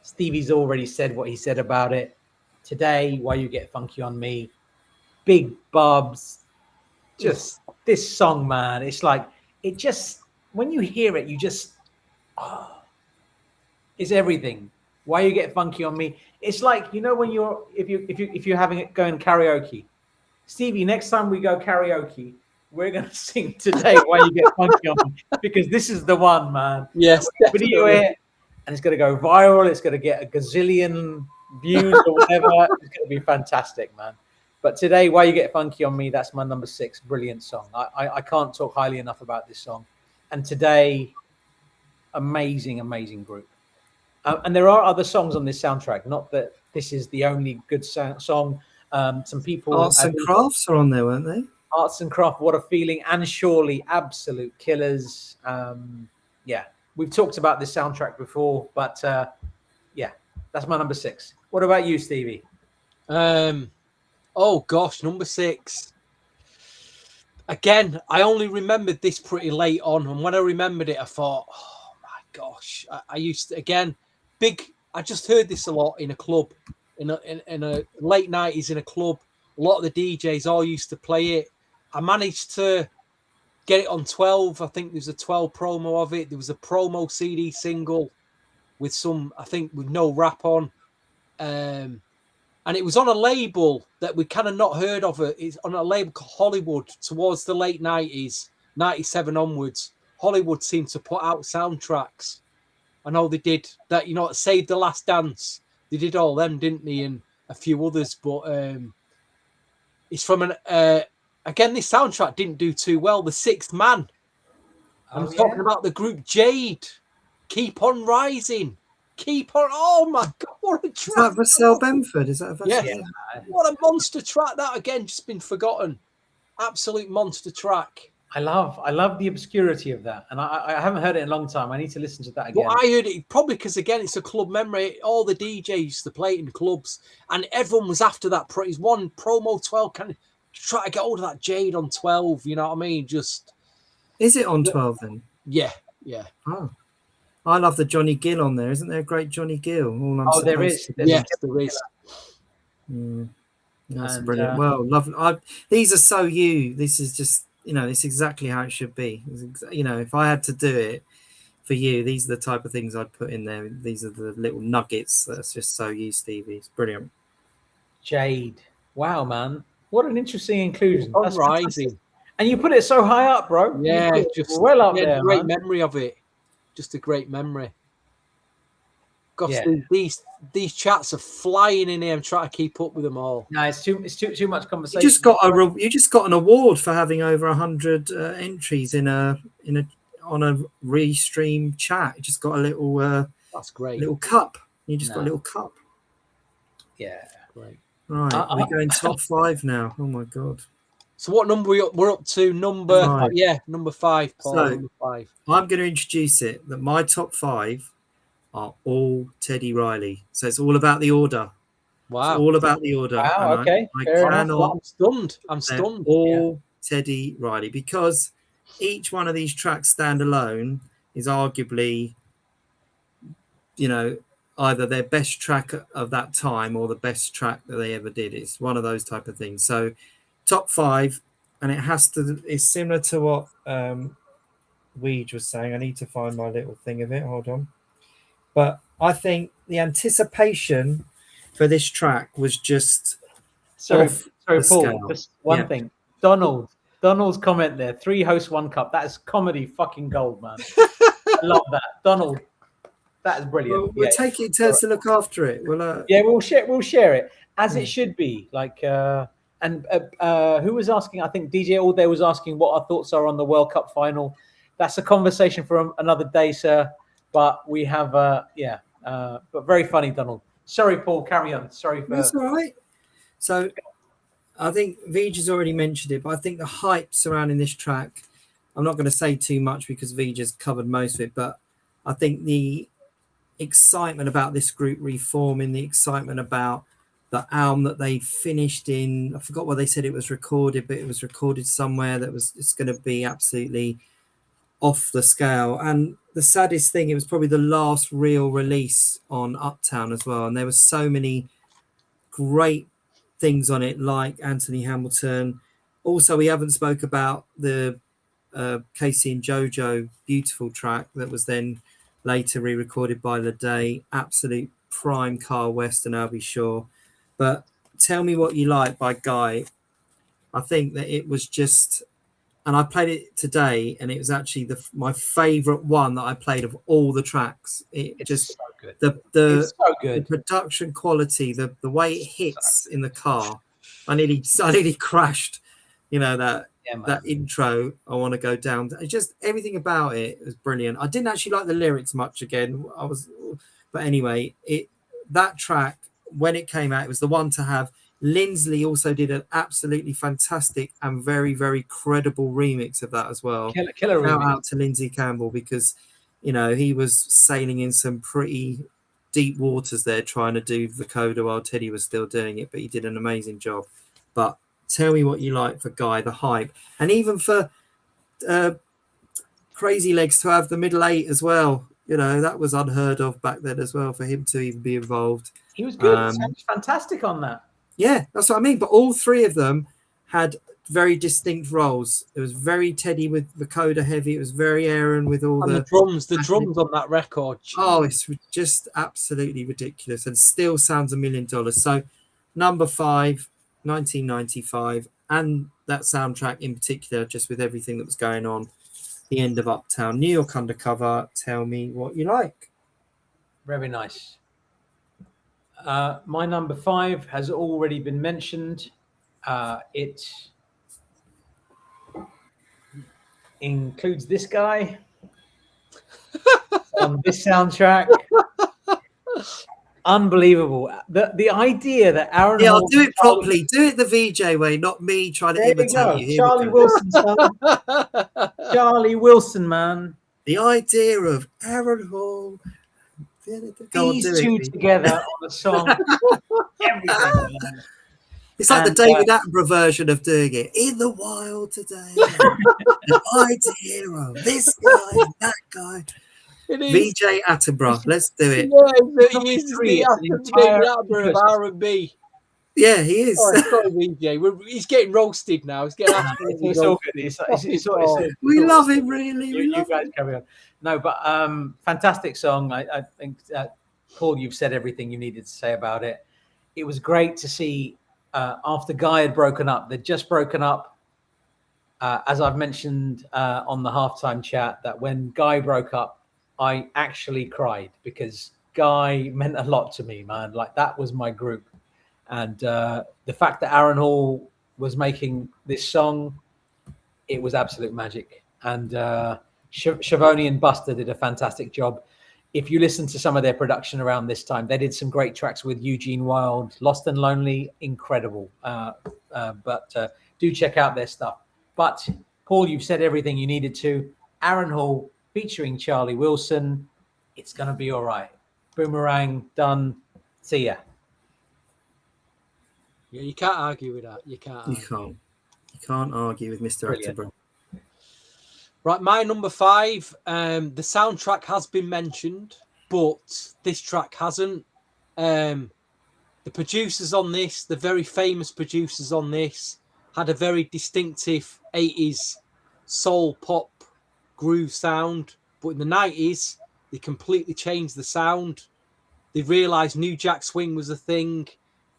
Stevie's already said what he said about it. Today, Why You Get Funky on Me. Big Bubs. Just this song, man. It's like, it just, when you hear it, you just, it's everything. Why You Get Funky on Me. It's like, you know, when if you're having it going karaoke. Stevie, next time we go karaoke, we're going to sing Today Why You Get Funky on Me, because this is the one, man. Yes, Video it, and it's going to go viral. It's going to get a gazillion views or whatever. It's going to be fantastic, man. But Today, Why You Get Funky on Me, that's my number 6. Brilliant song. I can't talk highly enough about this song. And Today, amazing, amazing group. And there are other songs on this soundtrack. Not that this is the only good song. Some people... Arts and Crafts are on there, weren't they? Arts and Craft, What a Feeling, and Surely, absolute killers. Yeah, we've talked about this soundtrack before, but yeah, that's my number 6. What about you, Stevie? Oh gosh, number 6. Again, I only remembered this pretty late on, and when I remembered it, I thought, oh my gosh, I used to, again, I just heard this a lot in a club, in a late 90s in a club. A lot of the DJs all used to play it. I managed to get it on 12. I think there's a 12 promo of it. There was a promo CD single with some, I think, with no rap on. And it was on a label that we kind of not heard of. It's on a label called Hollywood towards the late 90s, 97 onwards. Hollywood seemed to put out soundtracks. I know they did that, you know, Save the Last Dance. They did all them, didn't they? And a few others. But it's from an... Again, this soundtrack didn't do too well. The Sixth Man. I'm talking about the group Jade. Keep on Rising. Keep on. Oh my God, what a track. Is that Russell Benford? Is that yeah. What a monster track. That again just been forgotten. Absolute monster track. I love the obscurity of that. And I haven't heard it in a long time. I need to listen to that again. Well, I heard it probably because, again, it's a club memory. All the DJs used to play it in clubs, and everyone was after that. It's one promo 12 kind of try to get hold of that Jade on 12. You know what I mean? Just is it on 12 then? Yeah. Oh, I love the Johnny Gill on there. Isn't there a great Johnny Gill? There is. Yes, there is. That's brilliant. Well, lovely. These are so you. This is just, you know, it's exactly how it should be. You know, if I had to do it for you, these are the type of things I'd put in there. These are the little nuggets that's just so you, Stevie. It's brilliant. Jade. Wow, man. What an interesting inclusion. That's rising. And you put it so high up, bro. Yeah, just well up there. Great memory of it. Just a great memory. Gosh, these chats are flying in here. I'm trying to keep up with them all. No, it's too much conversation. You just got an award for having over 100 entries on a restream chat. You just got a little that's great. Little cup. You just got a little cup. Yeah, great. Right, we're going top 5 now. Oh my God. So what number we're up to? Number 5. Yeah, number 5. Paul, so number 5. I'm going to introduce it that my top 5 are all Teddy Riley. So it's all about the order. Wow. It's all about the order. Wow, okay. I'm stunned. I'm stunned. All Teddy Riley, because each one of these tracks standalone is arguably, you know, either their best track of that time or the best track that they ever did. It's one of those type of things. So top 5, and it has to. It's similar to what Weege was saying. I need to find my little thing of it. Hold on. But I think the anticipation for this track was just Sorry, off sorry, the Paul. scale. Just one Yeah. thing. Donald's comment there. 3 hosts, 1 cup. That is comedy fucking gold, man. I love that, Donald. That is brilliant. We'll take it in turns to look after it. Yeah, we'll share it as Yeah. it should be. Like, and who was asking? I think DJ All Day was asking what our thoughts are on the World Cup final. That's a conversation for another day, sir. But we have, but very funny, Donald. Sorry, Paul. Carry on. Sorry for. That's all right. So I think Vij has already mentioned it, but I think the hype surrounding this track, I'm not going to say too much because Vij has covered most of it, but I think the excitement about this group reforming, the excitement about the album that they finished in, I forgot where they said it was recorded, but it was recorded somewhere that was, it's going to be absolutely off the scale. And the saddest thing, it was probably the last real release on Uptown as well. And there were so many great things on it, like Anthony Hamilton. Also, we haven't spoke about the Casey and Jojo beautiful track that was then later re-recorded by Leday. Absolute prime Carl West and Albie Shaw. But Tell Me What You Like by Guy, I think that it was just, and I played it today, and it was actually my favorite one that I played of all the tracks. It's just so good. The so good. The production quality, the way it hits in the car. I nearly crashed, that intro. I want to go down. It's just everything about it was brilliant. I didn't actually like the lyrics much again. But anyway, that track, when it came out, it was the one to have. Lindsley also did an absolutely fantastic and very, very credible remix of that as well. Killer Shout remix. out to Lindsay Campbell, because he was sailing in some pretty deep waters there trying to do the coda while Teddy was still doing it, but he did an amazing job. But Tell Me What You Like for Guy, the hype, and even for Crazy Legs to have the middle 8 as well. That was unheard of back then as well, for him to even be involved. He was good. He was fantastic on that. Yeah, that's what I mean. But all 3 of them had very distinct roles. It was very Teddy with the coda heavy. It was very Aaron with all the drums. The drums on that record. Oh, it's just absolutely ridiculous, and still sounds $1 million. So, number 5, 1995, and that soundtrack in particular, just with everything that was going on. The end of Uptown, New York Undercover. Tell Me What You Like. Very nice. My number 5 has already been mentioned. It includes this guy on this soundtrack. Unbelievable. The idea that Aaron I'll Hall, do it properly. Do it the VJ way, not me trying to imitate you. Charlie Wilson, son. Charlie Wilson, man. The idea of Aaron Hall. These two together on a song. Everything, man. It's like the David Attenborough version of doing it. In the wild today. The idea of this guy and that guy. VJ Attenborough. Let's do it. Yeah, he is the David Attenborough of R&B. Yeah, he is. Sorry, VJ. He's getting roasted now. He's getting absolutely roasted. We love him, really. You guys carry on. No, but fantastic song. I think, Paul, you've said everything you needed to say about it. It was great to see after Guy had broken up. They'd just broken up. As I've mentioned on the halftime chat, that when Guy broke up, I actually cried, because Guy meant a lot to me, man. Like, that was my group. And the fact that Aaron Hall was making this song, it was absolute magic. And Schiavone and Buster did a fantastic job. If you listen to some of their production around this time, they did some great tracks with Eugene Wilde, Lost and Lonely, incredible. But do check out their stuff. But Paul, you've said everything you needed to. Aaron Hall featuring Charlie Wilson. It's going to be all right. Boomerang, done. See ya. Yeah, you can't argue with that. You can't argue with Mr. Attenborough. Right, my number 5. The soundtrack has been mentioned, but this track hasn't. The producers on this, the very famous producers on this, had a very distinctive 80s soul pop groove sound, but in the 90s they completely changed the sound. They realised New Jack Swing was a thing.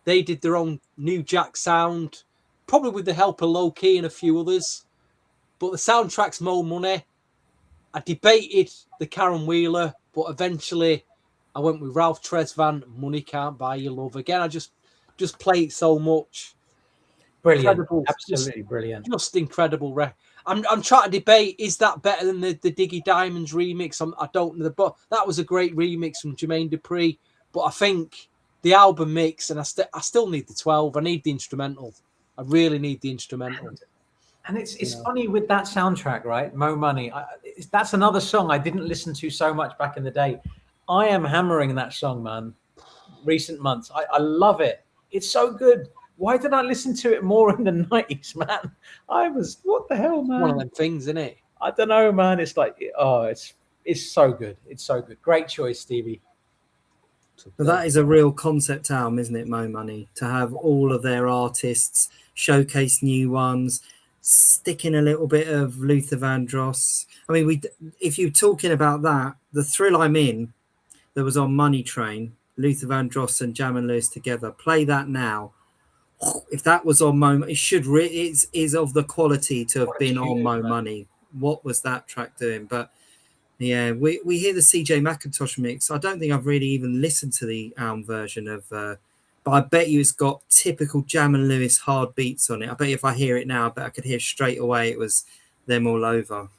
They did their own New Jack sound, probably with the help of Low Key and a few others. But the soundtrack's Mo Money. I debated the Karen Wheeler, but eventually I went with Ralph Tresvant. Money Can't Buy Your Love. Again, I just play it so much. Brilliant, Incredible, absolutely brilliant. just incredible. I'm trying to debate, is that better than the Diggy Diamonds remix? I don't know, but that was a great remix from Jermaine Dupri. But I think the album mix, and I still need the 12. I need the instrumental. I really need the instrumental. And it's funny with that soundtrack, right? Mo Money. That's another song I didn't listen to so much back in the day. I am hammering that song, man. Recent months, I love it. It's so good. Why did I listen to it more in the 90s, man? What the hell, man? One of them things, isn't it? I don't know, man. It's like, it's so good. It's so good. Great choice, Stevie. But that is a real concept album, isn't it, Mo Money? To have all of their artists showcase new ones, stick in a little bit of Luther Vandross. I mean, if you're talking about that, the Thrill I'm In that was on Money Train, Luther Vandross and Jam and Lewis together, play that now. If that was on Mo, it is of the quality to have been on Mo Money. What was that track doing? But yeah, we hear the CJ McIntosh mix. I don't think I've really even listened to the album version of, but I bet you it's got typical Jam and Lewis hard beats on it. I bet you if I hear it now, I bet I could hear straight away it was them all over.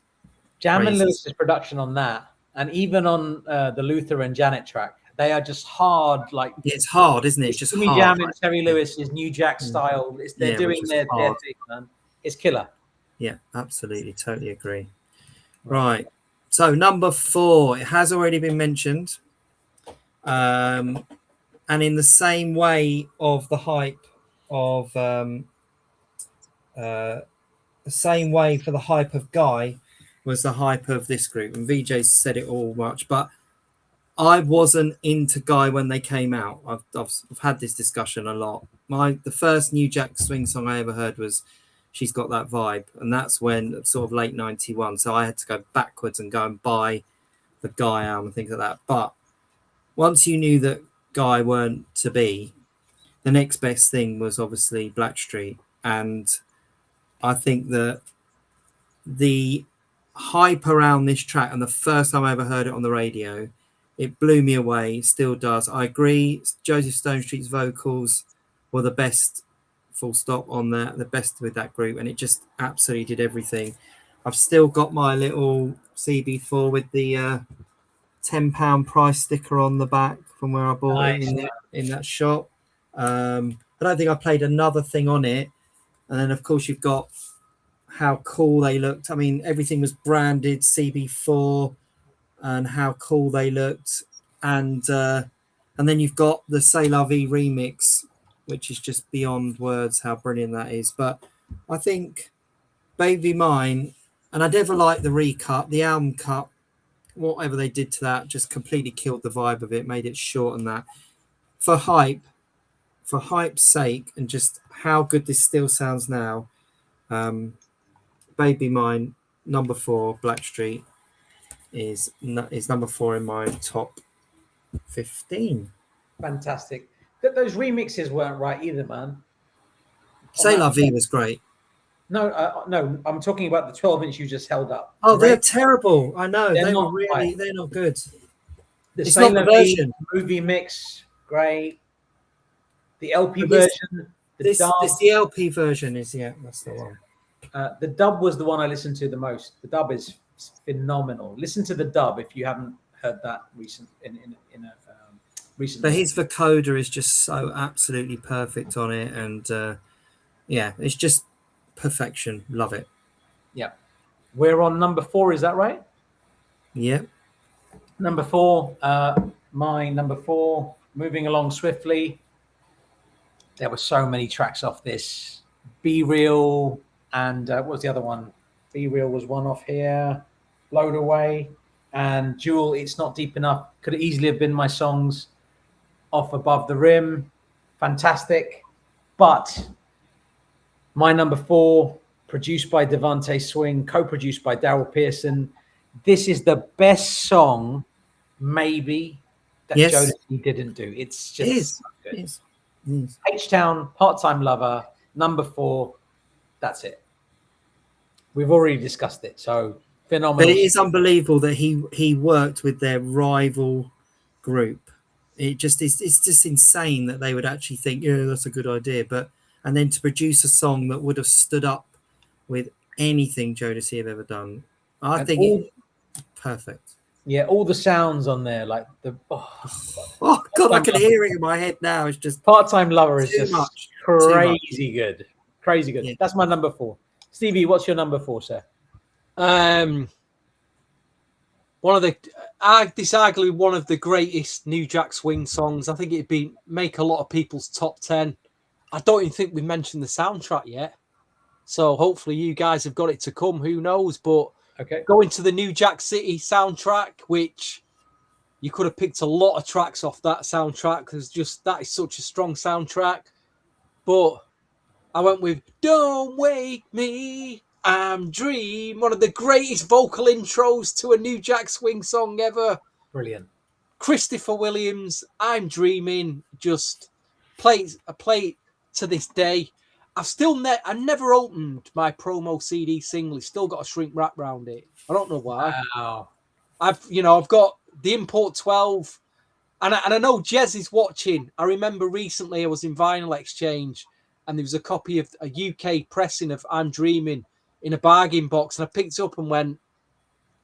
Jam and Lewis's production on that, and even on the Luther and Janet track, they are just hard. Like it's hard, isn't it? It's just Jimmy hard. Jam and Terry Lewis is New Jack style. They're doing their thing, man. It's killer. Yeah, absolutely, totally agree. Right. So number 4, it has already been mentioned, and in the same way of the hype of the same way for the hype of Guy was the hype of this group, and VJ said it all much, but I wasn't into Guy when they came out. I've had this discussion a lot. The first New Jack Swing song I ever heard was She's Got That Vibe, and that's when sort of late 91. So I had to go backwards and go and buy the Guy album and things like that. But once you knew that Guy weren't to be, the next best thing was obviously Blackstreet. And I think that the hype around this track, and the first time I ever heard it on the radio, it blew me away. Still does. I agree. Joseph Stonestreet's vocals were the best, full stop, on that. The best with that group, and it just absolutely did everything. I've still got my little CB4 with the £10 price sticker on the back from where I bought it in that shop. I don't think I played another thing on it. And then, of course, you've got how cool they looked. I mean, everything was branded CB4 and how cool they looked. And then you've got the C'est La Vie remix, which is just beyond words how brilliant that is. But I think Baby Mine, and I never liked the recut, the album cut, whatever they did to that, just completely killed the vibe of it, made it short and that. For hype's sake, and just how good this still sounds now, Baby Mine, number 4, Blackstreet, is number 4 in my top 15. Fantastic. Those remixes weren't right either, man. C'est La Vie was great. No, no, I'm talking about the 12-inch you just held up. Oh, they're terrible. I know. They're they not were really, right. they're not good. It's not the version. Movie mix, great. The LP version, the LP version is, that's the one. The dub was the one I listened to the most. The dub is phenomenal. Listen to the dub if you haven't heard that recent. But his vocoder is just so absolutely perfect on it, and it's just perfection. Love it. Yeah, we're on number 4. Is that right? Yeah. Number 4. My number 4. Moving along swiftly. There were so many tracks off this. Be Real and what was the other one? Be Real was one off here. Blown Away and Jewel. It's Not Deep Enough. Could easily have been my songs off Above the Rim. Fantastic. But My number 4, produced by Devante Swing, co-produced by Daryl Pearson. This is the best song, maybe, that Yes. Jodeci didn't do. It's just It is. so good. It is. It is. H-Town, Part-Time Lover, number 4. That's it. We've already discussed it. So phenomenal. But it is unbelievable that he worked with their rival group. It just is. It's just insane that they would actually think, yeah, that's a good idea. And then to produce a song that would have stood up with anything Jodeci have ever done, I think perfect. Yeah, all the sounds on there, like the Oh God, I can hear it in my head now. It's just Part-Time Lover is just much. crazy good. Crazy good. Yeah. That's my number 4. Stevie, what's your number 4, sir? One of the, this arguably one of the greatest New Jack Swing songs. I think it'd make a lot of people's top 10. I don't even think we mentioned the soundtrack yet. So hopefully you guys have got it to come. Who knows? But Okay, going to the New Jack City soundtrack, which you could have picked a lot of tracks off that soundtrack because just that is such a strong soundtrack. But I went with Don't Wake Me, I'm Dream, one of the greatest vocal intros to a New Jack Swing song ever. brilliant. Christopher Williams, I'm Dreaming, just play to this day. I never opened my promo CD single. It's still got a shrink wrap around it. I don't know why. Wow. I've got the Import 12, and I know Jez is watching. I remember recently I was in Vinyl Exchange, and there was a copy of a UK pressing of I'm Dreaming in a bargain box, and I picked it up and went,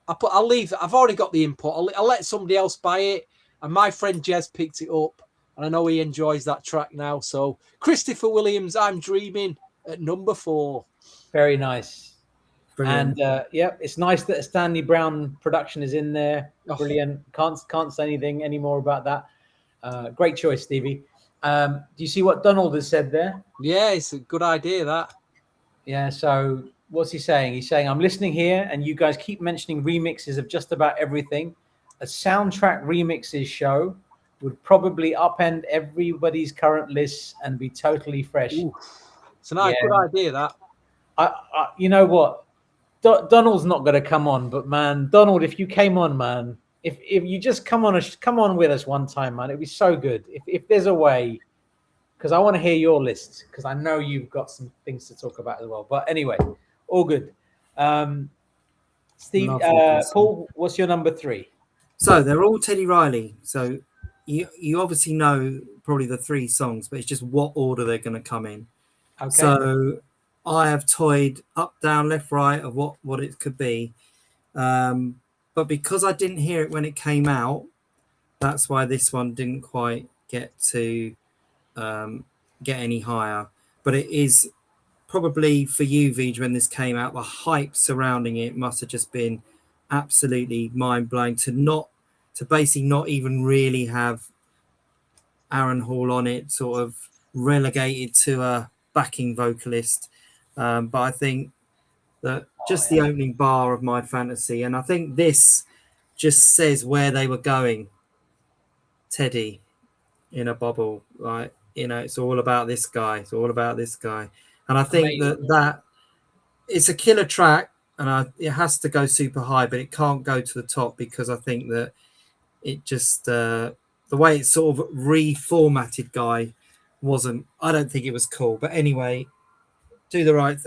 I'll leave it. I've already got the Import. I'll let somebody else buy it. And my friend Jez picked it up, and I know he enjoys that track now. So Christopher Williams, I'm Dreaming at number 4. Very nice. Brilliant. And it's nice that a Stanley Brown production is in there. Brilliant. Can't say anything anymore about that. Great choice, Stevie. Do you see what Donald has said there? Yeah, it's a good idea, that. Yeah, so what's he saying? He's saying, I'm listening here, and you guys keep mentioning remixes of just about everything. A soundtrack remixes show would probably upend everybody's current lists and be totally fresh. Ooh, it's a nice, good idea, that. You know what? Donald's not going to come on, but man, Donald, if you came on, man, if you just come on with us one time, man, it'd be so good. If there's a way, because I want to hear your list, because I know you've got some things to talk about as well. But anyway, all good. Steve, Paul, what's your number 3? So they're all Teddy Riley. So you obviously know probably the 3 songs, but it's just what order they're going to come in. Okay. So I have toyed up, down, left, right of what it could be. But because I didn't hear it when it came out, that's why this one didn't quite get to get any higher. But it is probably for you, Vij, when this came out, the hype surrounding it must have just been absolutely mind-blowing to basically not even really have Aaron Hall on it, sort of relegated to a backing vocalist. But I think that just the opening bar of My Fantasy, and I think this just says where they were going. Teddy in a bubble, like, it's all about this guy. It's all about this guy. And I think that it's a killer track, and it has to go super high, but it can't go to the top because I think that it just the way it's sort of reformatted guy I don't think it was cool. But anyway, do the right.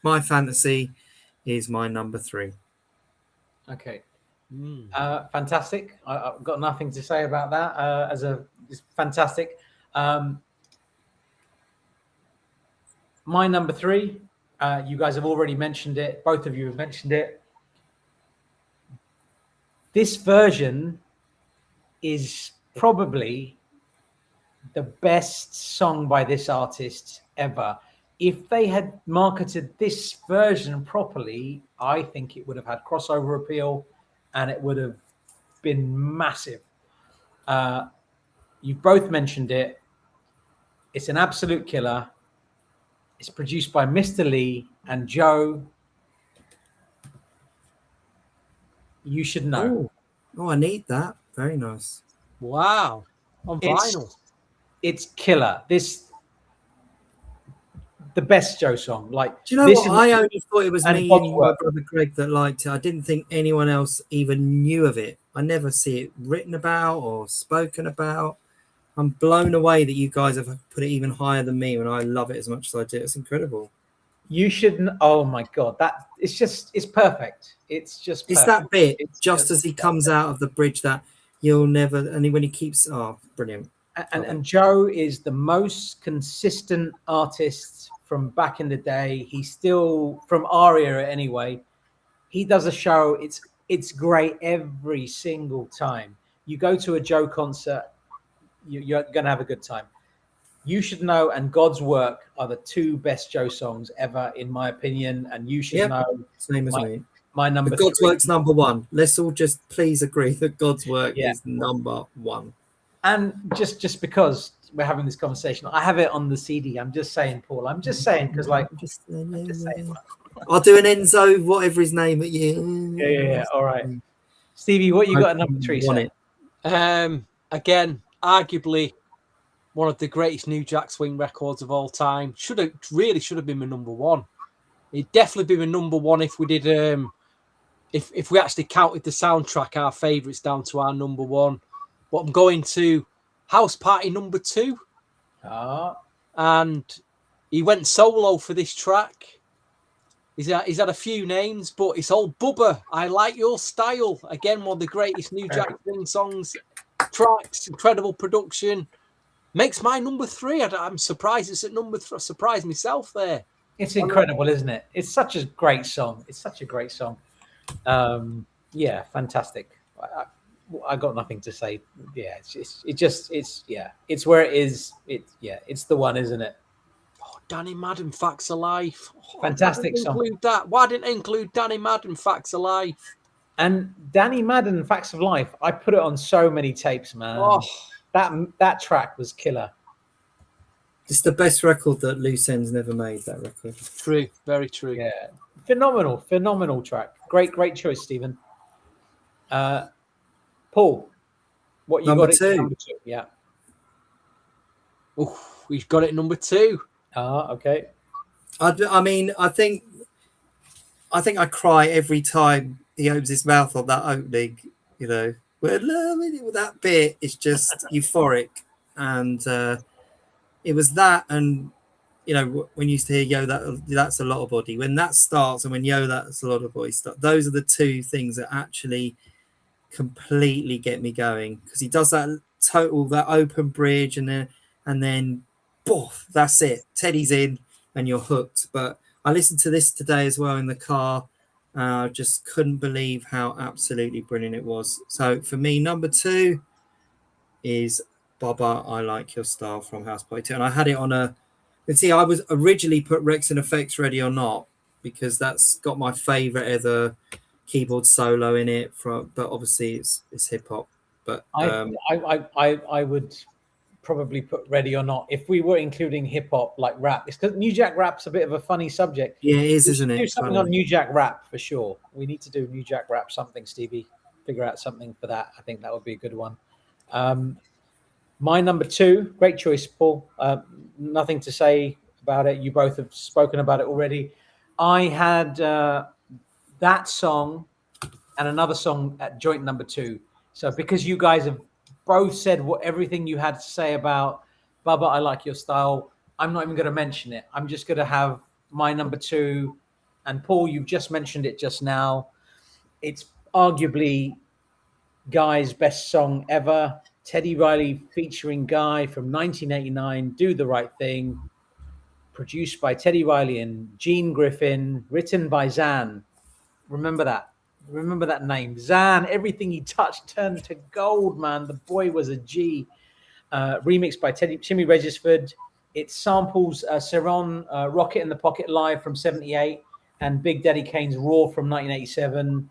My Fantasy is my number 3. Okay. Fantastic. I've got nothing to say about that. It's fantastic. My number 3, you guys have already mentioned it. Both of you have mentioned it. This version is probably the best song by this artist ever. If they had marketed this version properly, I think it would have had crossover appeal and it would have been massive. You both mentioned it. It's an absolute killer. It's produced by Mr. Lee and Joe. You should know. Oh, I need that. Very nice. Wow. On vinyl. It's killer. the best Joe song. Like, do you know this what? is I only thought it was and me God's and my work. brother Greg that liked it. I didn't think anyone else even knew of it. I never see it written about or spoken about. I'm blown away that you guys have put it even higher than me when I love it as much as I do. It's incredible. You shouldn't. Oh my God, that it's perfect. It's just It's perfect. that bit It's just as he comes out of the bridge that you'll never, and when he keeps, oh, brilliant. and Joe is the most consistent artist from back in the day. He's still from our era anyway. He does a show. It's great every single time. You go to a Joe concert, you're going to have a good time. You Should Know and God's Work are the two best Joe songs ever, in my opinion. And You Should Yep. Know, Same as me. my number But God's three. Work's number one. Let's all just please agree that God's Work Yeah. is number one. And just because we're having this conversation, I have it on the CD. I'm just saying, Paul. I'm just saying because, like, I'm just saying. I'll do an Enzo, whatever his name at you. Yeah. All right, Stevie, what you got at number three? Want Sir? Again, arguably one of the greatest New Jack Swing records of all time. Should have been my number one. It'd definitely be my number one if we did if we actually counted the soundtrack, our favourites down to our number one. But I'm going to House Party number 2. And he went solo for this track. He's had a few names, but it's all Bubba, I Like Your Style. Again, one of the greatest New Jack Swing songs, tracks, incredible production. Makes my number 3. I'm surprised it's at number 3. I surprised myself there. It's incredible, isn't it? It's such a great song. It's such a great song. Yeah, fantastic. I got nothing to say. Yeah, it's where it is. It's the one, isn't it? Oh, Danny Madden, Facts of Life. Oh, Fantastic song. Include that. Why didn't I include Danny Madden, Facts of Life? And Danny Madden, Facts of Life. I put it on so many tapes, man. Oh, that track was killer. It's the best record that Loose Ends never made. That record. True, very true. Yeah, phenomenal track. Great choice, Stephen. Paul, what you Number got? two. Number 2. Yeah. Oh, we've got it number 2. Okay. I mean, I think I cry every time he opens his mouth on that opening. You know, we're loving it with that bit. It's just euphoric, and it was that, and you know, when you used to hear Yo, that's a lot of body. When that starts, and when Yo, that's a lot of body start. Those are the two things that actually completely get me going, because he does that open bridge, and then poof, that's it. Teddy's in, and you're hooked. But I listened to this today as well in the car. Just couldn't believe how absolutely brilliant it was. So for me, number 2 is Baba, I Like Your Style from House Party 2. And I had it on a... And see, I was originally put Rex and Effects Ready or Not, because that's got my favourite ever keyboard solo in it. But obviously it's hip-hop. But I would probably put Ready or Not if we were including hip hop, like rap. It's because New Jack rap's a bit of a funny subject. Yeah, it is, isn't it? Do something on New Jack rap for sure. We need to do New Jack rap something, Stevie. Figure out something for that. I think that would be a good one. My number 2, great choice, Paul. Nothing to say about it. You both have spoken about it already. I had that song and another song at joint number 2. So because you guys have both said everything you had to say about Bubba, I Like Your Style, I'm not even going to mention it. I'm just going to have my number 2. And Paul, you've just mentioned it just now. It's arguably Guy's best song ever. Teddy Riley featuring Guy from 1989, Do the Right Thing. Produced by Teddy Riley and Gene Griffin. Written by Zan. Remember that. Remember that name. Zan, everything he touched turned to gold, man. The boy was a G. Remixed by Timmy Regisford. It samples Ceron, Rocket in the Pocket Live from 78 and Big Daddy Kane's Raw from 1987.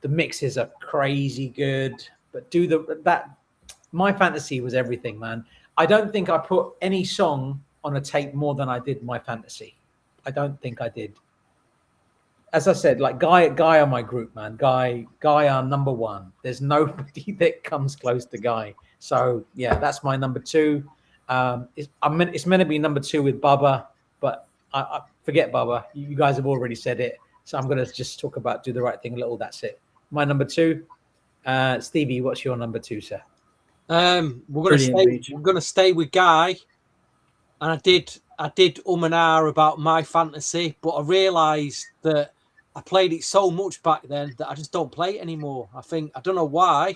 The mixes are crazy good. But My Fantasy was everything, man. I don't think I put any song on a tape more than I did My Fantasy. I don't think I did. As I said, like Guy are my group, man. Guy are number 1. There's nobody that comes close to Guy. So yeah, that's my number 2. It's meant to be number 2 with Bubba, I forget Baba. You guys have already said it, so I'm gonna just talk about Do the Right Thing a little. That's it. My number two. Stevie, what's your number two, sir? Brilliant, We're gonna stay with Guy, and I did and ah about My Fantasy, but I realised that I played it so much back then that I just don't play it anymore. I don't know why.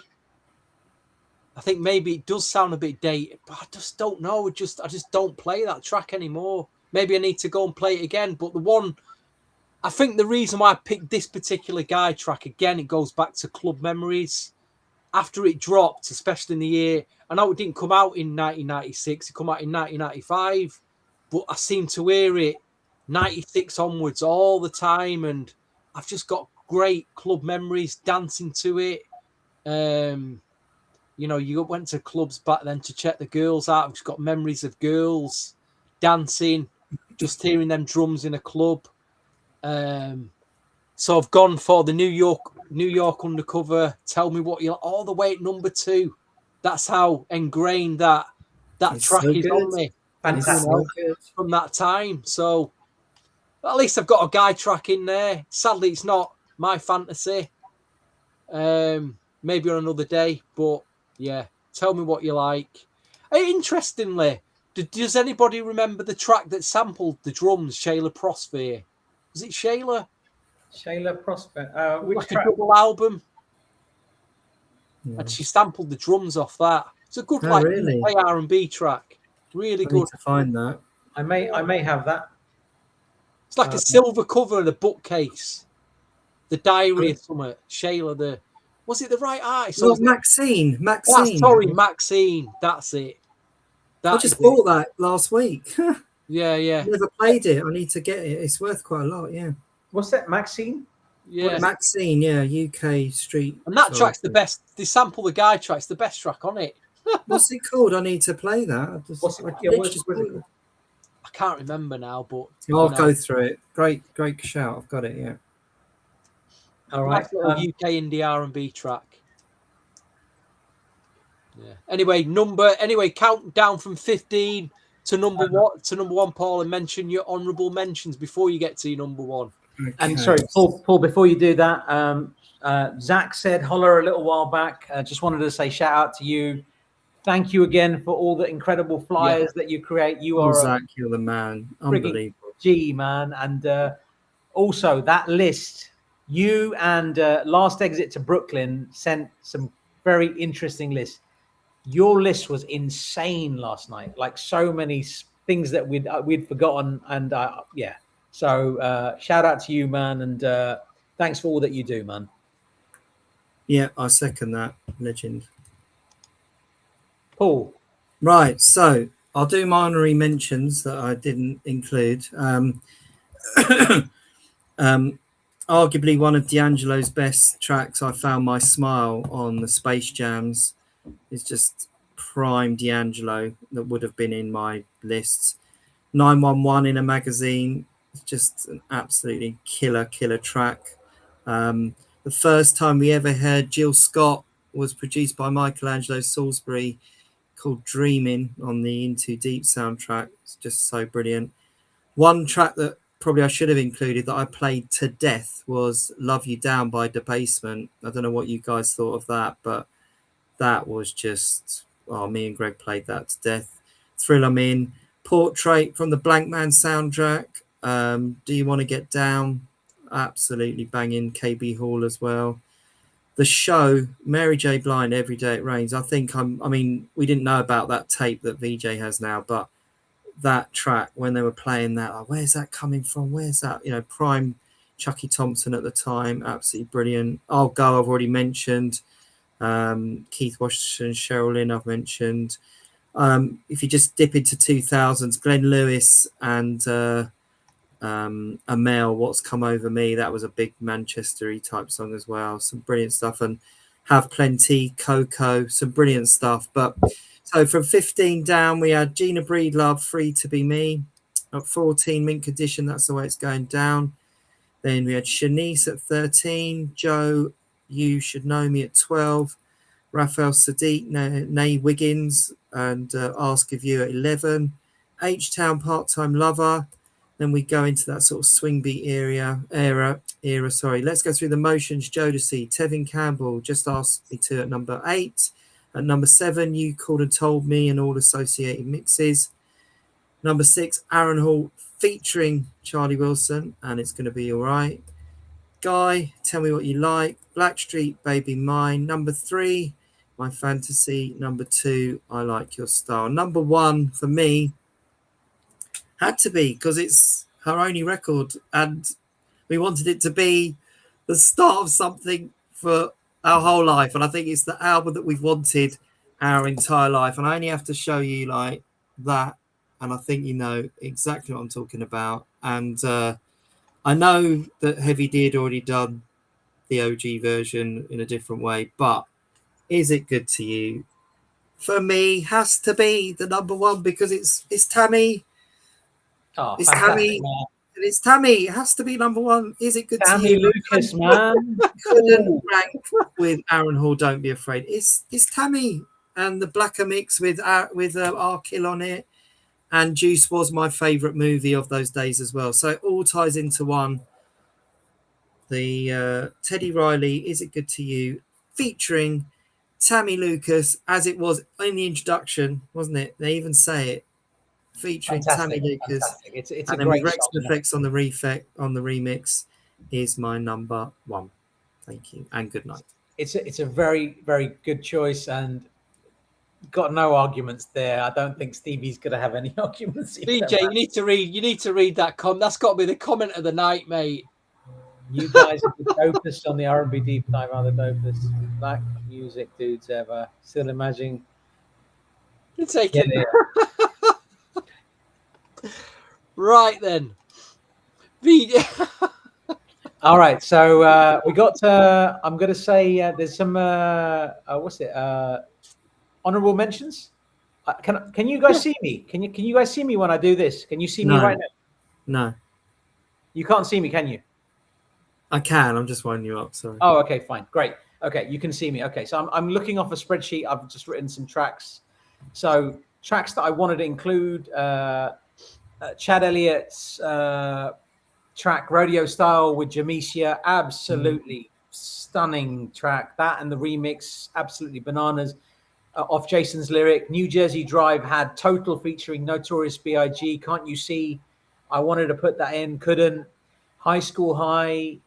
I think maybe it does sound a bit dated, but I just don't know. I just don't play that track anymore. Maybe I need to go and play it again. But I think the reason why I picked this particular Guy track again, it goes back to club memories. After it dropped, especially in the year, I know it didn't come out in 1996, it came out in 1995, but I seem to hear it 96 onwards all the time, and I've just got great club memories dancing to it. You went to clubs back then to check the girls out. I've just got memories of girls dancing, just hearing them drums in a club. So I've gone for the New York Undercover. Tell me what you all the way at number 2. That's how ingrained that It's track so is good. on me. Fantastic. So good. From that time. So at least I've got a Guy track in there. Sadly, it's not My Fantasy. Maybe on another day, but yeah. Tell me what you like. Interestingly, does anybody remember the track that sampled the drums? Shayla Prospere. Was it Shayla? Shayla Prosper. Which Like track? a double album, Yeah. and she sampled the drums off that. It's a good Oh, really? UK R&B track. Really I good. need to find that. I may have that. It's like a silver cover and a bookcase. The Diary of Summer. Shayla, was it the right artist? Not Maxine. Sorry, Maxine. That's it. I just bought that last week. Yeah. Never played it. I need to get it. It's worth quite a lot. Yeah. What's that, Maxine? Yeah. Maxine. Yeah. UK street. And that track's the best. They sample the Guy track's the best track on it. What's it called? I need to play that. What's it called? I can't remember now, but I'll go through it. Great shout. I've got it. Yeah. All right. Nice UK indie R&B track. Yeah. Anyway, count down from 15 to number one, Paul, and mention your honourable mentions before you get to your number one. Okay. And sorry, Paul, before you do that, Zach said holler a little while back. Just wanted to say shout out to you. Thank you again for all the incredible flyers that you create. You are Zach, you're the man. Unbelievable. G, man. And also that list, you and Last Exit to Brooklyn sent some very interesting lists. Your list was insane last night. Like so many things that we'd forgotten. And yeah. So shout out to you, man. And thanks for all that you do, man. Yeah, I second that. Legend. Paul. Right, so I'll do my honorary mentions that I didn't include. Arguably one of D'Angelo's best tracks, I Found My Smile on the Space Jams. It's just prime D'Angelo that would have been in my lists. 911 in a Magazine. It's just an absolutely killer track. The first time we ever heard Jill Scott was produced by Michelangelo Salisbury, called Dreaming on the Into Deep soundtrack. It's just so brilliant. One track that probably I should have included that I played to death was Love You Down by Debasement. I don't know what you guys thought of that, but that was just, me and Greg played that to death. Thrill I'm In. Portrait from the Blank Man soundtrack. Do You Want to Get Down? Absolutely banging. KB Hall as well. The Show, Mary J. Blind, Every Day It Rains. I mean, we didn't know about that tape that VJ has now, but that track, when they were playing that, where's that coming from? Where's that? Prime Chucky Thompson at the time, absolutely brilliant. I'll Go, I've already mentioned. Keith Washington, Cheryl Lynn, I've mentioned. If you just dip into 2000s, Glenn Lewis and Amel, What's Come Over Me, that was a big Manchester-y type song as well. Some brilliant stuff. And Have Plenty, Coco, some brilliant stuff. But so from 15 down, we had Gina Breedlove, Free to Be Me. At 14, Mint Condition, That's the Way It's Going Down. Then we had Shanice at 13, Joe, You Should Know Me at 12, Raphael Sadiq, Nay Wiggins, and Ask of You at 11, H-Town, Part-Time Lover, Then we go into that sort of swing beat era. Sorry, let's go through the motions. Jodeci, Tevin Campbell just asked me to at number 8. At number 7, You Called and Told Me and all associated mixes. Number 6, Aaron Hall featuring Charlie Wilson, and It's Gonna Be Alright. Guy, Tell Me What You Like. Blackstreet, Baby Mine. Number 3, My Fantasy. Number 2, I Like Your Style. Number 1 for me had to be, because it's her only record, and we wanted it to be the start of something for our whole life. And I think it's the album that we've wanted our entire life. And I only have to show you like that, and I think you know exactly what I'm talking about. And I know that Heavy D had already done the OG version in a different way, but Is It Good to You, for me, has to be the number 1, because it's Tammy. Oh, It's fantastic, Tammy. man. It's Tammy. It has to be number 1. Is It Good Tammy to You? Lucas, man. Couldn't rank with Aaron Hall. Don't Be Afraid. It's Tammy, and the Blacker mix with R Kill on it, and Juice was my favourite movie of those days as well. So it all ties into one. The Teddy Riley, Is It Good to You, featuring Tammy Lucas, as it was in the introduction, wasn't it? They even say it, featuring Fantastic, Tammy Lucas. fantastic. It's a And then with great Rex song. Effects on the remix is my number 1. Thank you, and good night. It's a very, very good choice, and got no arguments there. I don't think Stevie's going to have any arguments either, BJ, man. you need to read that comment. That's got to be the comment of the night, mate. You guys are the dopest on the R&B deep dive, are the dopest black music dudes ever. Still imagining. You take it. Right then. BJ. All right, so we got. I'm going to say there's some. What's it? Honorable mentions. Can you guys see me? Can you guys see me when I do this? Can you see me No. right now? No, You can't see me, can you? I can. I'm just winding you up. Sorry. Oh, okay, fine, great. Okay, you can see me. Okay, so I'm looking off a spreadsheet. I've just written some tracks. So tracks that I wanted to include: Chad Elliott's track "Rodeo Style" with Jamesia, absolutely stunning track. That and the remix, absolutely bananas. Off Jason's lyric, New Jersey Drive had Total featuring Notorious B.I.G. Can't You See? I wanted to put that in, couldn't. High School High,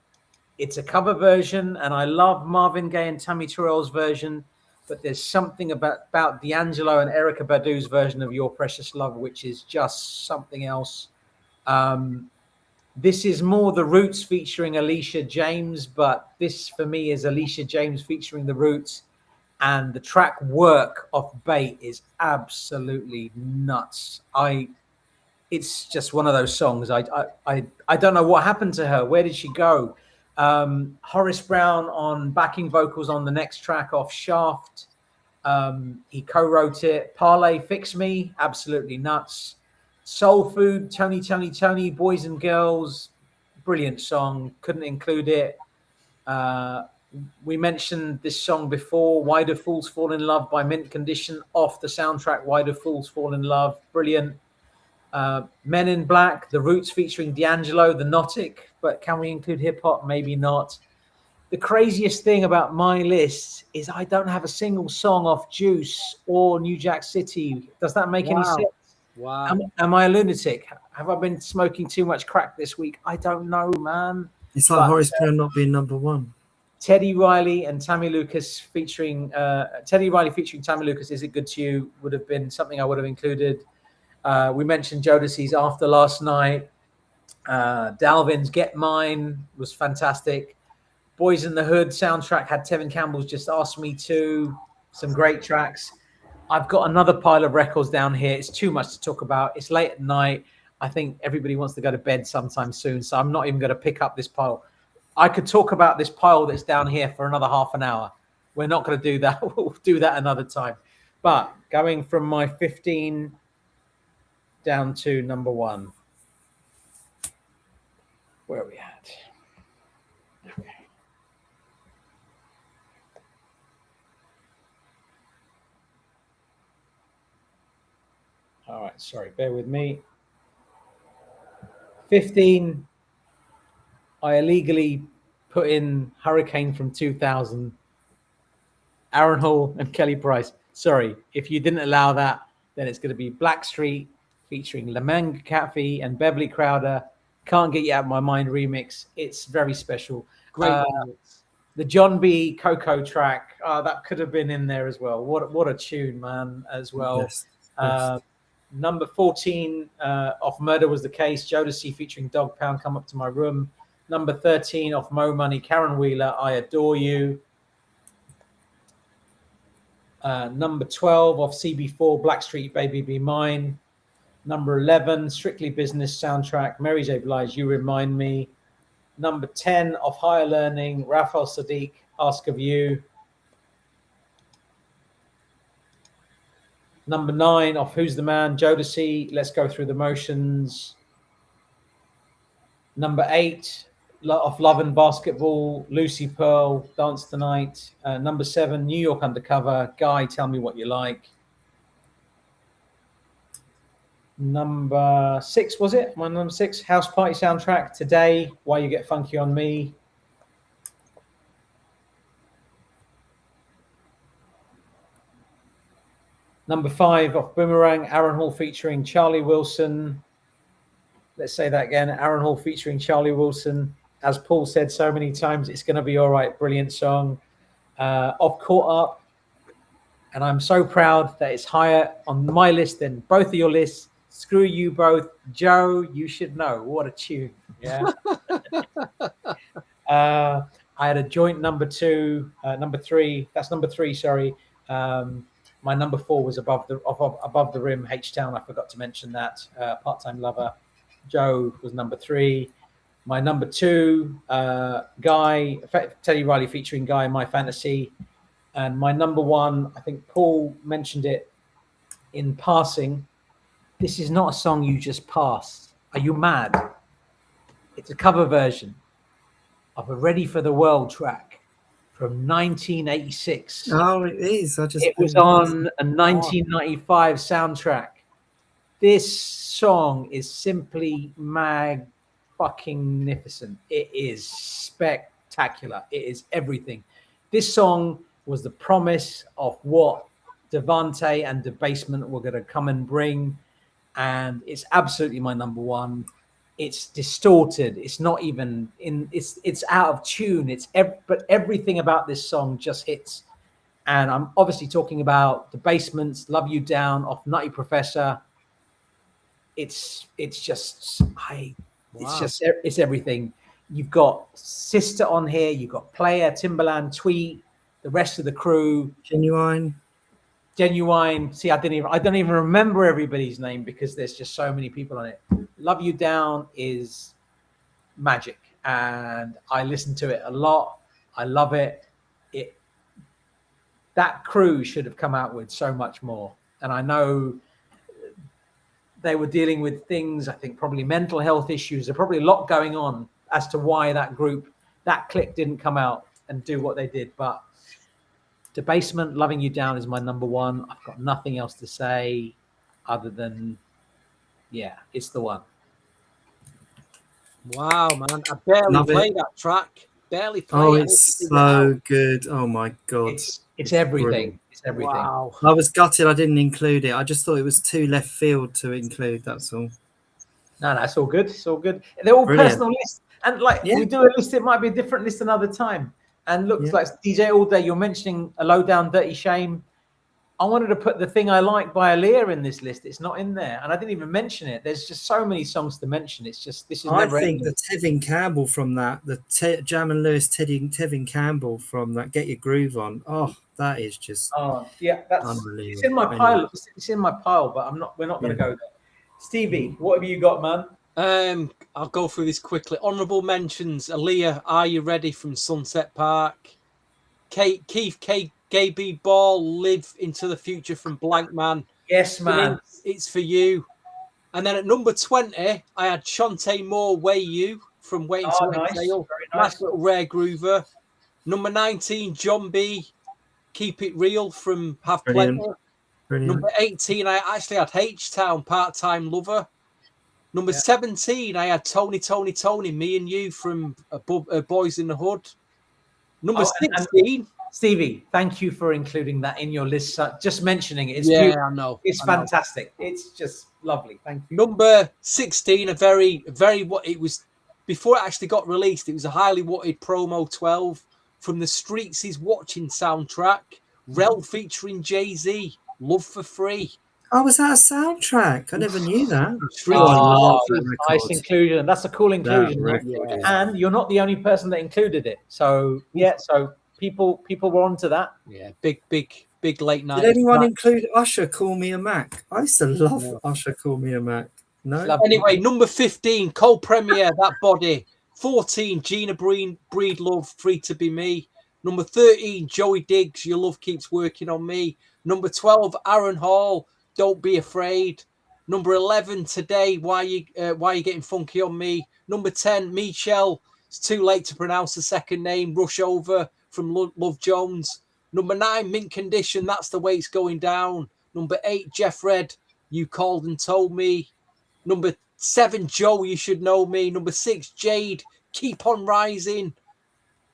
it's a cover version, and I love Marvin Gaye and Tammy Terrell's version, but there's something about D'Angelo and Erykah Badu's version of Your Precious Love, which is just something else. This is more the Roots featuring Alicia James, but this for me is Alicia James featuring the Roots. And the track Work off Bait is absolutely nuts. It's just one of those songs. I don't know what happened to her. Where did she go? Horace Brown on backing vocals on the next track off Shaft. He co-wrote it. Parlay Fix Me, absolutely nuts. Soul Food, Tony, Boys and Girls, brilliant song. Couldn't include it. We mentioned this song before, Why Do Fools Fall in Love by Mint Condition, off the soundtrack Why Do Fools Fall in Love, brilliant. Men in Black, The Roots featuring D'Angelo, The Nautic, but can we include hip hop? Maybe not. The craziest thing about my list is I don't have a single song off Juice or New Jack City. Does that make any sense? Wow. Am I a lunatic? Have I been smoking too much crack this week? I don't know, man. It's like Horace Brown not being number 1. Teddy Riley and Tammy Lucas featuring Tammy Lucas, Is It Good to You, would have been something I would have included. We mentioned Jodeci's After Last Night. Dalvin's Get Mine was fantastic. Boys in the Hood soundtrack had Tevin Campbell's Just Ask Me To. Some great tracks. I've got another pile of records down here. It's too much to talk about. It's late at night. I think everybody wants to go to bed sometime soon, so I'm not even going to pick up this pile. I could talk about this pile that's down here for another half an hour. We're not going to do that. We'll do that another time. But going from my 15 down to number 1. Where are we at? Okay. All right. Sorry. Bear with me. 15, I illegally put in Hurricane from 2000, Aaron Hall and Kelly Price. Sorry, if you didn't allow that, then it's going to be Blackstreet featuring Lamang Caffey and Beverly Crowder. Can't Get You Out of My Mind remix. It's very special. Great remix. The John B. Coco track, that could have been in there as well. What a tune, man, as well. Yes. Number 14 off Murder Was the Case, Jodeci featuring Dog Pound, Come Up to My Room. Number 13 off Mo Money, Karen Wheeler, I Adore You. Number 12 off CB4, Blackstreet, Baby Be Mine. Number 11, Strictly Business soundtrack, Mary J. Blige, You Remind Me. Number 10 off Higher Learning, Raphael Sadiq, Ask of You. Number 9 off Who's the Man, Jodeci, Let's Go Through the Motions. Number 8 off Love and Basketball, Lucy Pearl, Dance Tonight. Number 7, New York Undercover, Guy, Tell Me What You Like. Number 6, was it? My number 6, House Party soundtrack, Today, Why You Get Funky on Me. Number 5 off Boomerang, Aaron Hall featuring Charlie Wilson. Let's say that again, Aaron Hall featuring Charlie Wilson. As Paul said so many times, it's going to be all right. Brilliant song. Off Caught Up. And I'm so proud that it's higher on my list than both of your lists. Screw you both. Joe, you should know. What a tune. Yeah. I had a joint number 3. That's number 3, sorry. My number 4 was above the rim, H-Town. I forgot to mention that. Part-Time Lover. Joe was number 3. My number 2, Guy, Teddy Riley featuring Guy, My Fantasy. And my number 1, I think Paul mentioned it in passing. This is not a song you just pass. Are you mad? It's a cover version of a Ready for the World track from 1986. Oh, it is. It was on a 1995 soundtrack. This song is simply fucking-nificent. It is spectacular. It is everything. This song was the promise of what Devante and Debasement were going to come and bring, and it's absolutely my number 1. It's distorted. It's not even in. It's out of tune. But everything about this song just hits. And I'm obviously talking about Debasement's "Love You Down" off Nutty Professor. It's everything. You've got Sister on here. You've got Player, Timbaland, Tweet, the rest of the crew. Genuine. See, I don't even remember everybody's name because there's just so many people on it. Love You Down is magic, and I listen to it a lot. I love it. That crew should have come out with so much more. And I know they were dealing with things, I think probably mental health issues. There's probably a lot going on as to why that clique didn't come out and do what they did. But Debasement, Loving You Down is my number 1. I've got nothing else to say other than, yeah, it's the one. Wow, man. I barely played that track. Barely played it. Oh, it's so good. Oh, my God. It's everything. Brilliant. It's everything. Wow. I was gutted I didn't include it. I just thought it was too left field to include, that's all. No, it's all good. It's all good. They're all Brilliant. Personal lists. And we do a list, it might be a different list another time. And looks like DJ All Day, you're mentioning A Low Down Dirty Shame. I wanted to put The Thing I Like by Aaliyah in this list. It's not in there. And I didn't even mention it. There's just so many songs to mention. It's just, this is never ending. The Tevin Campbell from that, Jam and Lewis, Tevin Campbell from that Get Your Groove On. Oh, that is just that's unbelievable. It's in my pile. It's in my pile, but we're not going to go there. Stevie, what have you got, man? I'll go through this quickly. Honourable mentions: Aaliyah, Are You Ready from Sunset Park. Keith KB Ball, Live Into the Future from Blank Man. Yes, man. It's for you. And then at number 20, I had Shantae Moore, Way You from Waiting to Exhale. Nice little rare groover. Number 19, John B, Keep It Real from Have Pleasure. Brilliant. Number 18, I actually had H-Town, Part-Time Lover. Number 17, I had Tony, Tony, Tony, Me and You from Boys in the Hood. Number 16. Stevie, thank you for including that in your list. Just mentioning it. It's Yeah, beautiful. I know. It's fantastic. It's just lovely. Thank you. Number 16, a very, very, what it was, before it actually got released, it was a highly wanted promo 12 from the Streets Is Watching soundtrack. Rel featuring JAMZ, Love for Free. Oh, was that a soundtrack? I never knew that. Nice inclusion. That's a cool inclusion. And you're not the only person that included it. So yeah, so people were onto that. Yeah, big late night. Did anyone include Usher, Call Me a Mac? I used to love Usher, Call Me a Mac. No. Anyway, number 15, Cole Premier, That Body. 14, Gina Breedlove, Free to Be Me. Number 13, Joey Diggs, Your Love Keeps Working on Me. Number 12, Aaron Hall, Don't Be Afraid. Number 11, Today, Why you Getting Funky on Me. Number 10, Michelle, It's Too Late to Pronounce the Second Name, Rush Over from Love Jones. Number 9, Mint Condition, That's the Way It's Going Down. Number 8, Jeff Red, You Called and Told Me. Number 7, Joe, You Should Know Me. Number 6, Jade, Keep on Rising.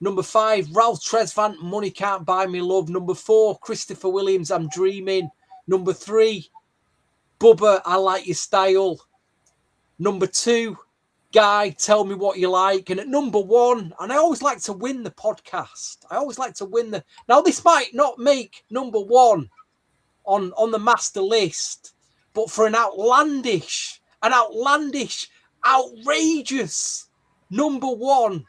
Number 5, Ralph Tresvant, Money Can't Buy Me Love. Number 4, Christopher Williams, I'm Dreaming. Number 3, Bubba, I Like Your Style. Number 2, Guy, Tell Me What You Like. And at number 1, and I always like to win the podcast. I always like to win the... Now, this might not make number 1 on the master list, but for an outlandish, outrageous number 1,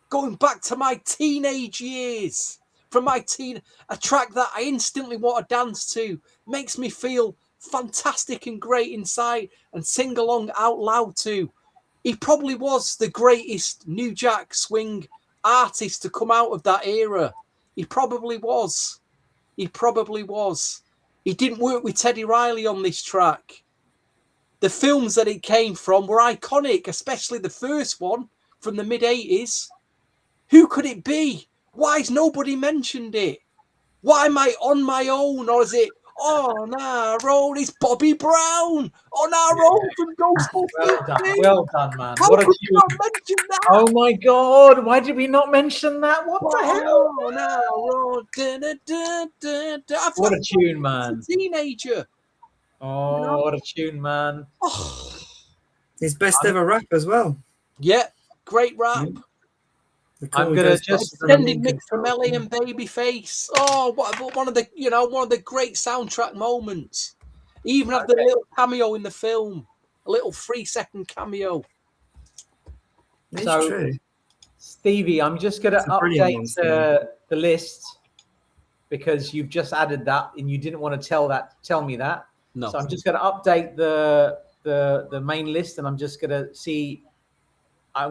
going back to my teenage years, a track that I instantly want to dance to, makes me feel fantastic and great inside and sing along out loud to. He probably was the greatest New Jack Swing artist to come out of that era. He probably was. He didn't work with Teddy Riley on this track. The films that it came from were iconic, especially the first one from the mid-80s. Who could it be? Why has nobody mentioned it? Why am I on my own? Or is it On Our Own? It's Bobby Brown. On Our Own from Ghostbusters. Well done, man. How could you not mention that? Oh my God. Why did we not mention that? What the hell? On Our Own. What a tune, man. Teenager. Oh, what a tune, man. Oh. His best ever rap as well. Yeah, great rap. I'm gonna just extended mix from LA and Babyface. Oh, what one of the great soundtrack moments. He even had the little cameo in the film, a little 3-second cameo. It's true. Stevie, I'm just gonna update the list because you've just added that and you didn't want to tell me that. No. So I'm just gonna update the main list and I'm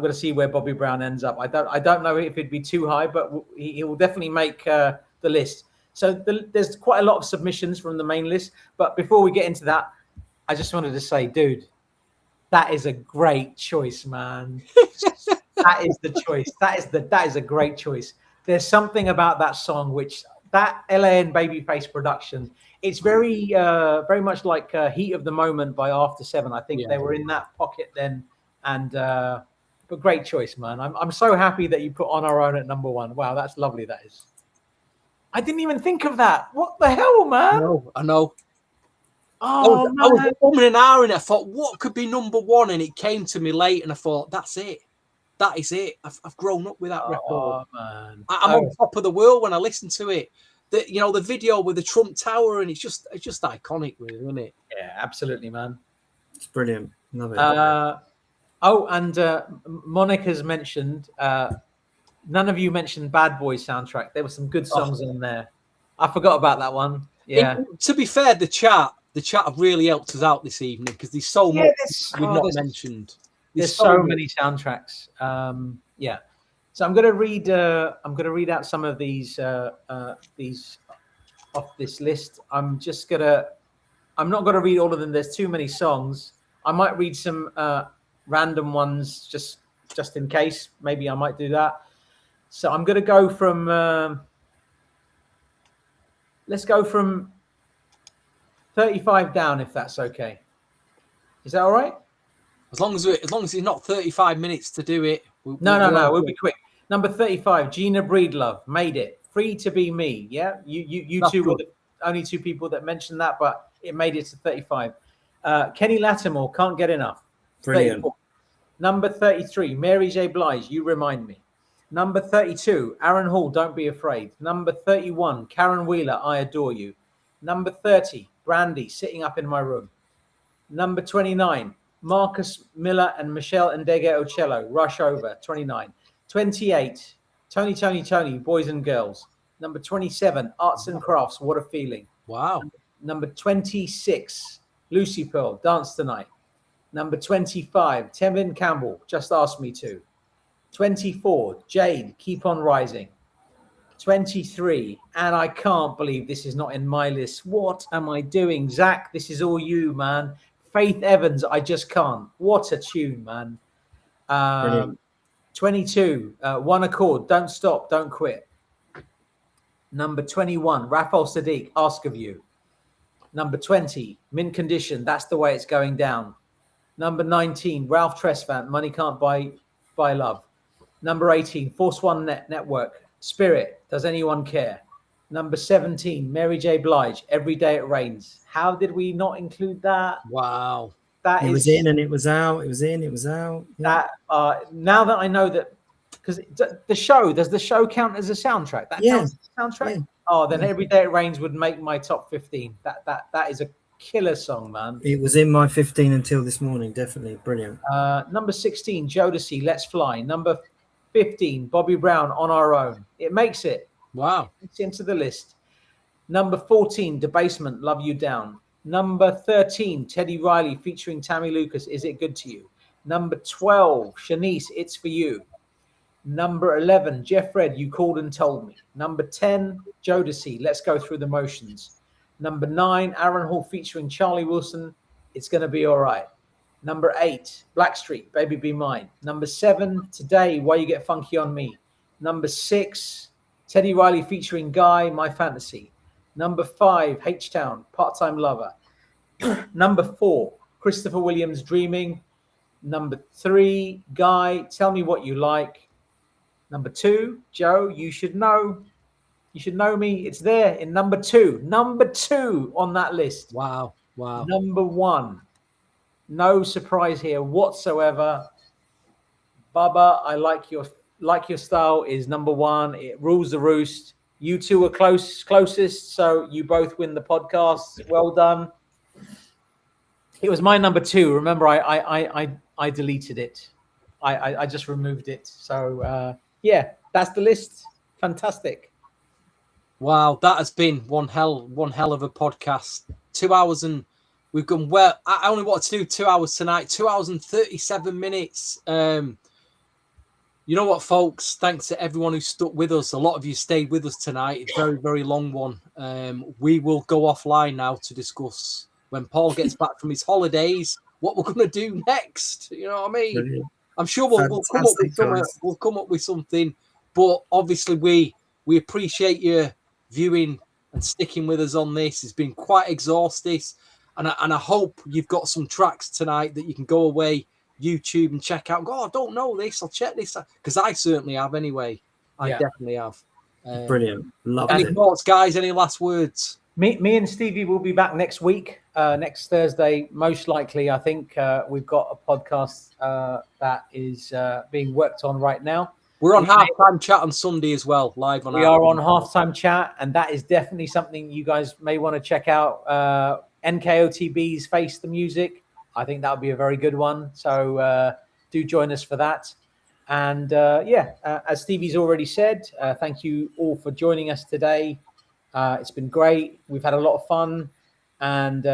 gonna see where Bobby Brown ends up. I don't know if it'd be too high, but he will definitely make the list. So there's quite a lot of submissions from the main list. But before we get into that, I just wanted to say, dude, that is a great choice, man. That is the choice. That is a great choice. There's something about that song which that LA and Babyface production. It's very much like Heat of the Moment by After 7. I think they were in that pocket then, and. But great choice, man. I'm so happy that you put On Our Own at number 1. Wow, that's lovely. That is. I didn't even think of that. What the hell, man? I know. Oh, I was umming and ahhing. I thought, what could be number 1? And it came to me late, and I thought, that's it. That is it. I've grown up with that record. Oh, man. I'm on top of the world when I listen to it. The video with the Trump Tower, and it's just iconic, really, isn't it? Yeah, absolutely, man. It's brilliant. Love it. Oh, and Monica's mentioned, none of you mentioned Bad Boy soundtrack. There were some good songs in there. I forgot about that one. Yeah. To be fair, the chat have really helped us out this evening because there's so much we've not mentioned. There's so many soundtracks. Yeah. So I'm gonna read out some of these off this list. I'm not gonna read all of them. There's too many songs. I might read some random ones just in case. Maybe I might do that. So I'm going to go from let's go from 35 down, if that's okay. Is that all right? As long as it's not 35 minutes to do it. No. We'll be quick. Number 35, Gina Breedlove, Made It. Free to Be Me. Yeah, you two were the only two people that mentioned that, but it made it to 35. Kenny Lattimore, Can't Get Enough. Brilliant. 34. Number 33, Mary J. Blige, You Remind Me. Number 32, Aaron Hall, Don't Be Afraid. Number 31, Karen Wheeler, I Adore You. Number 30, Brandy, Sitting Up in My Room. Number 29, Marcus Miller and Michelle Ndege Ocello, Rush Over, 29. 28, Tony, Boys and Girls. Number 27, Arts and Crafts, What a Feeling. Wow. Number 26, Lucy Pearl, Dance Tonight. Number 25, Tevin Campbell, Just Ask Me To. 24, Jade, Keep On Rising. 23, and I can't believe this is not in my list. What am I doing? Zach, this is all you, man. Faith Evans, I just can't. What a tune, man. 22, One Accord, Don't Stop, Don't Quit. Number 21, Raphael Sadiq, Ask of You. Number 20, Mint Condition, That's the Way It's Going Down. Number 19, Ralph Tresvant, Money Can't Buy Love. Number 18, Force One Network, Spirit, Does Anyone Care? Number 17, Mary J. Blige, Every Day It Rains. How did we not include that? Wow. It was in and it was out. It was in, it was out. Yeah. That now that I know that, because does the show count as a soundtrack? That counts as a soundtrack? Yeah. Oh, then Every Day It Rains would make my top 15. That is a killer song, man. It was in my 15 until this morning. Definitely brilliant. Number 16, Jodeci, Let's Fly. Number 15, Bobby Brown, On Our Own. It makes it. Wow. It's into the list. Number 14, Debasement, Love You Down. Number 13, Teddy Riley featuring Tammy Lucas, Is It Good to You? Number 12, Shanice, It's For You. Number 11, Jeff Red, You Called and Told Me. Number 10, Jodeci, Let's Go Through the Motions. Number 9, Aaron Hall featuring Charlie Wilson, It's Gonna Be Alright. Number 8, Blackstreet, Baby Be Mine. Number 7, Today, Why You Get Funky on Me. Number 6, Teddy Riley featuring Guy, My Fantasy. Number 5, H-Town, Part-Time Lover. Number 4, Christopher Williams, Dreaming. Number 3, Guy, Tell Me What You Like. Number 2, Joe, You Should Know. You Should Know Me. It's there in number 2. Number 2 on that list. Wow. Number 1. No surprise here whatsoever. Bubba, I like your style is number 1. It rules the roost. You two are closest, so you both win the podcast. Well done. It was my number 2. Remember, I deleted it. I just removed it. So yeah, that's the list. Fantastic. Wow, that has been one hell of a podcast. 2 hours and we've gone well. I only wanted to do 2 hours tonight. 2 hours and 37 minutes. You know what, folks? Thanks to everyone who stuck with us. A lot of you stayed with us tonight. It's a very, very long one. We will go offline now to discuss when Paul gets back from his holidays what we're going to do next. You know what I mean? Brilliant. I'm sure we'll come up with something. But obviously, we appreciate your viewing and sticking with us on this. It's been quite exhausting. And I hope you've got some tracks tonight that you can go away, YouTube, and check out. And go, I don't know this. I'll check this out. Because I certainly have anyway. I definitely have. Brilliant. Love any it. thoughts, guys? Any last words? Me and Stevie will be back next week, next Thursday, most likely. I think we've got a podcast that is being worked on right now. We're on halftime chat on Sunday as well, live on. We are on halftime chat, and that is definitely something you guys may want to check out. NKOTB's Face the Music. I think that would be a very good one. So do join us for that. And as Stevie's already said, thank you all for joining us today. It's been great. We've had a lot of fun. And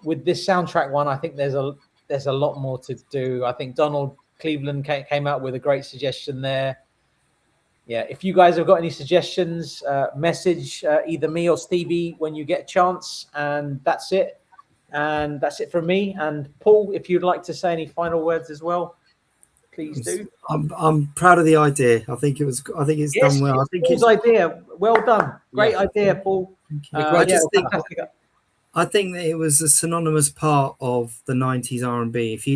with this soundtrack one, I think there's a lot more to do. I think Donald Cleveland came out with a great suggestion there. Yeah, if you guys have got any suggestions, message either me or Stevie when you get a chance. And that's it. And that's it from me. And Paul, if you'd like to say any final words as well, please do. I'm proud of the idea. I think it's done well. I think Paul's idea. Well done. Great idea, Paul. I think that it was a synonymous part of the 90s R&B. If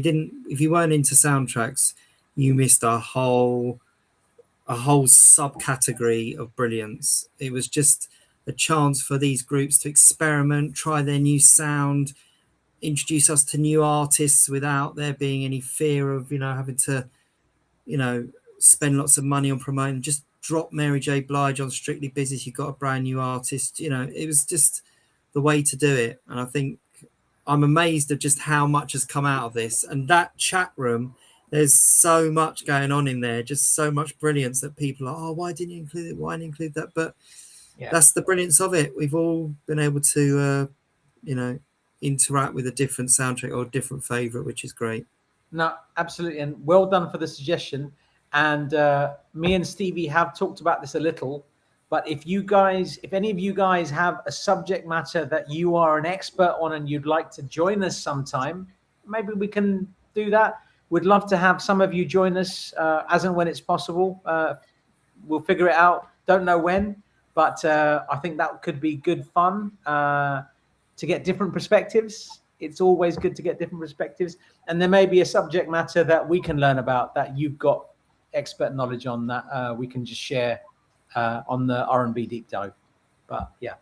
you weren't into soundtracks, you missed a whole subcategory of brilliance. It was just a chance for these groups to experiment, try their new sound, introduce us to new artists without there being any fear of, having to, spend lots of money on promoting. Just drop Mary J. Blige on Strictly Business. You've got a brand new artist. It was just the way to do it. And I think I'm amazed at just how much has come out of this. And that chat room, there's so much going on in there, just so much brilliance that people are, oh, why didn't you include it? Why didn't you include that? But that's the brilliance of it. We've all been able to, interact with a different soundtrack or a different favorite, which is great. No, absolutely. And well done for the suggestion. And me and Stevie have talked about this a little. But if any of you guys have a subject matter that you are an expert on and you'd like to join us sometime, maybe we can do that. We'd love to have some of you join us as and when it's possible. We'll figure it out. Don't know when, but I think that could be good fun to get different perspectives. It's always good to get different perspectives. And there may be a subject matter that we can learn about that you've got expert knowledge on that we can just share on the R&B deep dive. But yeah,